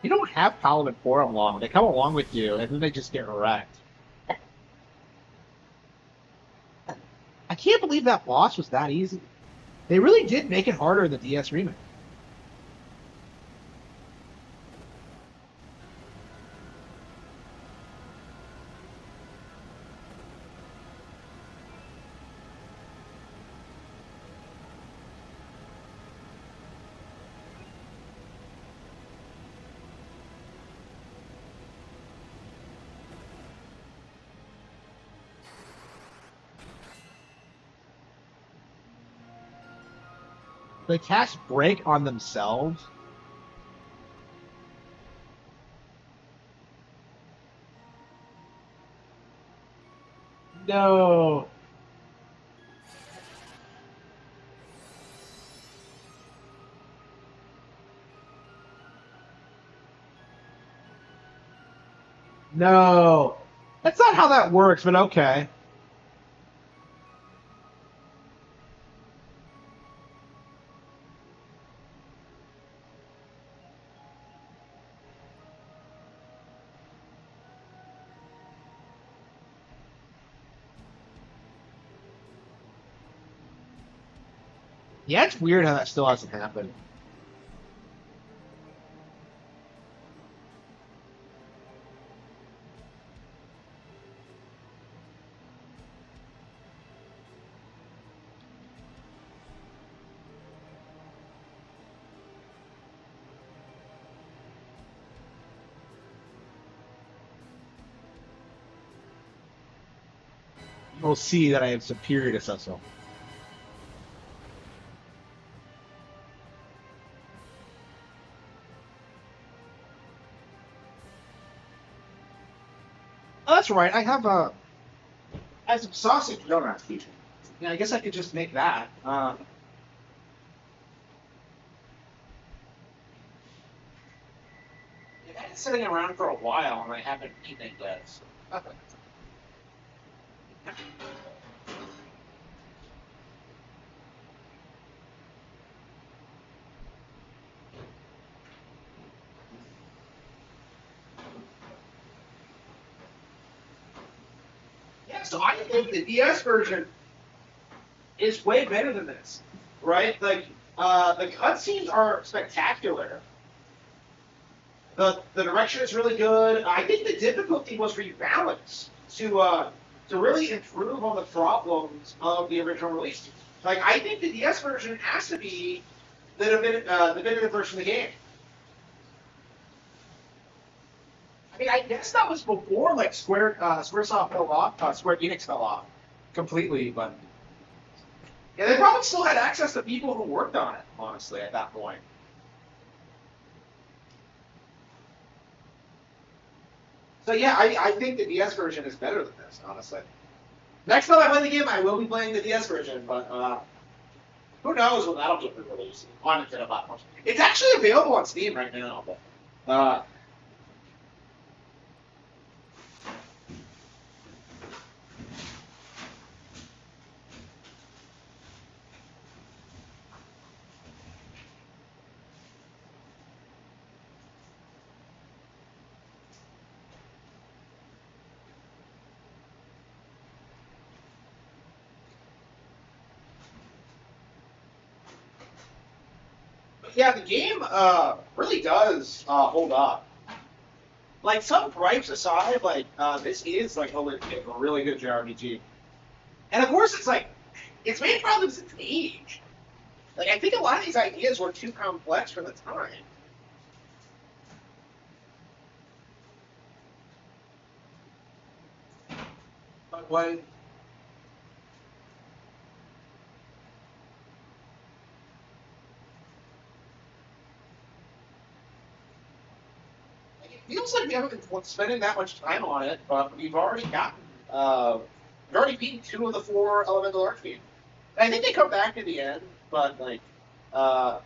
You don't have Paladin for them long. They come along with you, and then they just get wrecked. I can't believe that boss was that easy. They really did make it harder in the DS remake. They cast Break on themselves. No. No. That's not how that works, but okay. Yeah, it's weird how that still hasn't happened. You will see that I have superior to Cecil. Oh, that's right. I have some sausage donuts. Yeah, I guess I could just make that. It's been sitting around for a while, and I haven't eaten it yet. So. Yeah, so I think the DS version is way better than this, right? Like, the cutscenes are spectacular. The direction is really good. I think the difficulty was rebalanced to really improve on the problems of the original release. Like, I think the DS version has to be the definitive version of the game. I mean, I guess that was before like SquareSoft fell off, Square Enix fell off completely, but yeah, they probably still had access to people who worked on it. Honestly, at that point. So yeah, I think the DS version is better than this. Honestly, next time I play the game, I will be playing the DS version, but who knows when that'll get released on Nintendo platforms. It's actually available on Steam right now, but yeah, the game really does hold up. Like some gripes aside, like this is like a really good JRPG. And of course, it's like its main problem is its age. Like I think a lot of these ideas were too complex for the time. But when like, it feels like we haven't been spending that much time on it, but we've already beaten two of the four elemental archfiends. I think they come back in the end, but like uh,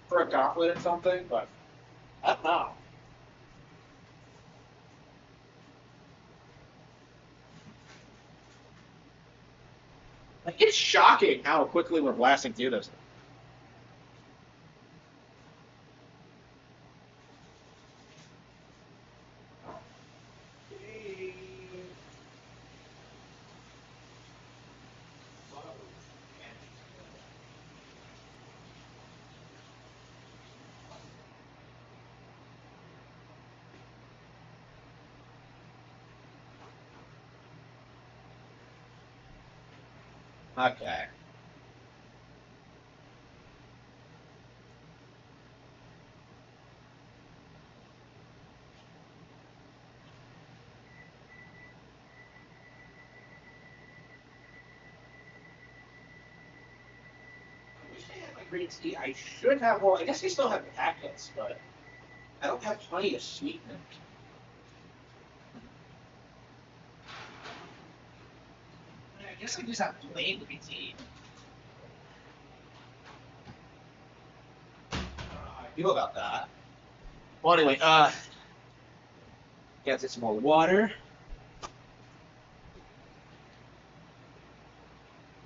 for a gauntlet or something. But I don't know. Like it's shocking how quickly we're blasting through this. Okay. I wish I had my green tea. I should have. Well, I guess I still have packets, but I don't have plenty of sweetener. I guess I just have plain green tea. How I feel about that. Well, anyway, get some more water. I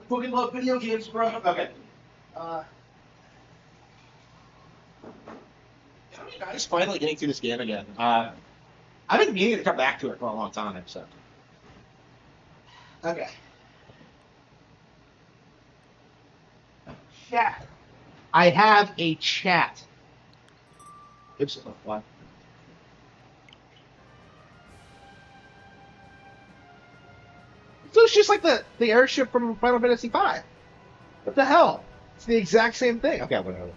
fucking love video games, bro. Okay. Uh, it'll be nice finally getting through this game again. I've been meaning to come back to it for a long time, so. Okay. chat. I have a chat. Oops, what? So it's just like the airship from Final Fantasy V. What the hell? It's the exact same thing. Okay, whatever.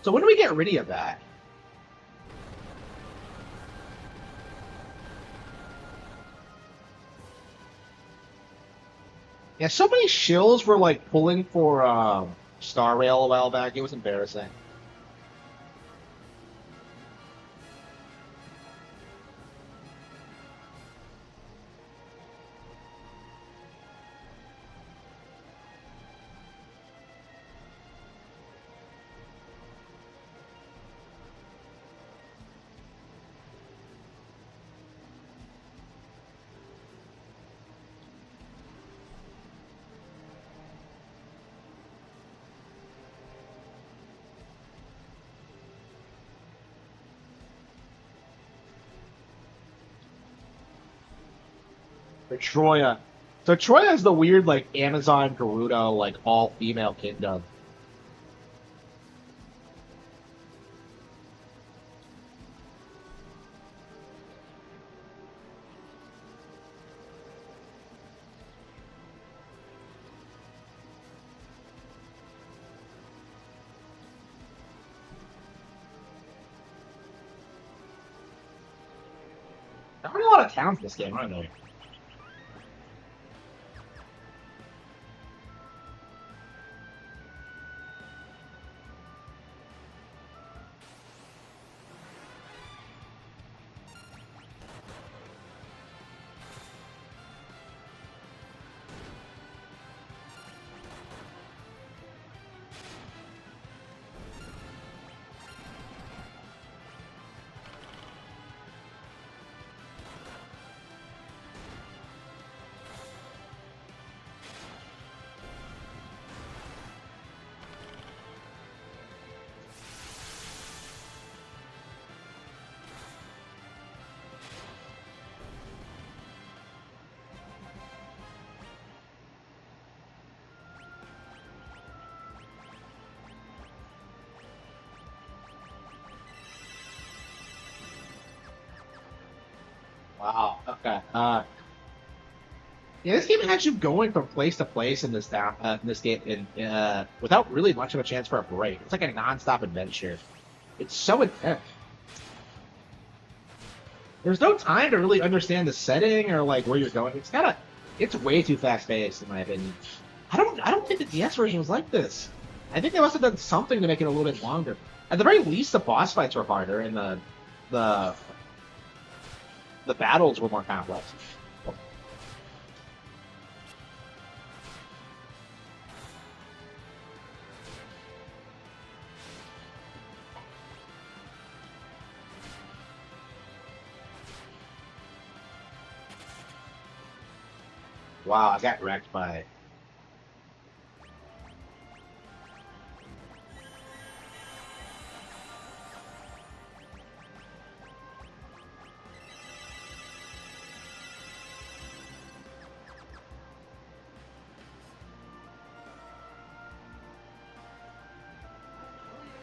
So when do we get rid of that? Yeah, so many shills were like pulling for Star Rail a while back. It was embarrassing. For Troya. So Troya is the weird like Amazon Gerudo like all female kingdom. There aren't a lot of towns in this game, are there? Wow. Okay. Yeah, this game has you going from place to place in this game, without really much of a chance for a break. It's like a non-stop adventure. It's so intense. There's no time to really understand the setting or like where you're going. It's way too fast paced in my opinion. I don't think the DS version was like this. I think they must have done something to make it a little bit longer. At the very least, the boss fights were harder and the the battles were more complex. Wow, I got wrecked by.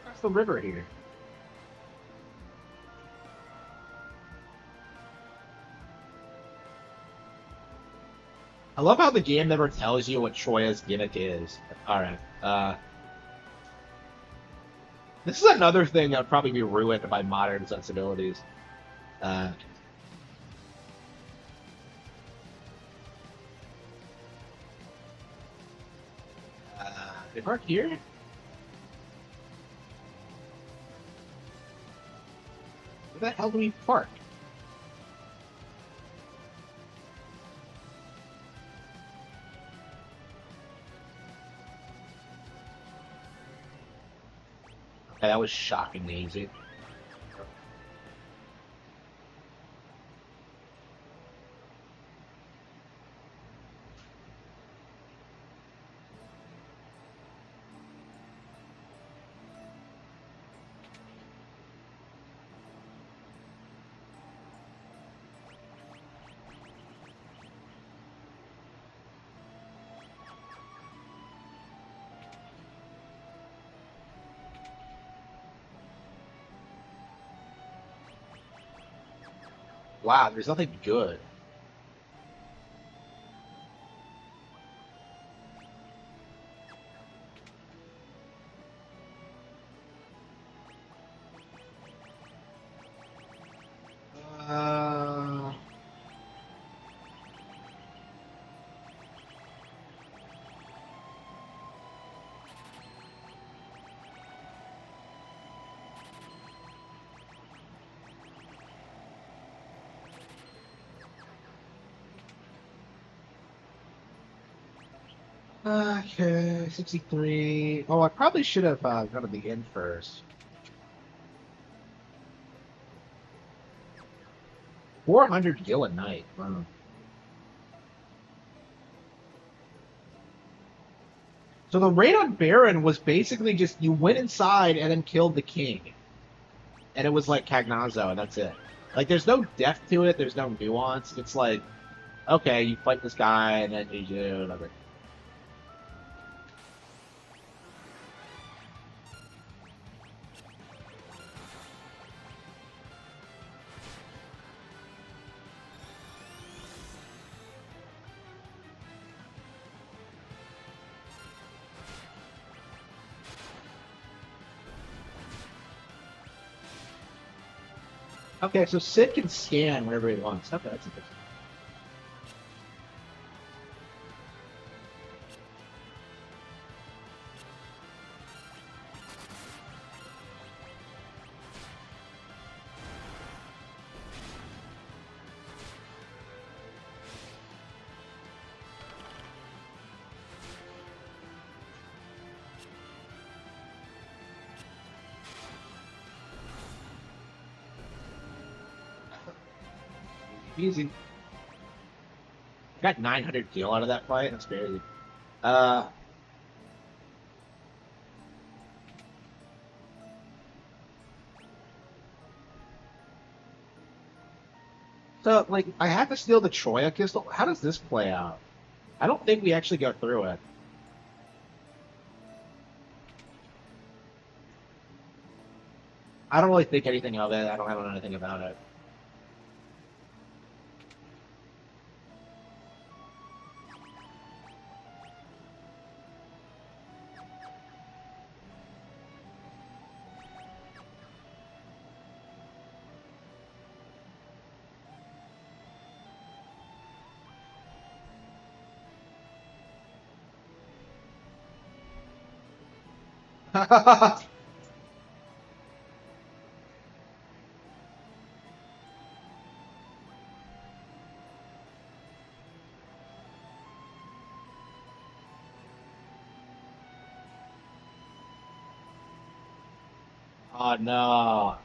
Across the river here. I love how the game never tells you what Troya's gimmick is. Alright. This is another thing that would probably be ruined by modern sensibilities. Uh, they park here? Where the hell do we park? Okay, that was shockingly easy. Wow, there's nothing good. Uh, okay, 63. Oh, I probably should have gone to the inn first. 400 gil a night. Wow. So the raid on Baron was basically just you went inside and then killed the king. And it was like Cagnazo, and that's it. Like, there's no depth to it, there's no nuance. It's like, okay, you fight this guy, and then you do another. Okay, so Sid can scan wherever he wants. Okay, that's interesting. Easy. Got 900 gil out of that fight. That's crazy. Uh, so like, I have to steal the Troya crystal. How does this play out? I don't think we actually go through it. I don't really think anything of it. I don't know anything about it. Oh no.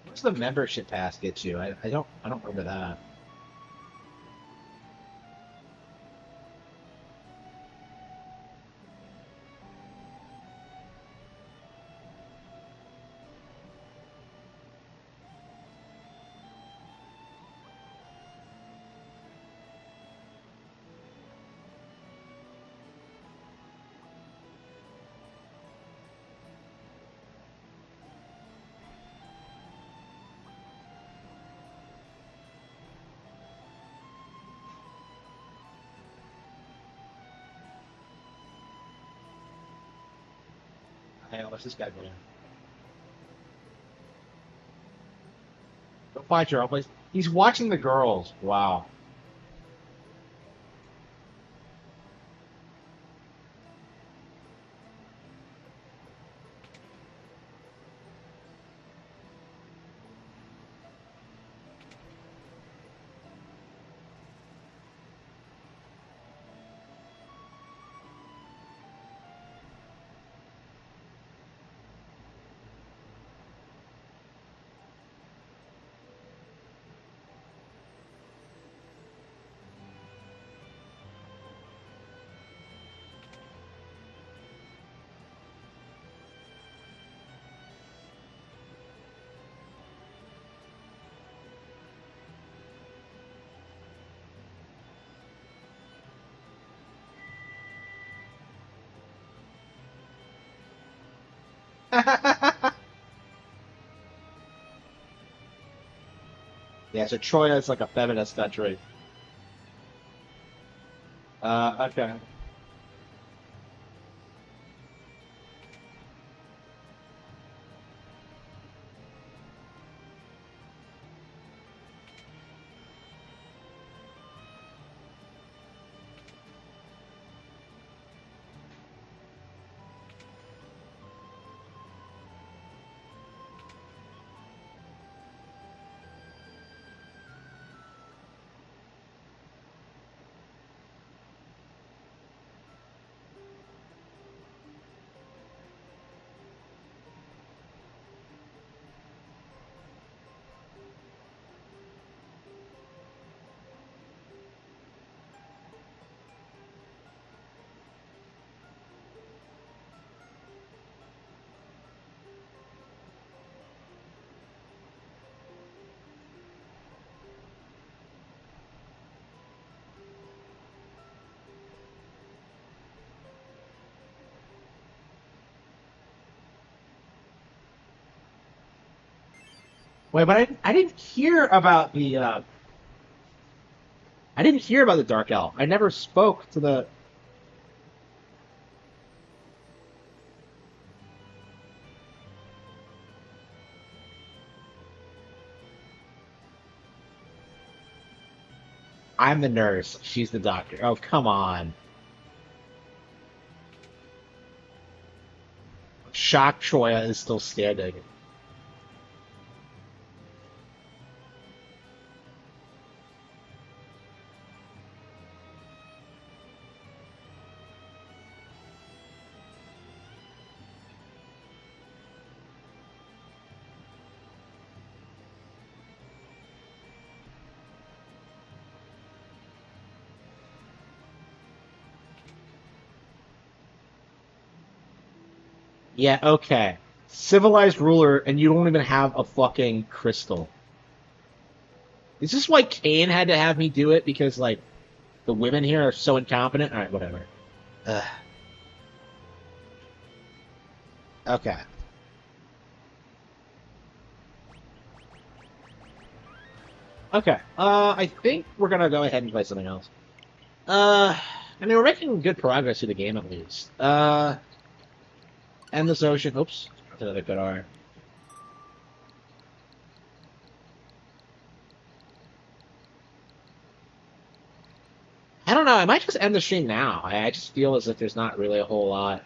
What's the membership pass get you? I don't remember that. Hey, what's this guy doing? Go fight your own place. He's watching the girls. Wow. Yeah, so Troya is like a feminist country. Okay. Wait, but I didn't hear about the I didn't hear about the Dark Elf. I never spoke to the. I'm the nurse. She's the doctor. Oh, come on. Shock Troya is still standing. Yeah, okay. Civilized ruler, and you don't even have a fucking crystal. Is this why Kane had to have me do it? Because, like, the women here are so incompetent? Alright, whatever. Ugh. Okay. Okay. I think we're gonna go ahead and play something else. I mean, we're making good progress through the game, at least. Endless Ocean. Oops. That's another good R. I don't know. I might just end the stream now. I just feel as if there's not really a whole lot.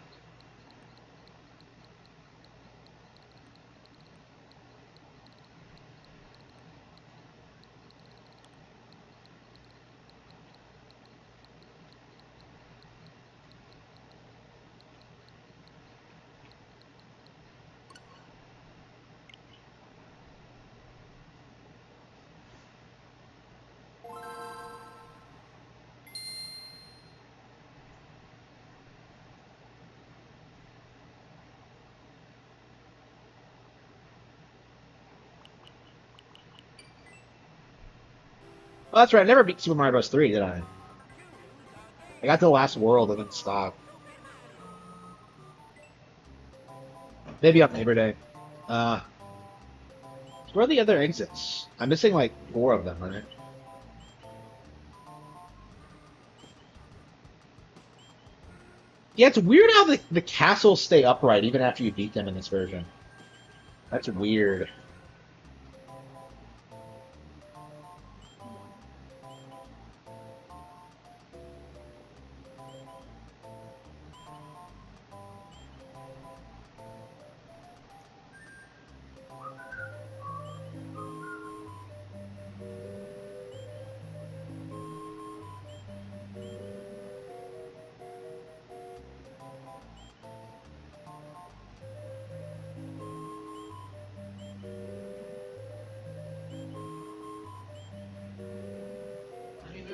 Oh, that's right. I never beat Super Mario Bros. 3, did I? I got to the last world and then stopped. Maybe on Labor Day. Uh, where are the other exits? I'm missing like 4 of them, right? Yeah, it's weird how the castles stay upright even after you beat them in this version. That's weird.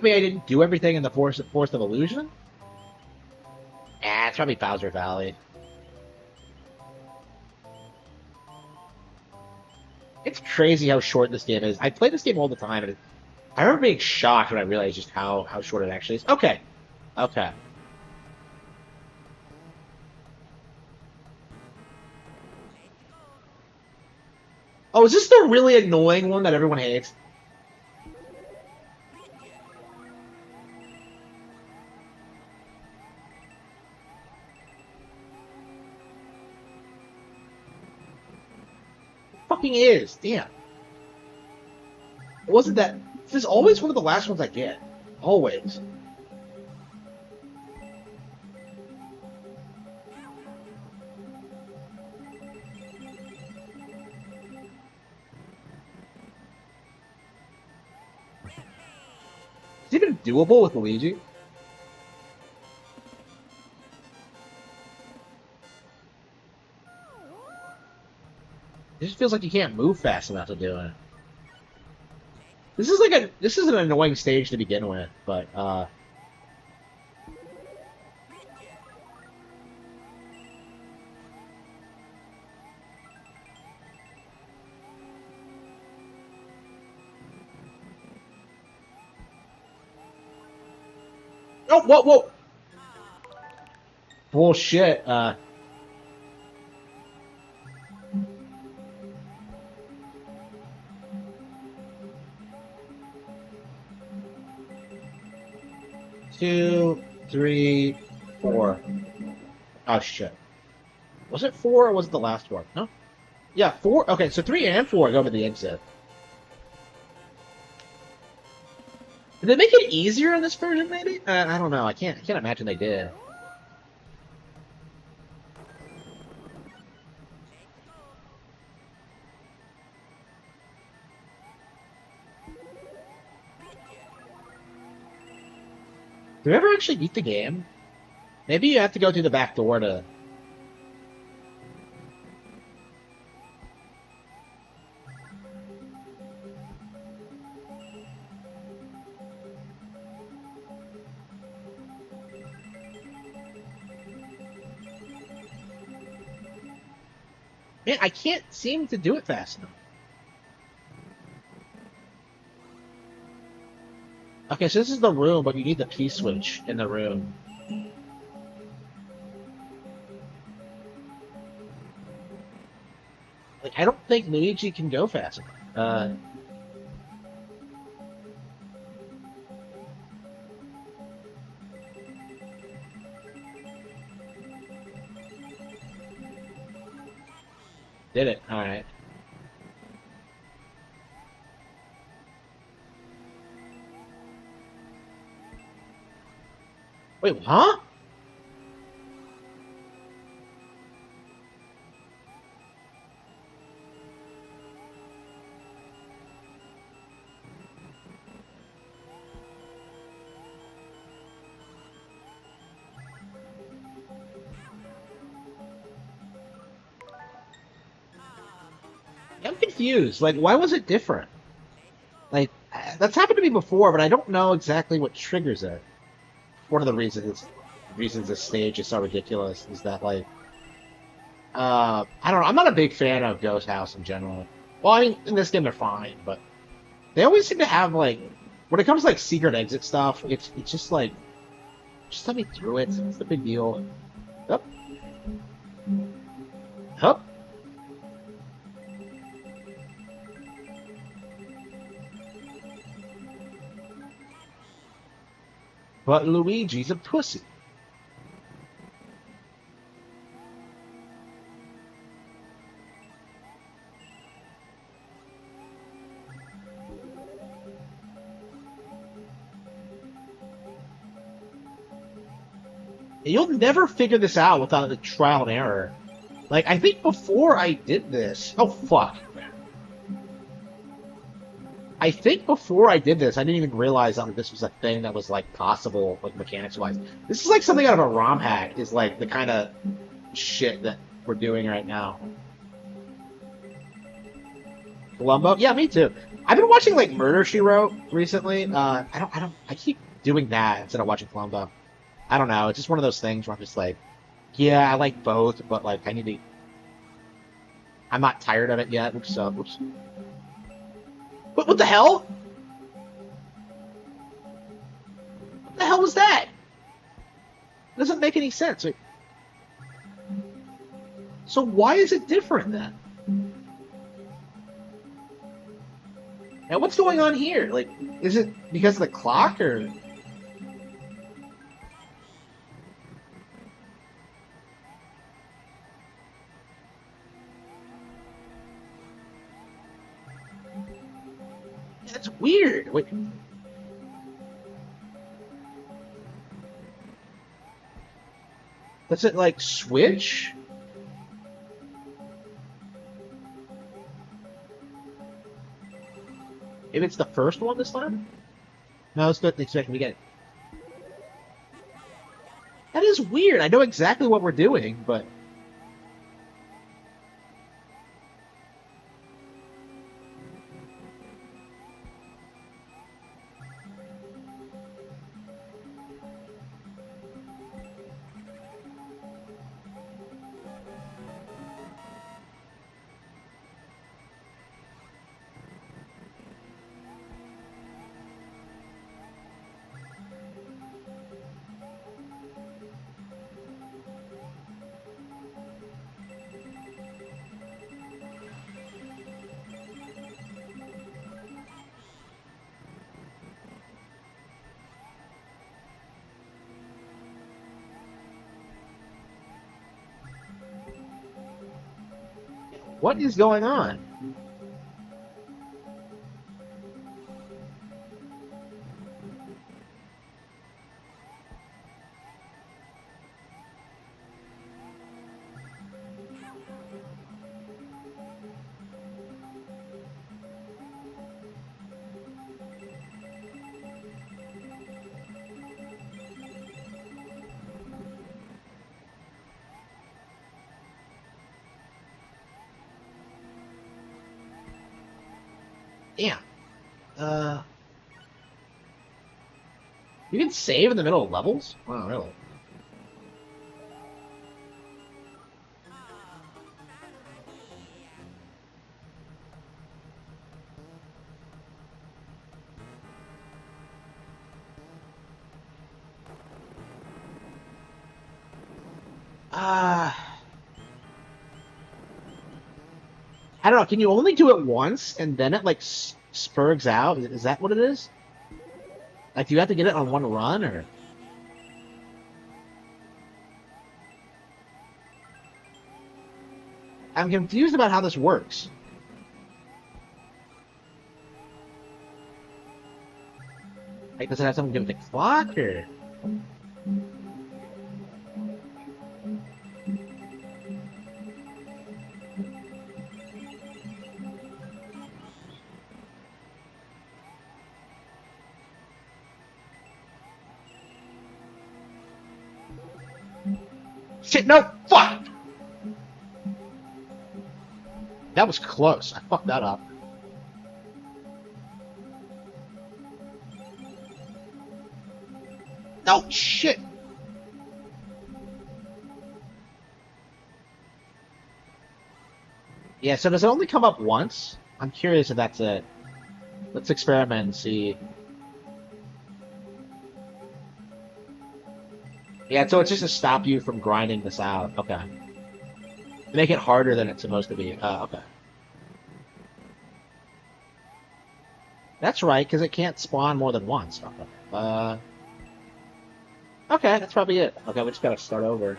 Maybe I didn't do everything in the Force of Illusion? It's probably Bowser Valley. It's crazy how short this game is. I play this game all the time, and I remember being shocked when I realized just how short it actually is. Okay. Okay. Oh, is this the really annoying one that everyone hates? It fucking is. Damn. It wasn't that. This is always one of the last ones I get. Always. Is it even doable with Luigi? It just feels like you can't move fast enough to do it. This is an annoying stage to begin with, but oh, whoa. Bullshit. 2, 3, 4. Oh shit. Was it 4 or was it the last one? No? Yeah, 4. Okay, so 3 and 4 go to the exit. Did they make it easier in this version, maybe? I don't know. I can't imagine they did. Did we ever actually beat the game? Maybe you have to go through the back door to... Man, I can't seem to do it fast enough. Okay, so this is the room, but you need the key switch in the room. Like, I don't think Luigi can go fast enough. Did it? Alright. Wait, huh? I'm confused. Like, why was it different? Like, that's happened to me before, but I don't know exactly what triggers it. One of the reasons this stage is so ridiculous is that, like, I don't know. I'm not a big fan of Ghost House in general. Well, I mean, in this game they're fine, but they always seem to have, like, when it comes to, like, secret exit stuff, it's just like, just let me through it. What's the big deal? Up. Up. But Luigi's a pussy. You'll never figure this out without the trial and error. Like, I think before I did this... Oh, fuck. I think before I did this, I didn't even realize that this was a thing that was, like, possible, like, mechanics-wise. This is like something out of a ROM hack, is, like, the kind of shit that we're doing right now. Columbo? Yeah, me too. I've been watching, like, Murder, She Wrote recently. I keep doing that instead of watching Columbo. I don't know, it's just one of those things where I'm just like, yeah, I like both, but, like, I need to... I'm not tired of it yet, oops. What the hell? What the hell was that? It doesn't make any sense. Wait. So why is it different then? Now, what's going on here? Like, is it because of the clock, or... That's weird. Wait. Does it, like, switch? Maybe it's the first one this time? No, it's not expecting me to get it. That is weird. I know exactly what we're doing, but... What is going on? Damn. You can save in the middle of levels? Wow, really? I don't know. Can you only do it once and then it like spurgs out? Is that what it is? Like, do you have to get it on one run, or? I'm confused about how this works. Like, does it have something to do with the clock, or? Shit, no! Fuck! That was close. I fucked that up. No, shit! Yeah, so does it only come up once? I'm curious if that's it. Let's experiment and see. Yeah, so it's just to stop you from grinding this out. Okay. To make it harder than it's supposed to be. Okay. That's right, because it can't spawn more than once. Okay. Okay, that's probably it. Okay, we just gotta start over.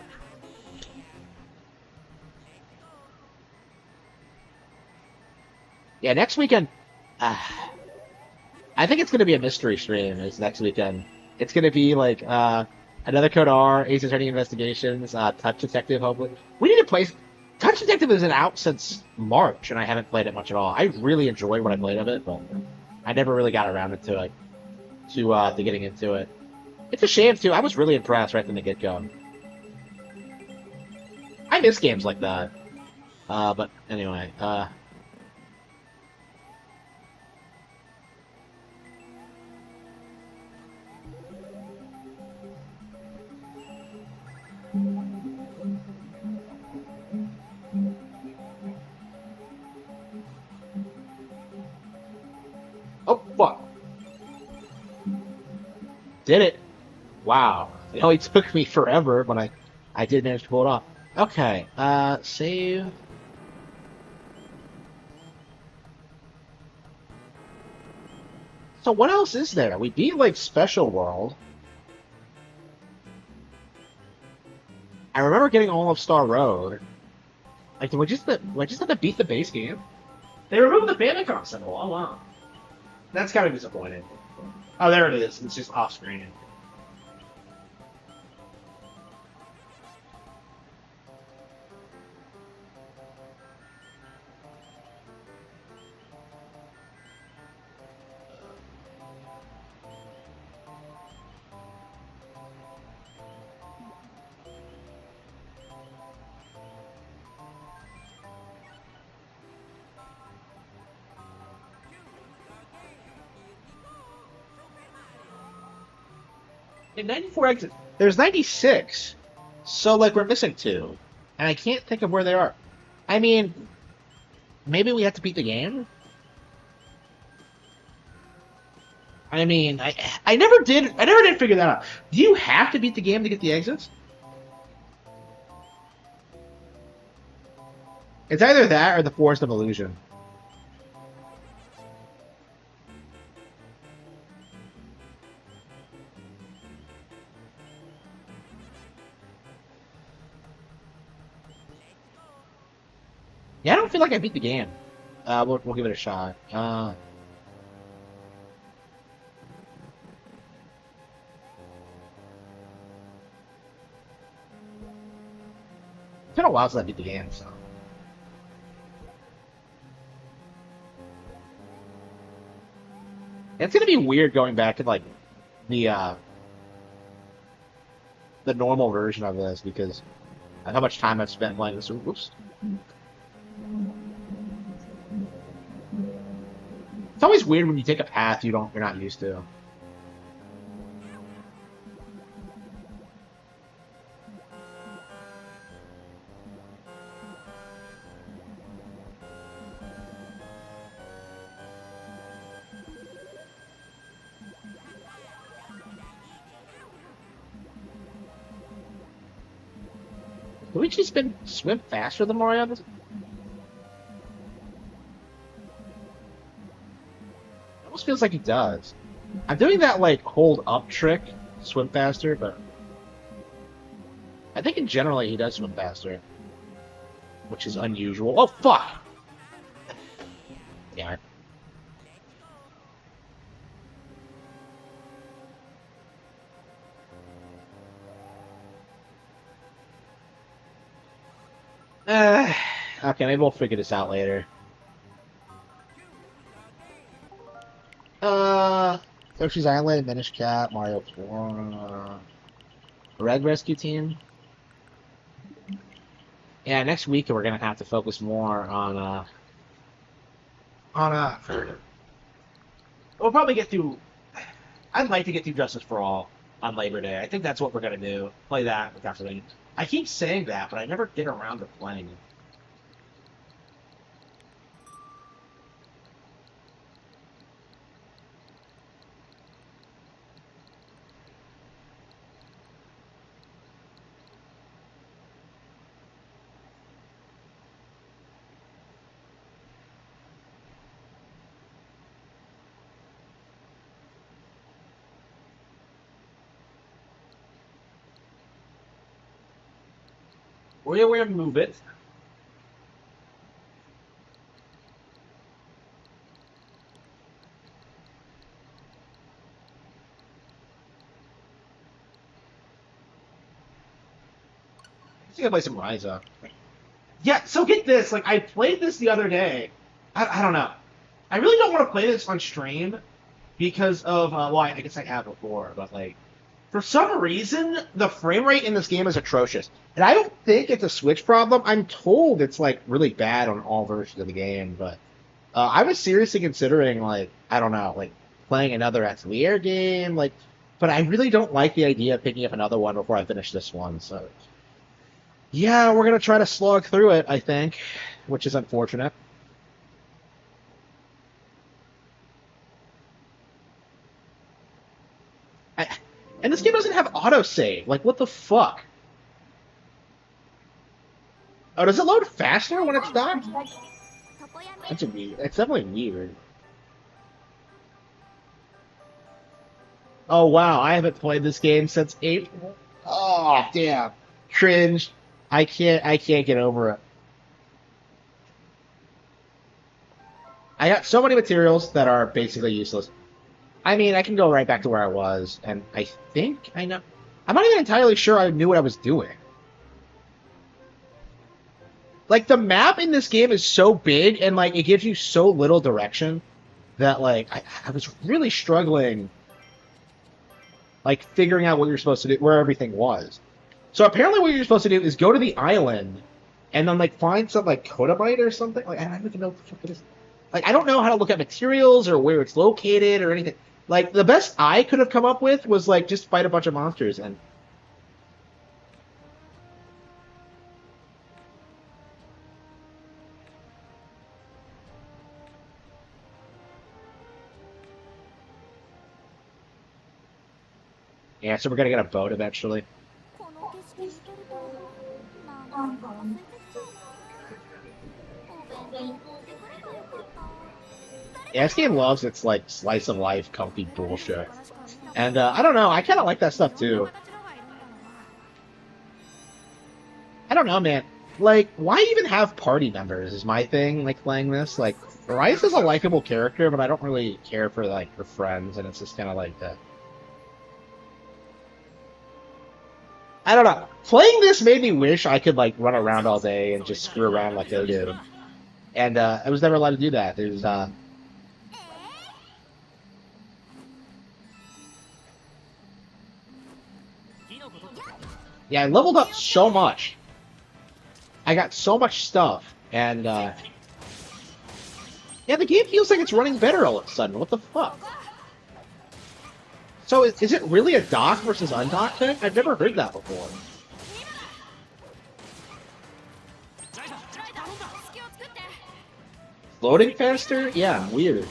Yeah, next weekend... I think it's gonna be a mystery stream, is next weekend. It's gonna be, like, another Code R, Ace Attorney Investigations, Touch Detective, hopefully. We need to play... Touch Detective isn't out since March, and I haven't played it much at all. I really enjoyed what I played of it, but I never really got around to it, to getting into it. It's a shame, too. I was really impressed right from the get-go. I miss games like that. But anyway, oh, fuck. Did it. Wow. It only took me forever, but I did manage to pull it off. Okay, save. So what else is there? We beat like Special World. I remember getting all of Star Road. Like, do we just have to beat the base game? They removed the Famicom symbol. Oh wow, that's kind of disappointing. Oh, there it is. It's just off screen. In 94 exits, there's 96. So, like, we're missing 2. And I can't think of where they are. I mean, maybe we have to beat the game? I mean, I never did figure that out. Do you have to beat the game to get the exits? It's either that or the Forest of Illusion. Yeah, I don't feel like I beat the game. We'll give it a shot. It's been a while since I beat the game, so. It's gonna be weird going back to like the normal version of this because of how much time I've spent playing this. Oops. It's always weird when you take a path you're not used to. Luigi's been swim faster than Mario on this? It almost feels like he does. I'm doing that like hold up trick, swim faster, but I think in general he does swim faster, which is unusual. Oh fuck! Yeah. Okay, maybe we'll figure this out later. Yoshi's Island, Minish Cap, Mario 4, Red Rescue Team. Yeah, next week we're gonna have to focus more on we'll probably get through. I'd like to get through Justice for All on Labor Day. I think that's what we're gonna do. Play that with Castlevania. I keep saying that, but I never get around to playing it. We're going to move it. I think I play some Rise Up. Yeah, so get this. Like, I played this the other day. I don't know. I really don't want to play this on stream because of, well, I guess I have before, but, like, for some reason, the frame rate in this game is atrocious. And I don't think it's a Switch problem. I'm told it's, like, really bad on all versions of the game, but I was seriously considering, like, I don't know, like, playing another Atelier game, like, but I really don't like the idea of picking up another one before I finish this one, so. Yeah, we're going to try to slog through it, I think, which is unfortunate. And this game doesn't have autosave. Like, what the fuck? Oh, does it load faster when it's docked? That's weird. It's definitely weird. Oh wow, I haven't played this game since April. Oh damn, cringe. I can't get over it. I got so many materials that are basically useless. I mean, I can go right back to where I was, and I think I know. I'm not even entirely sure I knew what I was doing. Like the map in this game is so big, and like it gives you so little direction that like I was really struggling, like figuring out what you're supposed to do, where everything was. So apparently, what you're supposed to do is go to the island, and then like find some like Kodamite or something. Like I don't even know what the fuck it is. Like I don't know how to look at materials or where it's located or anything. Like the best I could have come up with was like just fight a bunch of monsters and yeah. So we're gonna get a boat eventually. この景色してるとなんかお腹空いてきちゃうな。お弁当買ってくればよかった。 Yeah, this game loves its like slice of life comfy bullshit, and I don't know. I kind of like that stuff too. I don't know, man. Like, why even have party members is my thing, like, playing this. Like, Rice is a likable character, but I don't really care for, like, her friends, and it's just kind of like that. I don't know. Playing this made me wish I could, like, run around all day and just screw around like they do. And, I was never allowed to do that. There's, yeah, I leveled up so much. I got so much stuff, and yeah, the game feels like it's running better all of a sudden. What the fuck? So is it really a dock versus undock thing? I've never heard that before. Loading faster? Yeah, weird.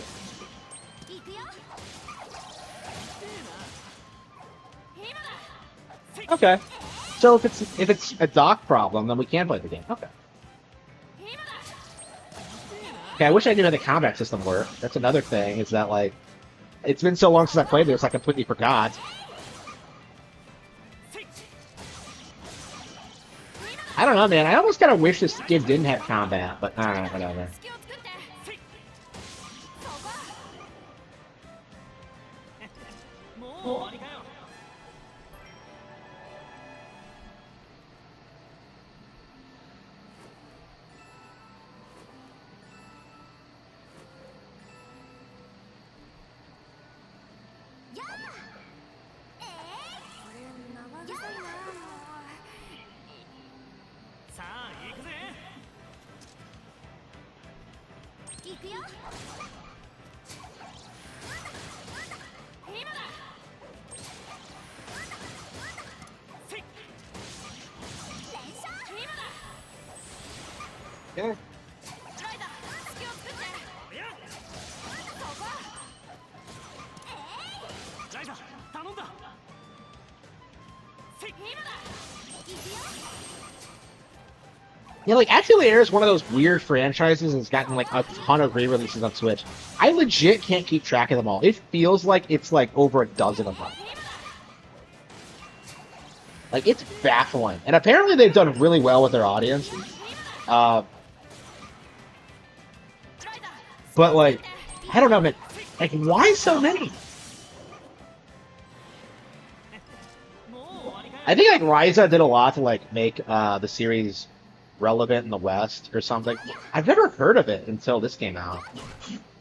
Okay. So if it's a dock problem, then we can play the game. Okay. Okay, I wish I knew how the combat system worked. That's another thing, is that, like, it's been so long since I played this, I completely forgot. I don't know, man. I almost kind of wish this game didn't have combat, but I don't know, whatever. Yeah. Yeah, like, actually, Air is one of those weird franchises that's gotten, like, a ton of re-releases on Switch. I legit can't keep track of them all. It feels like it's, like, over a dozen of them. Like, it's baffling. And apparently they've done really well with their audience. But, like, I don't know, man. Like, why so many? I think, like, Ryza did a lot to, like, make the series relevant in the West or something. I've never heard of it until this came out.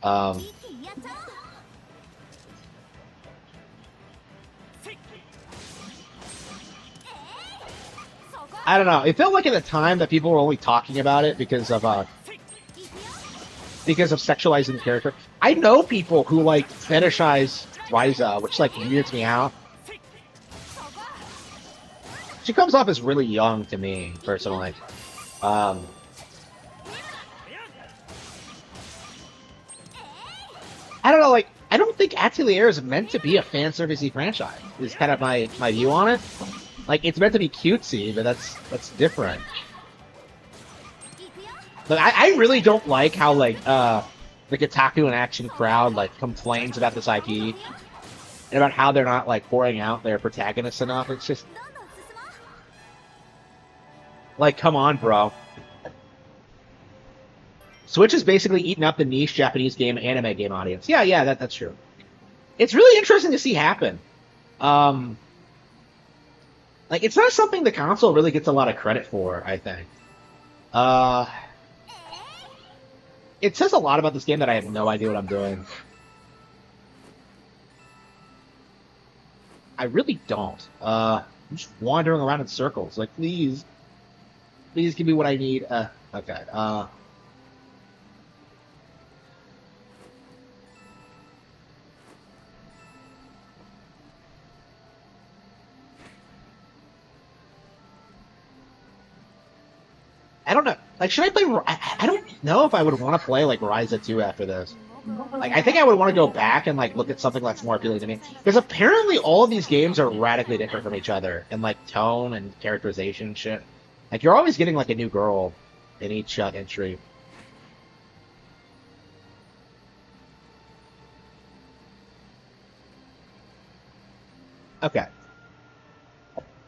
I don't know. It felt like at the time that people were only talking about it because of sexualizing the character. I know people who like fetishize Ryza, which like weirds me out. She comes off as really young to me, personally. I don't know, like, I don't think Atelier is meant to be a fan servicey franchise, is kind of my view on it. Like, it's meant to be cutesy, but that's different. But I really don't like how, like, the Kotaku and Action crowd, like, complains about this IP. and about how they're not like pouring out their protagonists enough. It's just どんどん進もう like, come on, bro. Switch is basically eating up the niche Japanese anime game audience. Yeah, that's true. It's really interesting to see happen. Like, it's not something the console really gets a lot of credit for, I think. It says a lot about this game that I have no idea what I'm doing. I really don't. I'm just wandering around in circles. Like, please give me what I need. Okay. I don't know. Like, should I play? I don't know if I would want to play like Ryza 2 after this. Like, I think I would want to go back and like look at something that's more appealing to me, because apparently all of these games are radically different from each other in like tone and characterization and shit. Like, you're always getting like a new girl in each entry. Okay.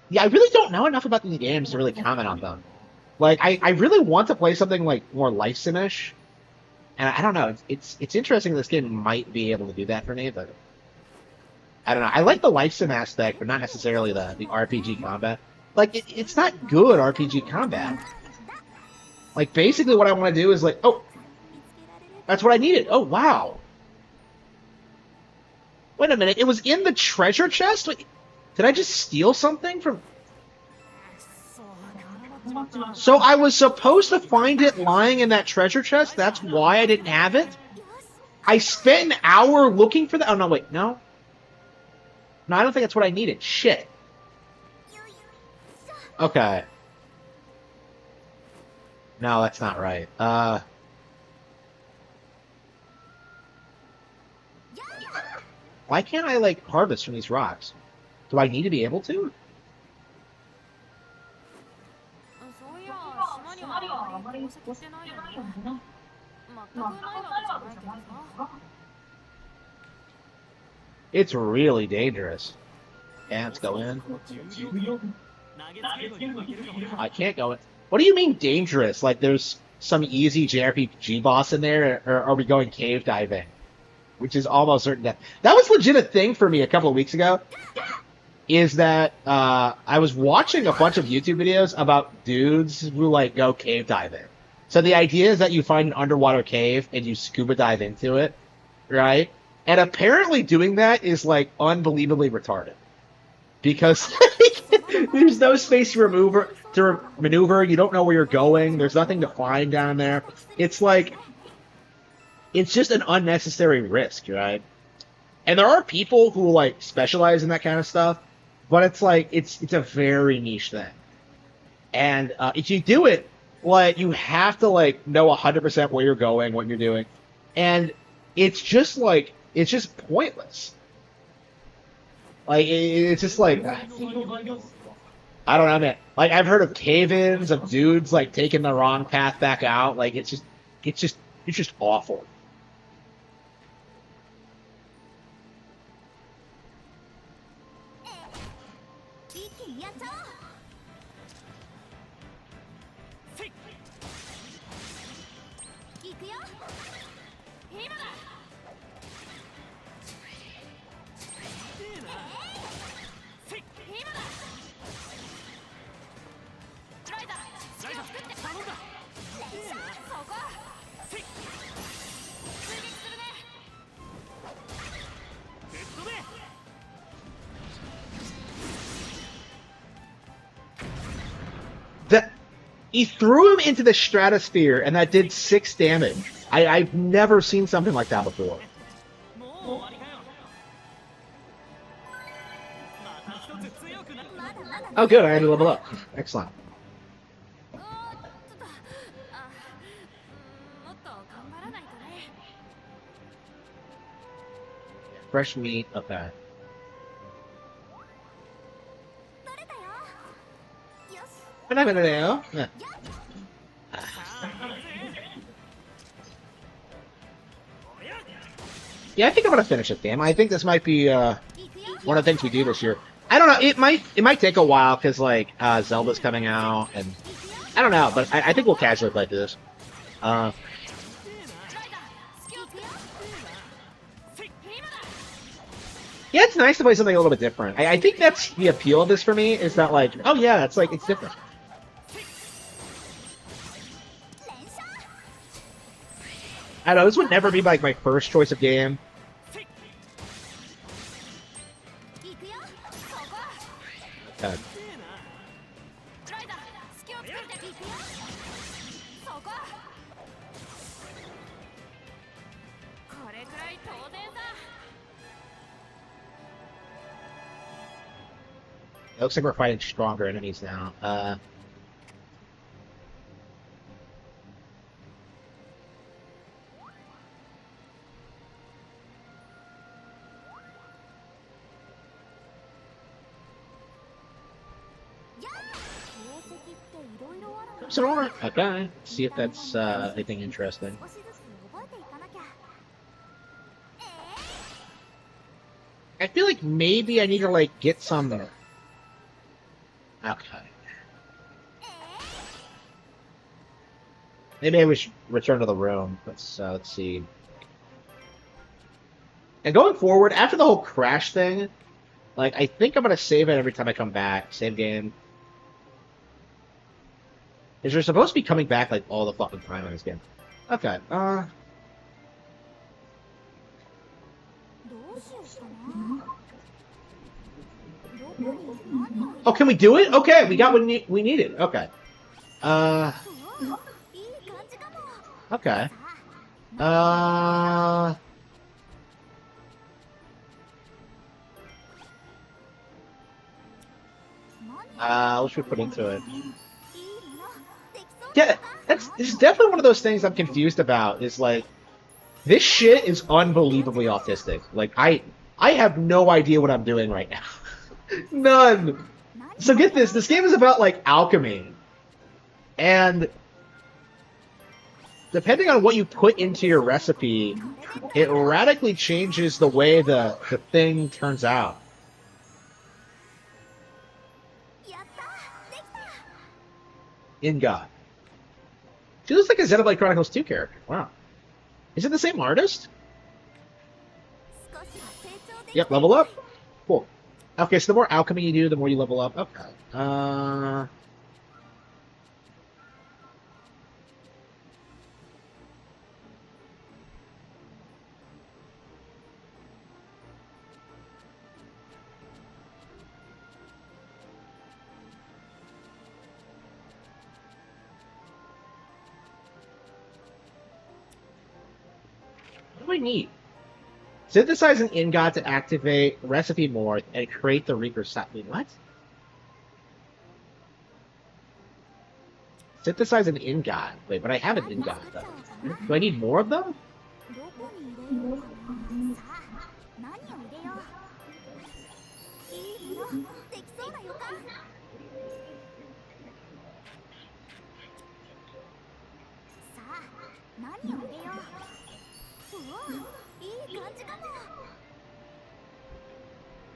Yeah, I really don't know enough about these games to really comment on them. Like, I really want to play something like more life sim-ish, and I don't know. It's interesting this game might be able to do that for me, but I don't know. I like the life sim aspect, but not necessarily the RPG combat. Like, it's not good RPG combat. Like, basically what I want to do is like, oh, that's what I needed. Oh, wow. Wait a minute. It was in the treasure chest? Wait, did I just steal something from... So I was supposed to find it lying in that treasure chest? That's why I didn't have it? I spent an hour looking for that? Oh, no, wait. No? No, I don't think that's what I needed. Shit. Okay. No, that's not right. Why can't I, like, harvest from these rocks? Do I need to be able to? そういや島にはあまり到着してないよね全くないわけじゃないけどさ It's really dangerous. Ants go in. I can't go in. What do you mean dangerous? Like there's some easy JRPG boss in there, or are we going cave diving? Which is almost certain death. That was legit a thing for me a couple of weeks ago. Is that I was watching a bunch of YouTube videos about dudes who like go cave diving. So the idea is that you find an underwater cave and you scuba dive into it, right? And apparently doing that is like unbelievably retarded. Because there's no space to maneuver, you don't know where you're going, there's nothing to find down there. It's like, it's just an unnecessary risk, right? And there are people who like specialize in that kind of stuff, but it's like, it's a very niche thing. And if you do it, like, you have to like know 100% where you're going, what you're doing. And it's just like, it's just pointless. Like, it's just like, I don't know, man. Like, I've heard of cave-ins, of dudes, like, taking the wrong path back out. Like, it's just awful. He threw him into the stratosphere, and that did 6 damage. I've never seen something like that before. Oh, good. I had to level up. Excellent. Fresh meat. Okay. Yeah. Yeah, I think I'm gonna finish this game. I think this might be one of the things we do this year. I don't know. It might take a while because like Zelda's coming out, and I don't know. But I think we'll casually play through this. Yeah, it's nice to play something a little bit different. I think that's the appeal of this for me. Is that like, oh yeah, it's like it's different. I don't know. This would never be like my first choice of game. God. It looks like we're fighting stronger enemies now. Okay. See if that's anything interesting. I feel like maybe I need to like get some. Okay. Maybe I should return to the room. Let's see. And going forward, after the whole crash thing, like I think I'm gonna save it every time I come back. Same game. Because you're supposed to be coming back like all the fucking time in this game. Okay. Oh, can we do it? Okay, we got what we needed. Okay. Okay. What should we put into it? Yeah, this is definitely one of those things I'm confused about. Is like, this shit is unbelievably autistic. Like, I have no idea what I'm doing right now. None. So get this. This game is about like alchemy, and depending on what you put into your recipe, it radically changes the way the thing turns out. In God. She looks like a Xenoblade Chronicles 2 character. Wow. Is it the same artist? Yep, level up. Cool. Okay, so the more alchemy you do, the more you level up. Okay. What do I need? Synthesize an ingot to activate recipe morph and create the Reaper set. Wait, what? Synthesize an ingot. Wait, but I have an ingot though. Do I need more of them?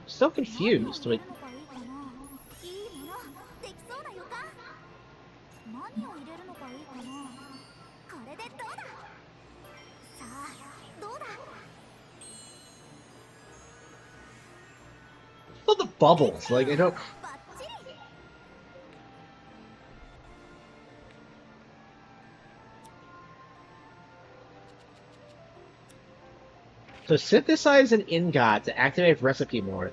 So confused. Like, all the bubbles. Like, I don't. So synthesize an ingot to activate recipe morph.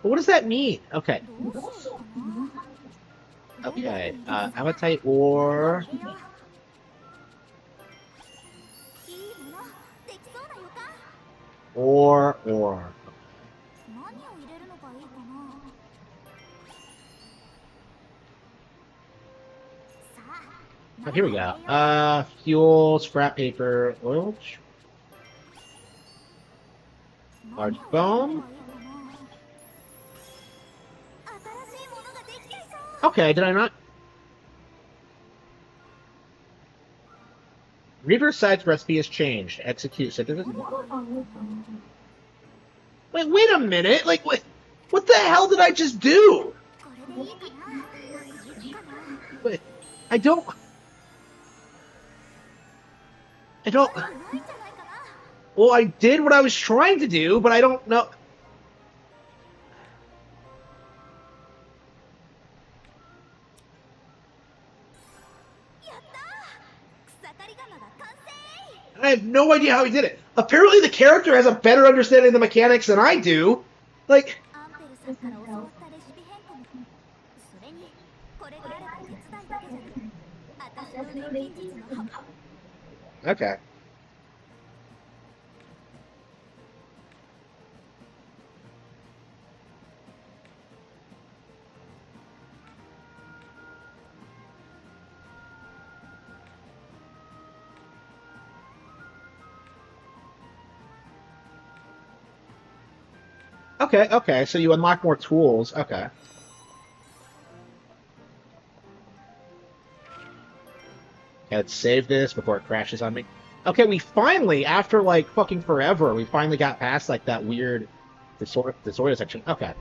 But what does that mean? Okay. Okay. Amatite ore. Ore. Oh, here we go. Fuel, scrap paper, oil. Large bone. Okay, did I not? Reaver's side's recipe has changed. Execute. So wait a minute. Like, what the hell did I just do? これでいいかな？いいかな？ Wait, I don't. 悪くないんじゃないかな？ Well, I did what I was trying to do, but I don't know. やったー！草刈り鎌が完成！ I have no idea how he did it. Apparently, the character has a better understanding of the mechanics than I do. Like, アンペルさんから教わったレシピ変更も。それに、これがあれば手伝いだけじゃなく、私の錬金術の幅。 okay. Okay, so you unlock more tools. Okay. Okay, let's save this before it crashes on me. Okay, we finally, after like fucking forever, we finally got past like that weird disorder section. Okay.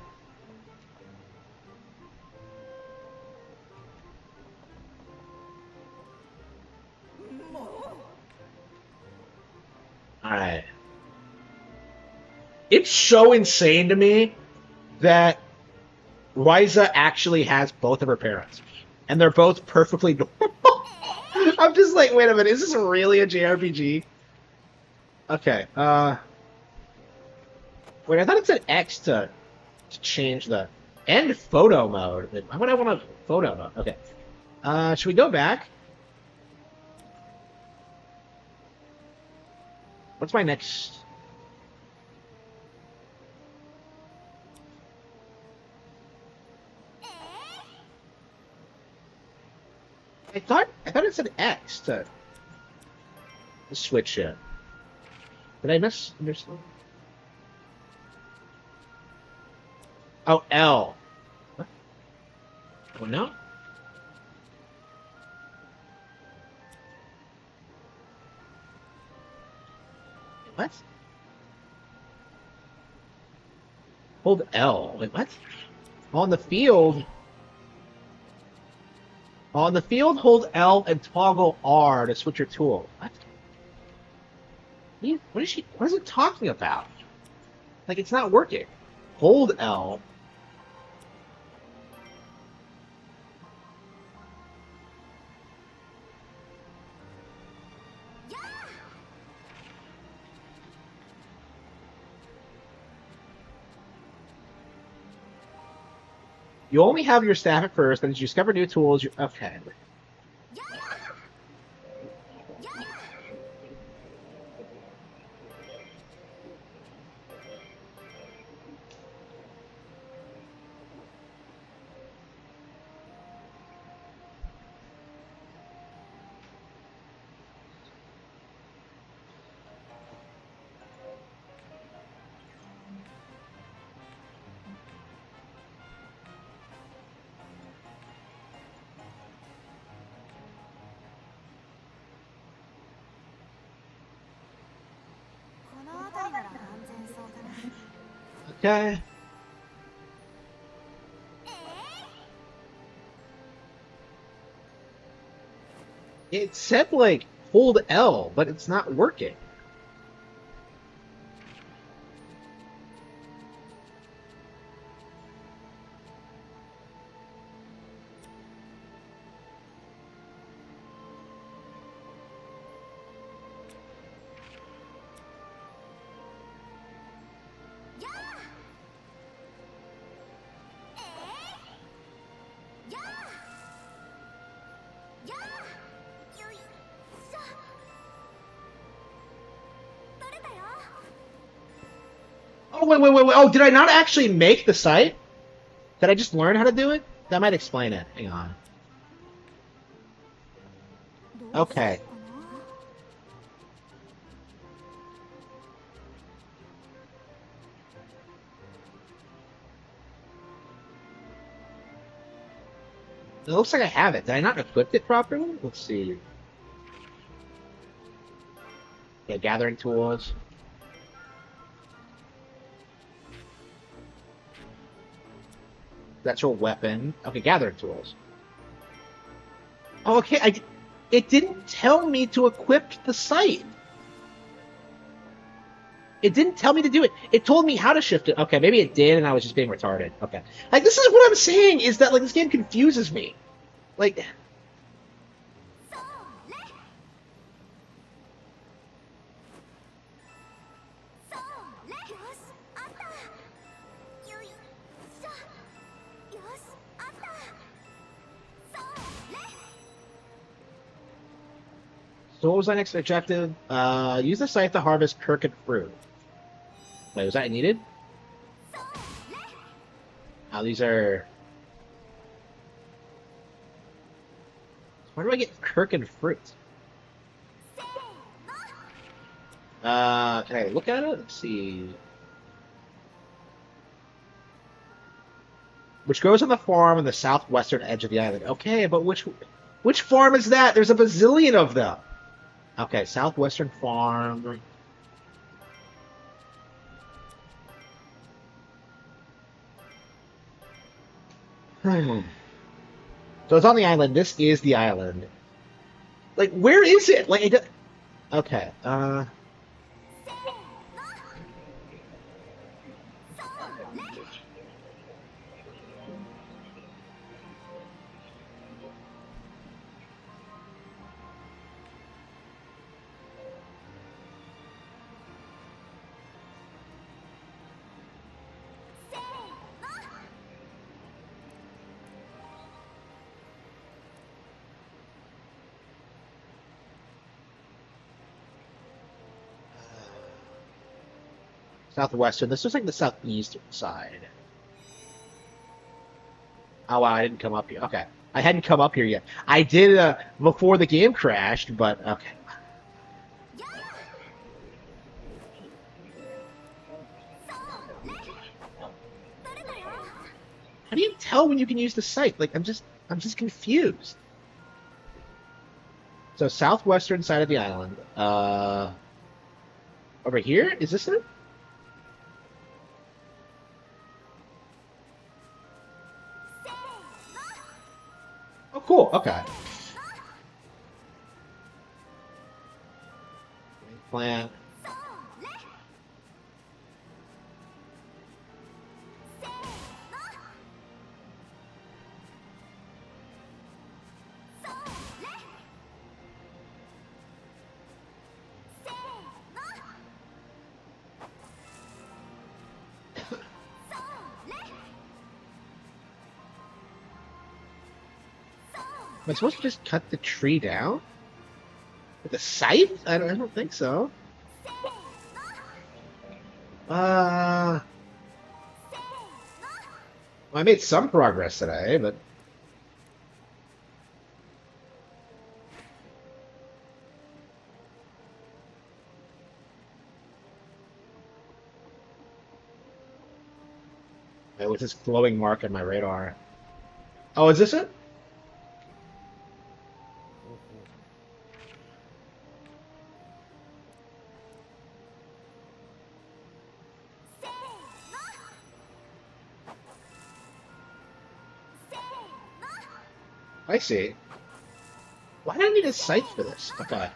Alright. It's so insane to me that Ryza actually has both of her parents. And they're both perfectly normal. I'm just like, wait a minute, is this really a JRPG? Okay, wait, I thought it said X to change the end photo mode. Why would I want a photo mode? Okay. Should we go back? What's my next? I thought it said X to switch it. Did I misunderstand? Oh, L. What? Oh no. What? Hold L. Wait, what? On the field. On the field, hold L and toggle R to switch your tool. What? What is it talking about? Like, it's not working. Hold L. You only have your staff at first, and as you discover new tools, you okay. Okay. It said, like, hold L, but it's not working. Oh, wait. Oh, did I not actually make the site? Did I just learn how to do it? That might explain it. Hang on. Okay. It looks like I have it. Did I not equip it properly? Let's see. Yeah, gathering tools. That's your weapon. Okay, gathering tools. Oh, okay, it didn't tell me to equip the scythe. It didn't tell me to do it. It told me how to shift it. Okay, maybe it did, and I was just being retarded. Okay. Like, this is what I'm saying, is that, like, this game confuses me. Like... So what was my next objective? Use the scythe to harvest Kirkin fruit. Wait, was that needed? Oh, these are... Where do I get Kirkin fruit? Can I look at it? Let's see. Which grows on the farm on the southwestern edge of the island. Okay, but which farm is that? There's a bazillion of them. Okay, southwestern farm. So it's on the island. This is the island. Like, where is it? Like, okay. Southwestern. This was like the southeastern side. Oh wow, I didn't come up here. Okay. I hadn't come up here yet. I did before the game crashed, but okay. How do you tell when you can use the scythe? Like I'm just confused. So southwestern side of the island. Over here? Is this it? Oh, cool. Okay. Plant. Am I supposed to just cut the tree down? With a scythe? I don't think so. Well, I made some progress today, but... Wait, what's this glowing mark on my radar? Oh, is this it? I see. Why do I need a scythe for this? Okay.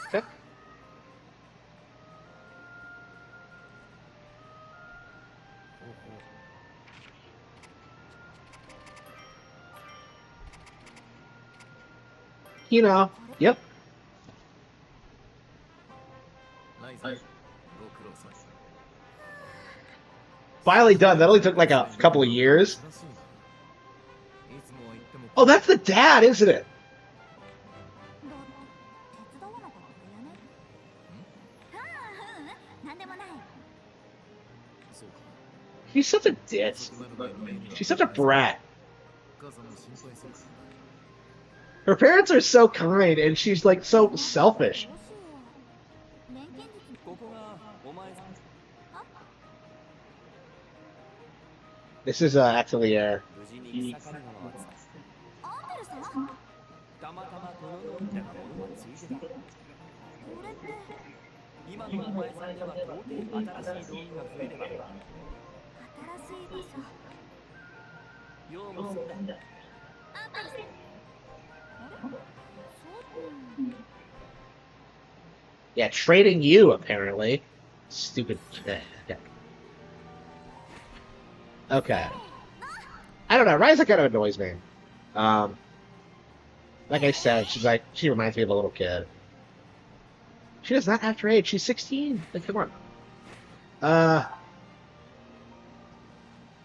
Okay. You know. Yep. Finally done. That only took like a couple of years. Oh, that's the dad, isn't it? 手伝わなかったよね。なんでもない。 She's such a ditz. She's such a brat. Her parents are so kind, and she's like so selfish. This is Atelier. れって。今のお前さんでは到底新しい道具が増えれば新しい場所。用も済んだ。アンペルさん。あれ？そう。Yeah, trading you apparently. Stupid. Okay. I don't know. Ryza kind of annoys me. Like I said, she reminds me of a little kid. She does not have her age. She's 16. Like, come on.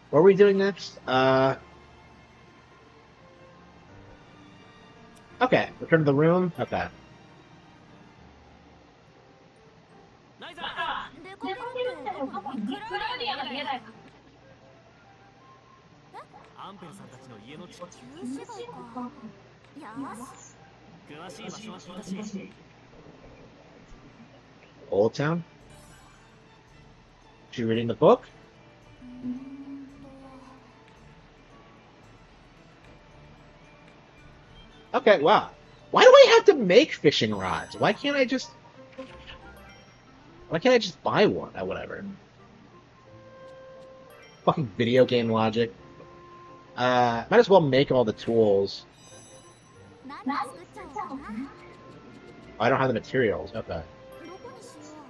What are we doing next? Okay. Return to the room. Okay. ナイザ出かけるってどこに？クラウディアが見えないか。ーアンペルさんたちの家の近く旧市街か。よし。詳しい場所は聞いたし Old Town? She reading the book? Okay, wow. Why do I have to make fishing rods? Why can't I just buy one or whatever? Fucking video game logic. Might as well make all the tools. 何作っちゃおうかな。 Oh, I don't have the materials. Okay. どこにしよ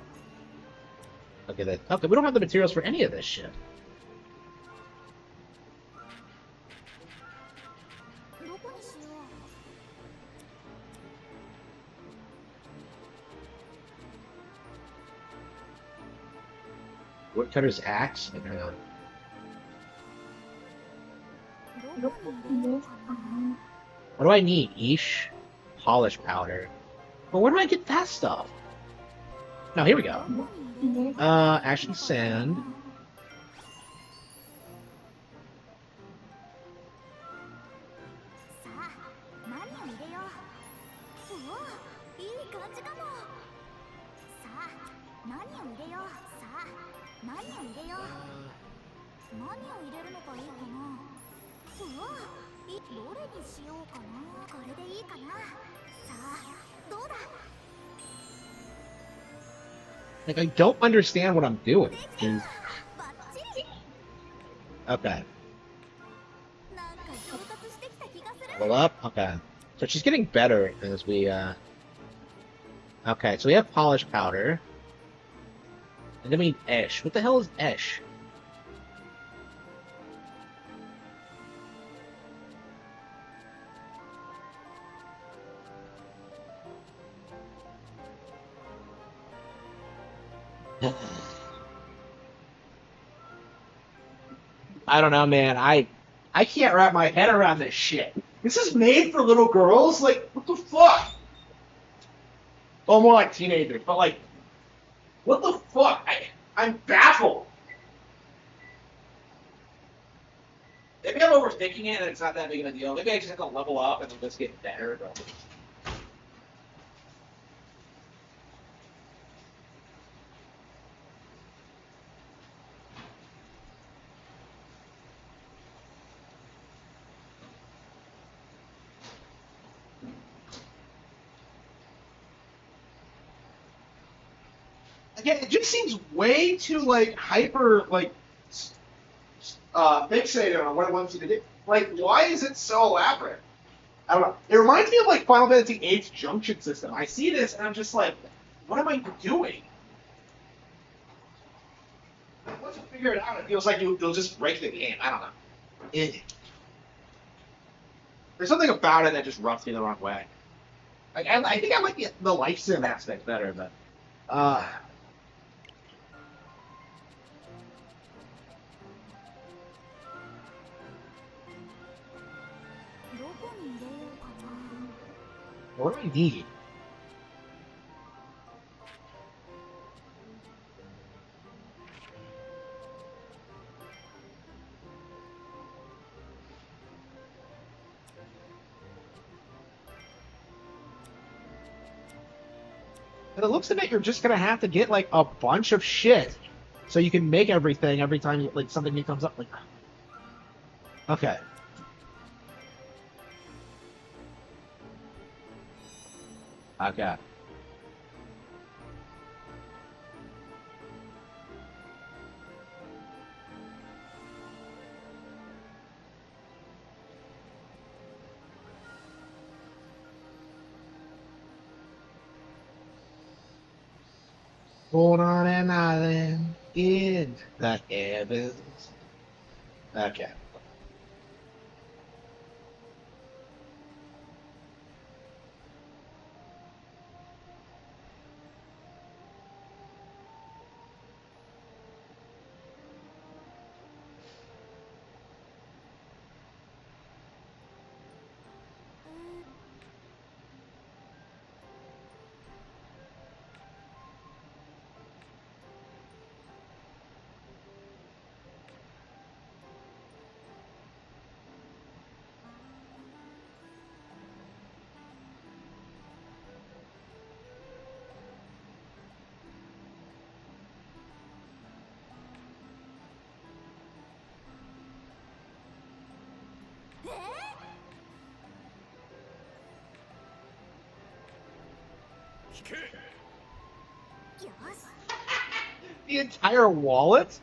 Okay, we don't have the materials for any of this shit. う。どこにしよう。 Woodcutter's axe? Like, hang on. どこに入れようかな。 What do I need? Ish? Polish powder. But where do I get that stuff? No, here we go. どこに入れよう。 Ash and sand. さあ、何を入れよう。うわ、いい感じかも。さあ、何を入れよう。さあ、何を入れよう。何を入れるのがいいかな。うわ、どれにしようかな。これでいいかな。さあ、どうだ。 Like, I don't understand what I'm doing. できた。バッチリ。 Okay. なんか上達してきた気がする。 Level up? Okay. So she's getting better as we, Okay, so we have polish powder. And then we need Esh. What the hell is Esh? I don't know, man. I can't wrap my head around this shit. This is made for little girls? Like, what the fuck? Oh, more like teenagers, but like, what the fuck? I'm baffled. Maybe I'm overthinking it and it's not that big of a deal. Maybe I just have to level up and then just get better. But... Again, it just seems way too like hyper fixated on what it wants you to do. Like, why is it so elaborate? I don't know. It reminds me of like Final Fantasy VIII's junction system. I see this and I'm just like, what am I doing? Once you figure it out, it feels like you'll just break the game. I don't know. There's something about it that just rubs me the wrong way. Like, I think I like the life sim aspect better, but どこに入れようかな。 What do I need? And it looks like you're just gonna have to get like a bunch of shit so you can make everything every time like something new comes up. Like, okay. Okay. Born on an island in the heavens. Okay. The entire wallet?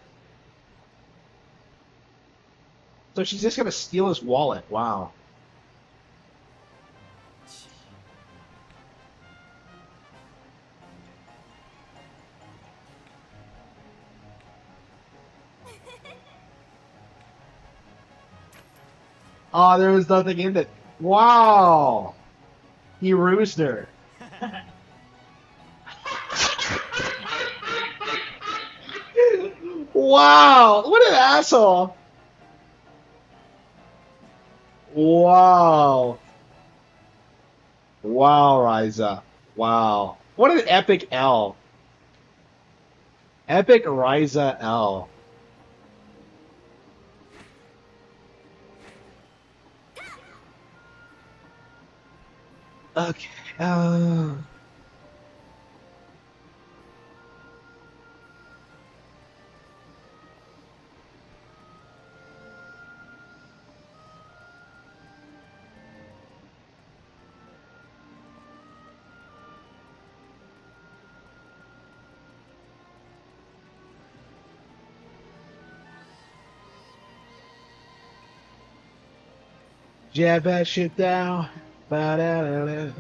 So she's just gonna steal his wallet. Wow. Oh, there was nothing in it. Wow. He rused her. Wow. What an asshole. Wow. Wow, Ryza. Wow. What an epic L. Epic Ryza L. Okay. Jab that shit down. Ba-da-da-da.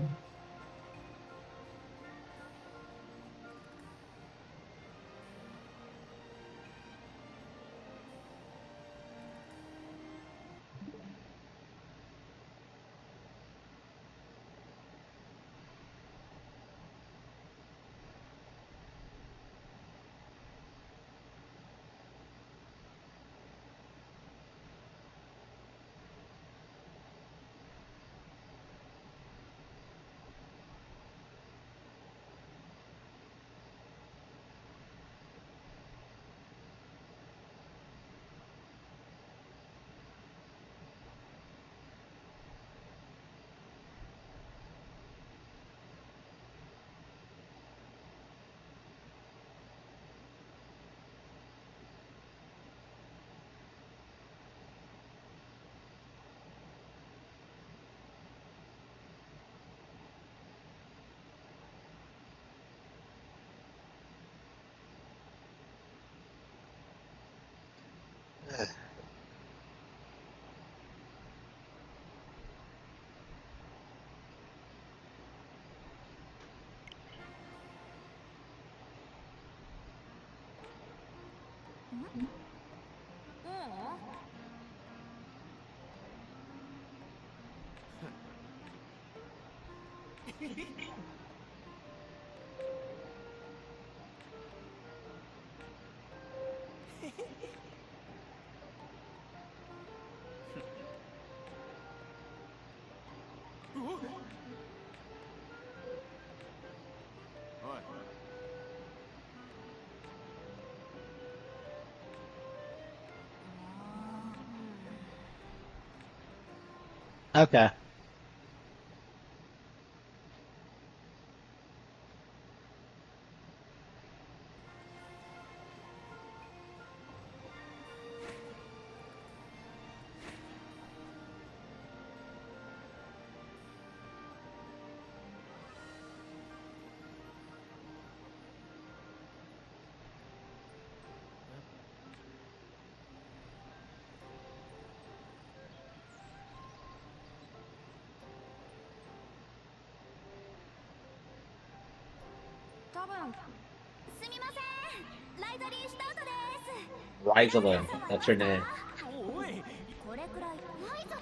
Okay. ライザリースタートです。 Rosalind, that's her name. おいこれくらいライザい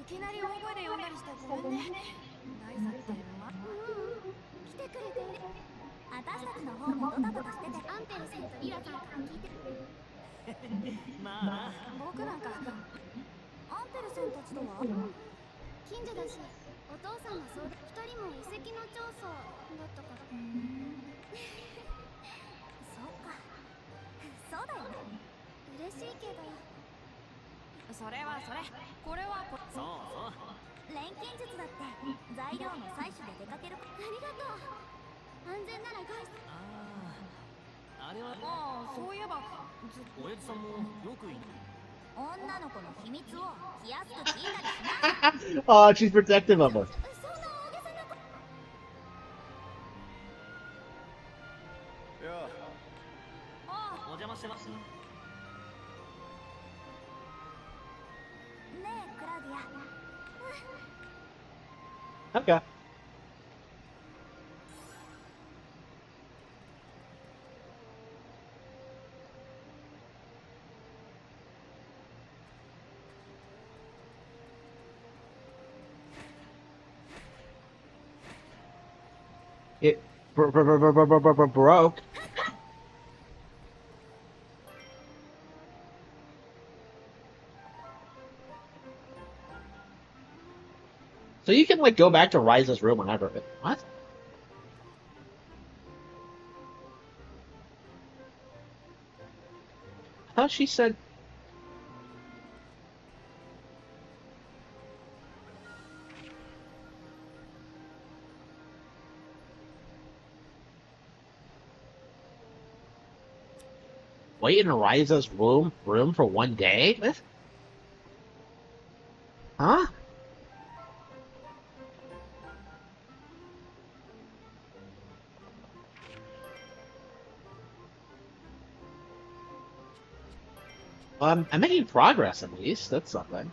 きなり大声で呼んだりしてごめんね。ライザって来てくれてうれ私たちの方もドタバタしてて、アンペルさんとリラさんから聞いてまあな僕なんかアンペルさんたちとは、近所だし、お父さんがそうで2人も遺跡の調査だったから。そっか、そうだよね。嬉しいけど、それはそれ、これはこそうそう錬金術だって材料の採取で出かける。ありがとう。安全なら外出。あれはああ、そういえば親父さんもよくいる女の子の秘密を気安く聞いたりしない。Oh, she's protective of us. そんな大げさなこいやあお邪魔してますねえ、クラウディア。 Okay. It broke. So you can like go back to Riza's room whenever. What? I thought she said. Wait in Riza's room for one day? What? Huh? I'm making progress at least. That's something. 休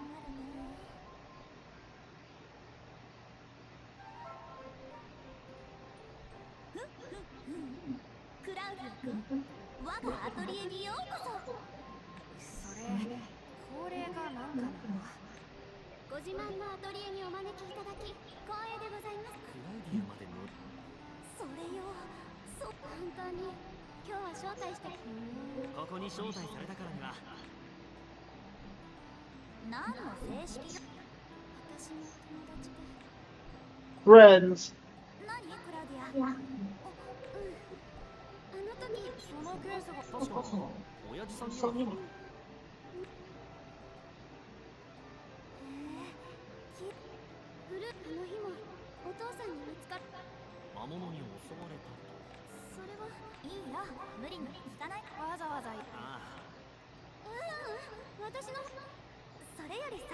まるね。クラウディア君、我がアトリエにようこそ。それ、これがなんかな。ご自慢のアトリエにお招きいただき光栄でございます。クラウディアまで乗るそれよ、本当に今日は招待してここに招待されたからには何の正式よ。私の友達で。 Friends. 何クラウディア。あの時そのケースが確か親父さんにはブルーあの日もお父さんに見つかっ魔物に襲われたとそれはいいよ、無理に聞かない。わざわざあ私のそれよりさ、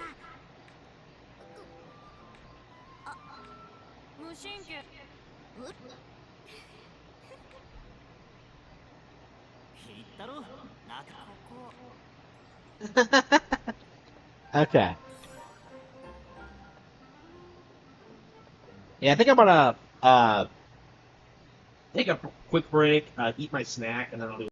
無神経言ったろなんかこ Okay. Yeah, I think I'm gonna Take a quick break, eat my snack, and then I'll do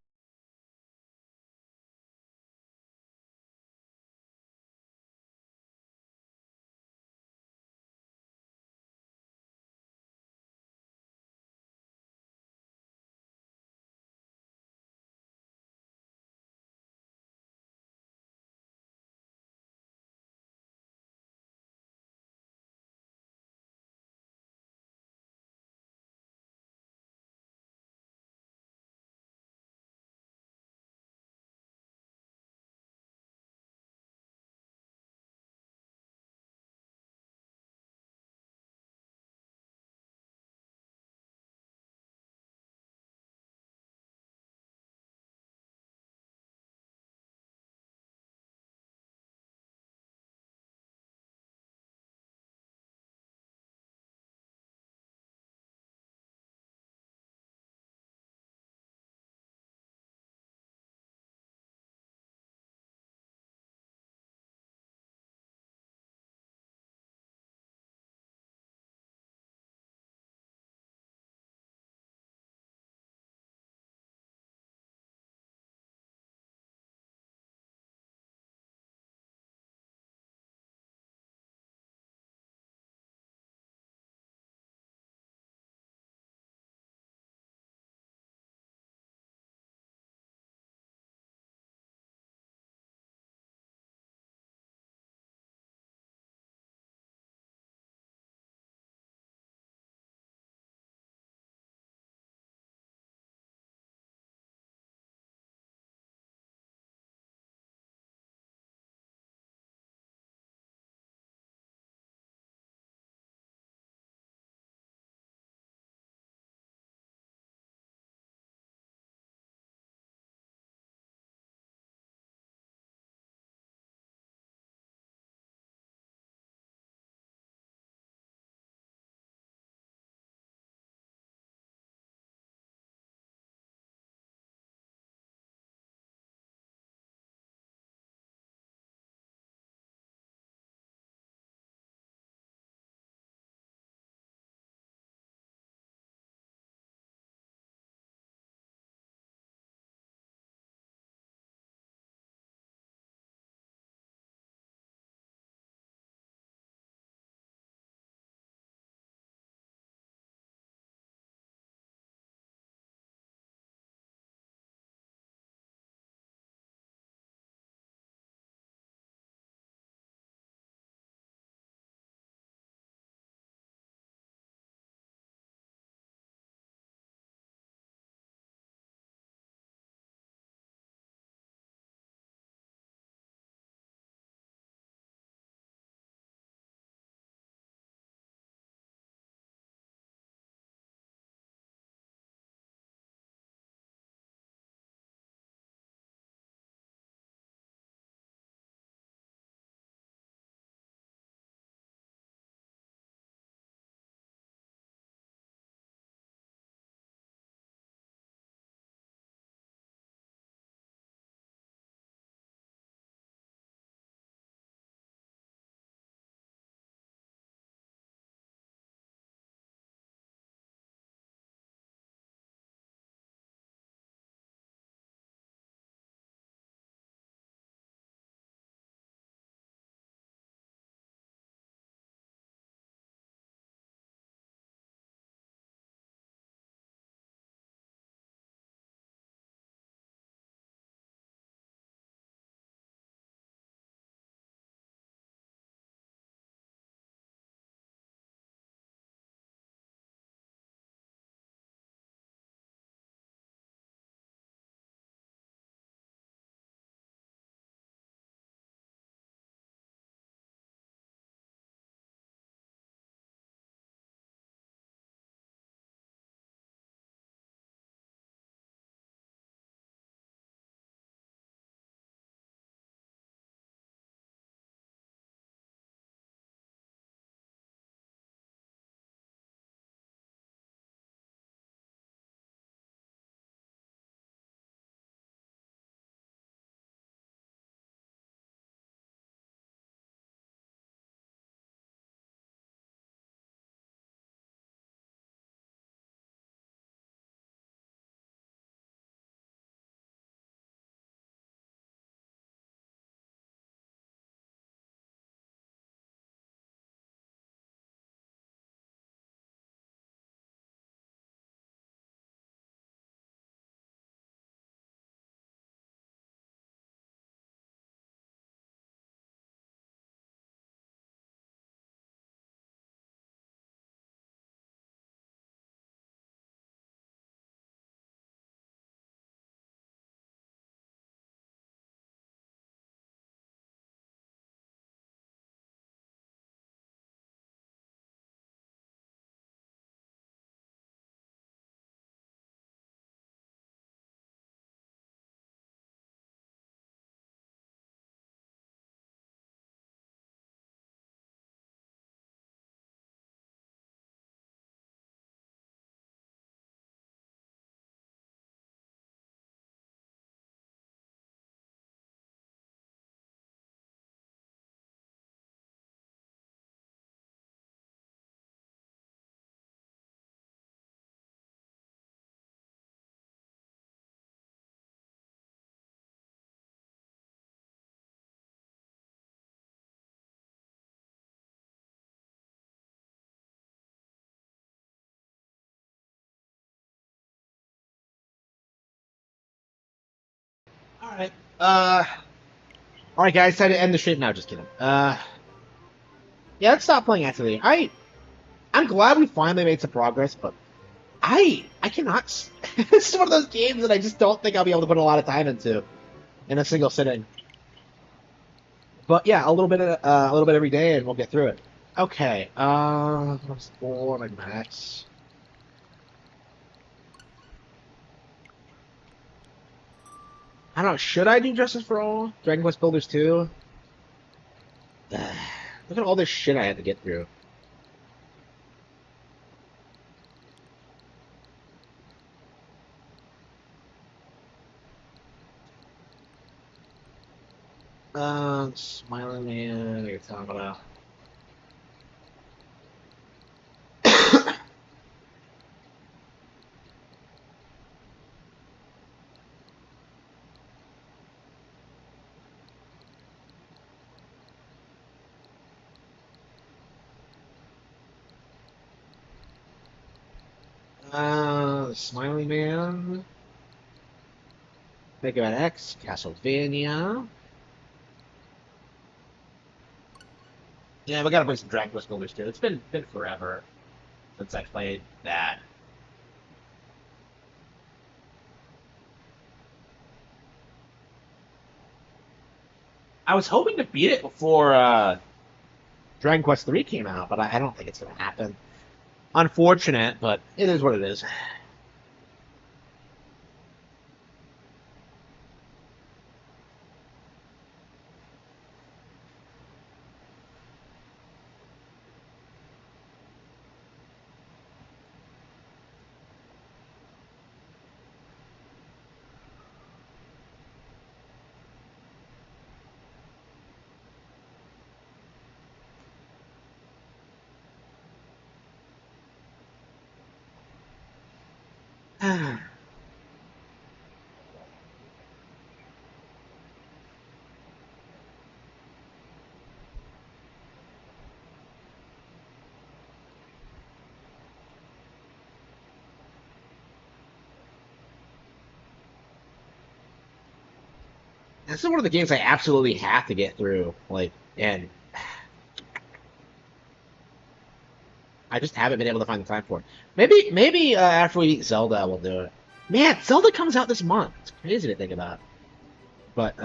Alright. Alright, guys, time to end the stream now. Just kidding. Yeah, let's stop playing actively. I'm glad we finally made some progress, but I cannot. It's one of those games that I just don't think I'll be able to put a lot of time into in a single sitting. But yeah, a little bit every day, and we'll get through it. Okay. What's 4 like max? I don't know. Should I do Justice for All? Dragon Quest Builders 2? Look at all this shit I had to get through. Smiling Man, you're talking about. Smiling Man. Mega Man X, Castlevania. Yeah, we gotta play some Dragon Quest Builders too. It's been forever since I played that. I was hoping to beat it before Dragon Quest 3 came out, but I don't think it's gonna happen. Unfortunate, but it is what it is. This is one of the games I absolutely have to get through, like, and I just haven't been able to find the time for it. Maybe after we beat Zelda, we'll do it. Man, Zelda comes out this month. It's crazy to think about. But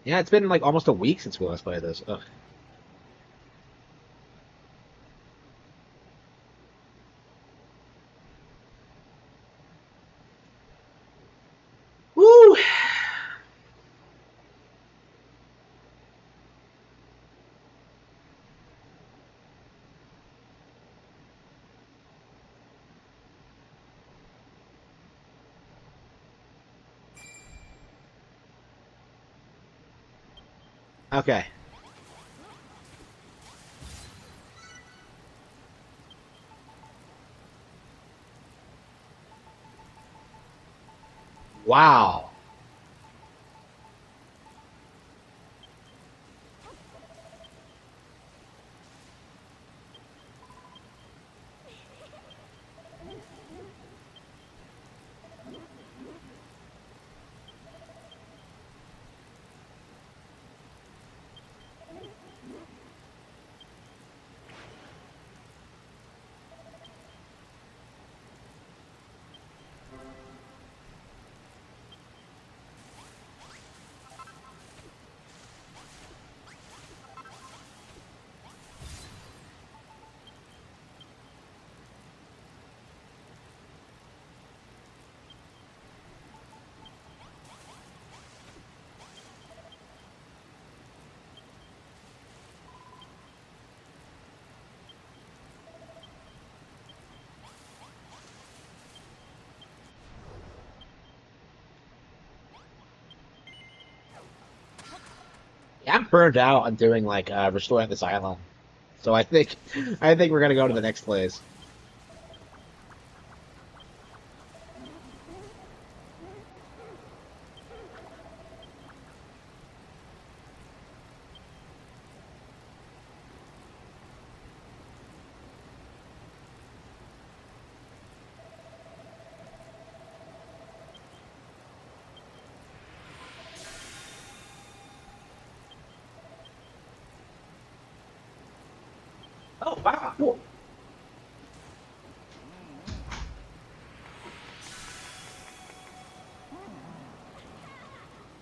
yeah, it's been like almost a week since we last played this. Ugh. Woo! Okay. Wow. Yeah, I'm burned out on doing like restoring this island. So I think we're gonna go to the next place. Oh, wow. Cool.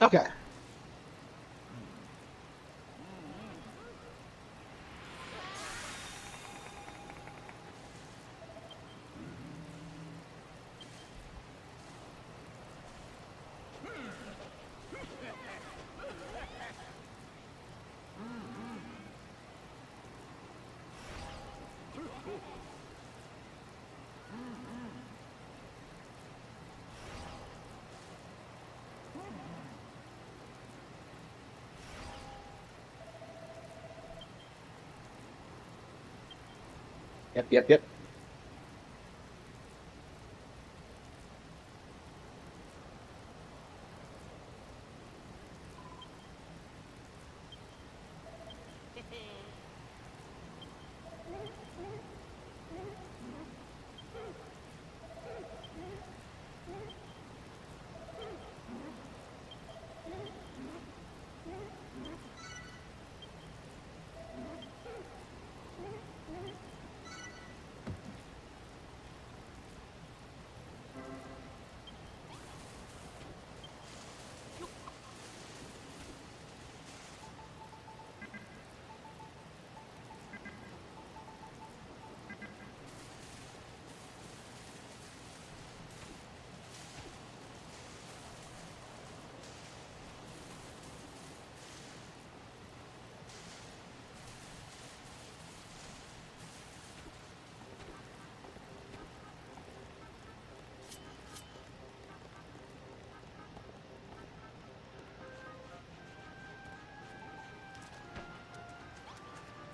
Okay. Yep.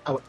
Oh,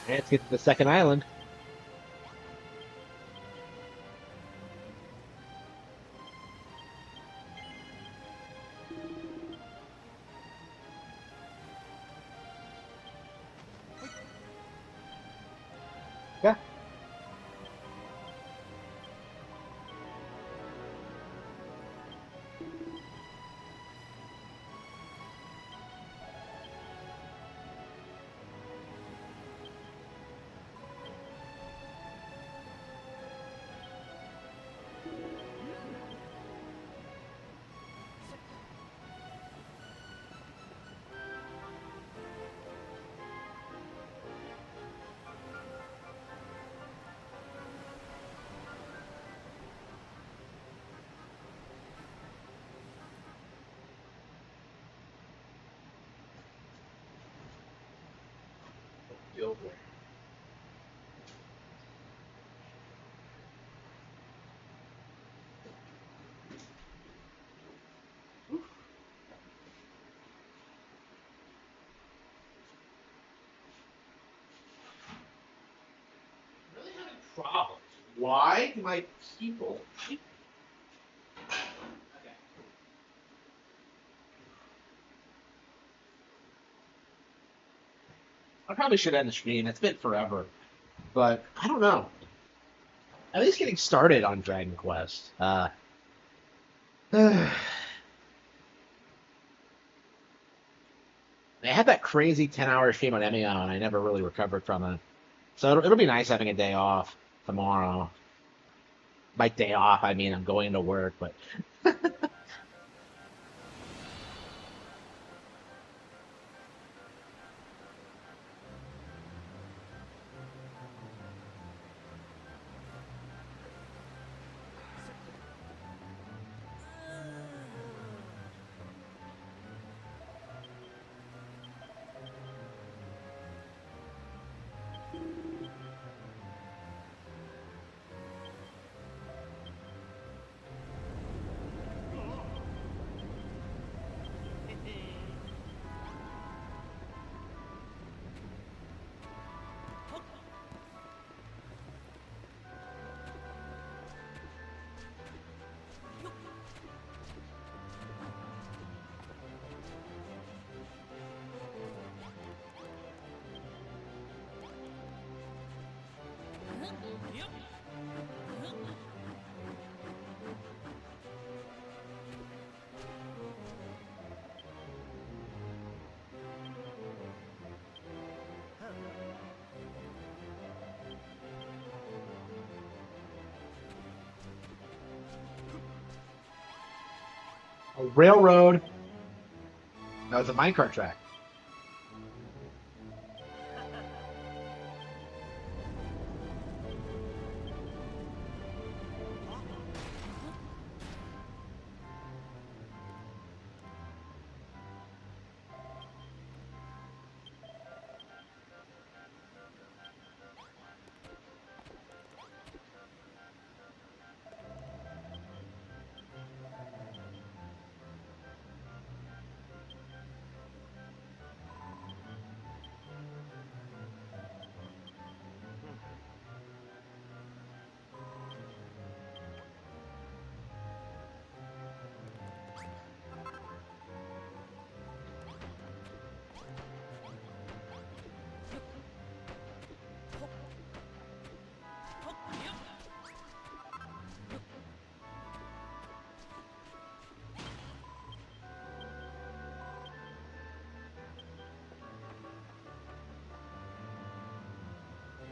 let's get to the second island. Yeah. Really having problems. Why do my people... Okay. I probably should end the stream. It's been forever. But I don't know. At least getting started on Dragon Quest. They had that crazy 10-hour stream on MEO, and I never really recovered from it. So it'll be nice having a day off tomorrow. By day off, I mean I'm going to work, but a railroad. No, it's a minecart track.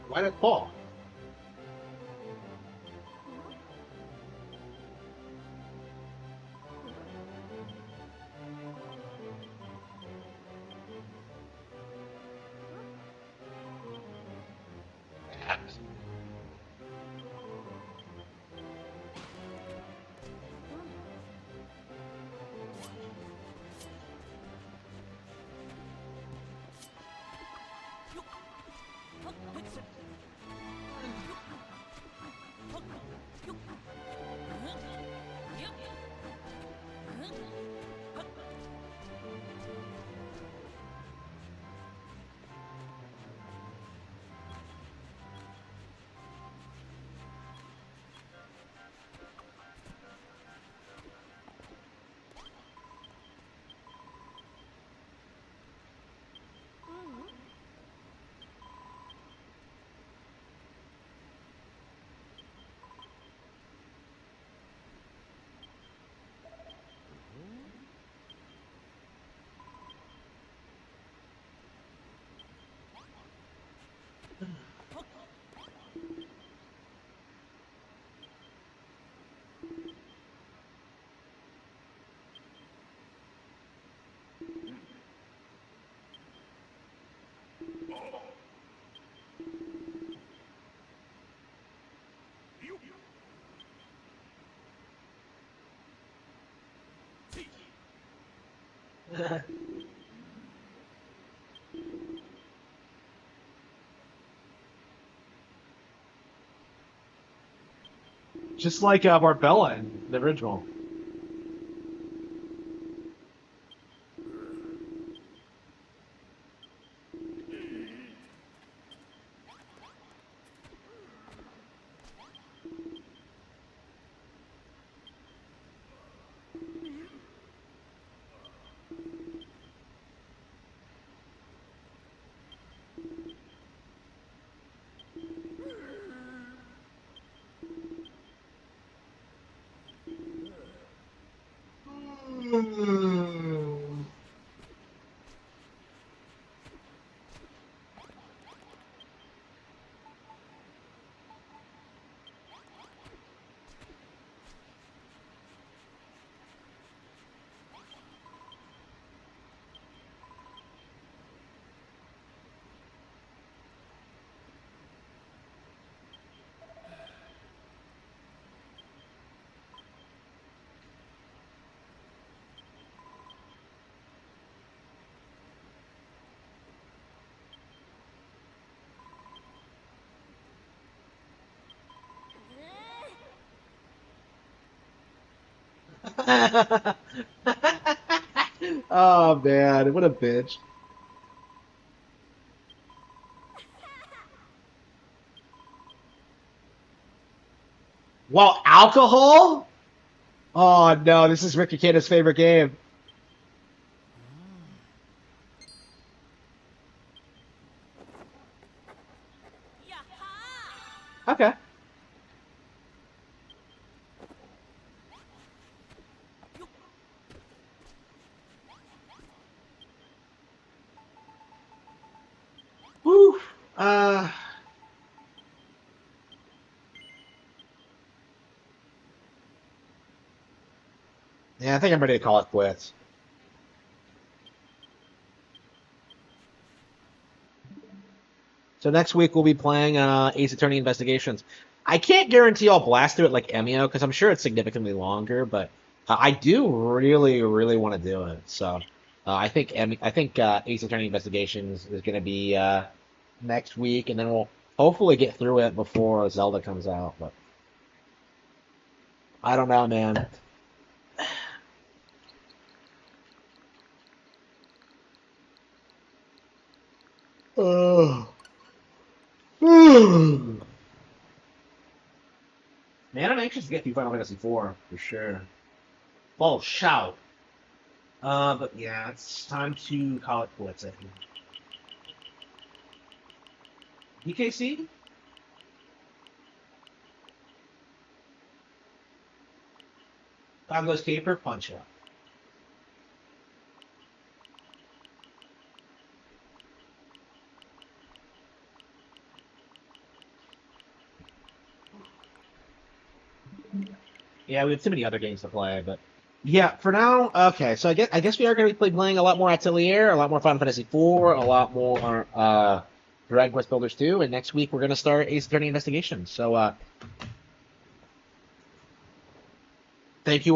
Why did it fall? Just like Barbella in the original. Oh man, what a bitch. Well, alcohol? Oh no, this is Ricky Kano's favorite game. Okay. Whew. Yeah, I think I'm ready to call it quits. So next week we'll be playing Ace Attorney Investigations. I can't guarantee I'll blast through it like Emio because I'm sure it's significantly longer, but I do really, really want to do it. So I think Ace Attorney Investigations is going to be next week, and then we'll hopefully get through it before Zelda comes out. But I don't know, man. Oh. Man, I'm anxious to get through Final Fantasy IV for sure. Full shout. But yeah, it's time to call it quits. I think. DKC? Congo's Caper, Punch Out. Yeah, we have too many other games to play, but yeah, for now, okay. So I guess we are going to be playing a lot more Atelier, a lot more Final Fantasy IV, a lot more Dragon Quest Builders 2, and next week we're going to start Ace Attorney Investigation. So thank you all.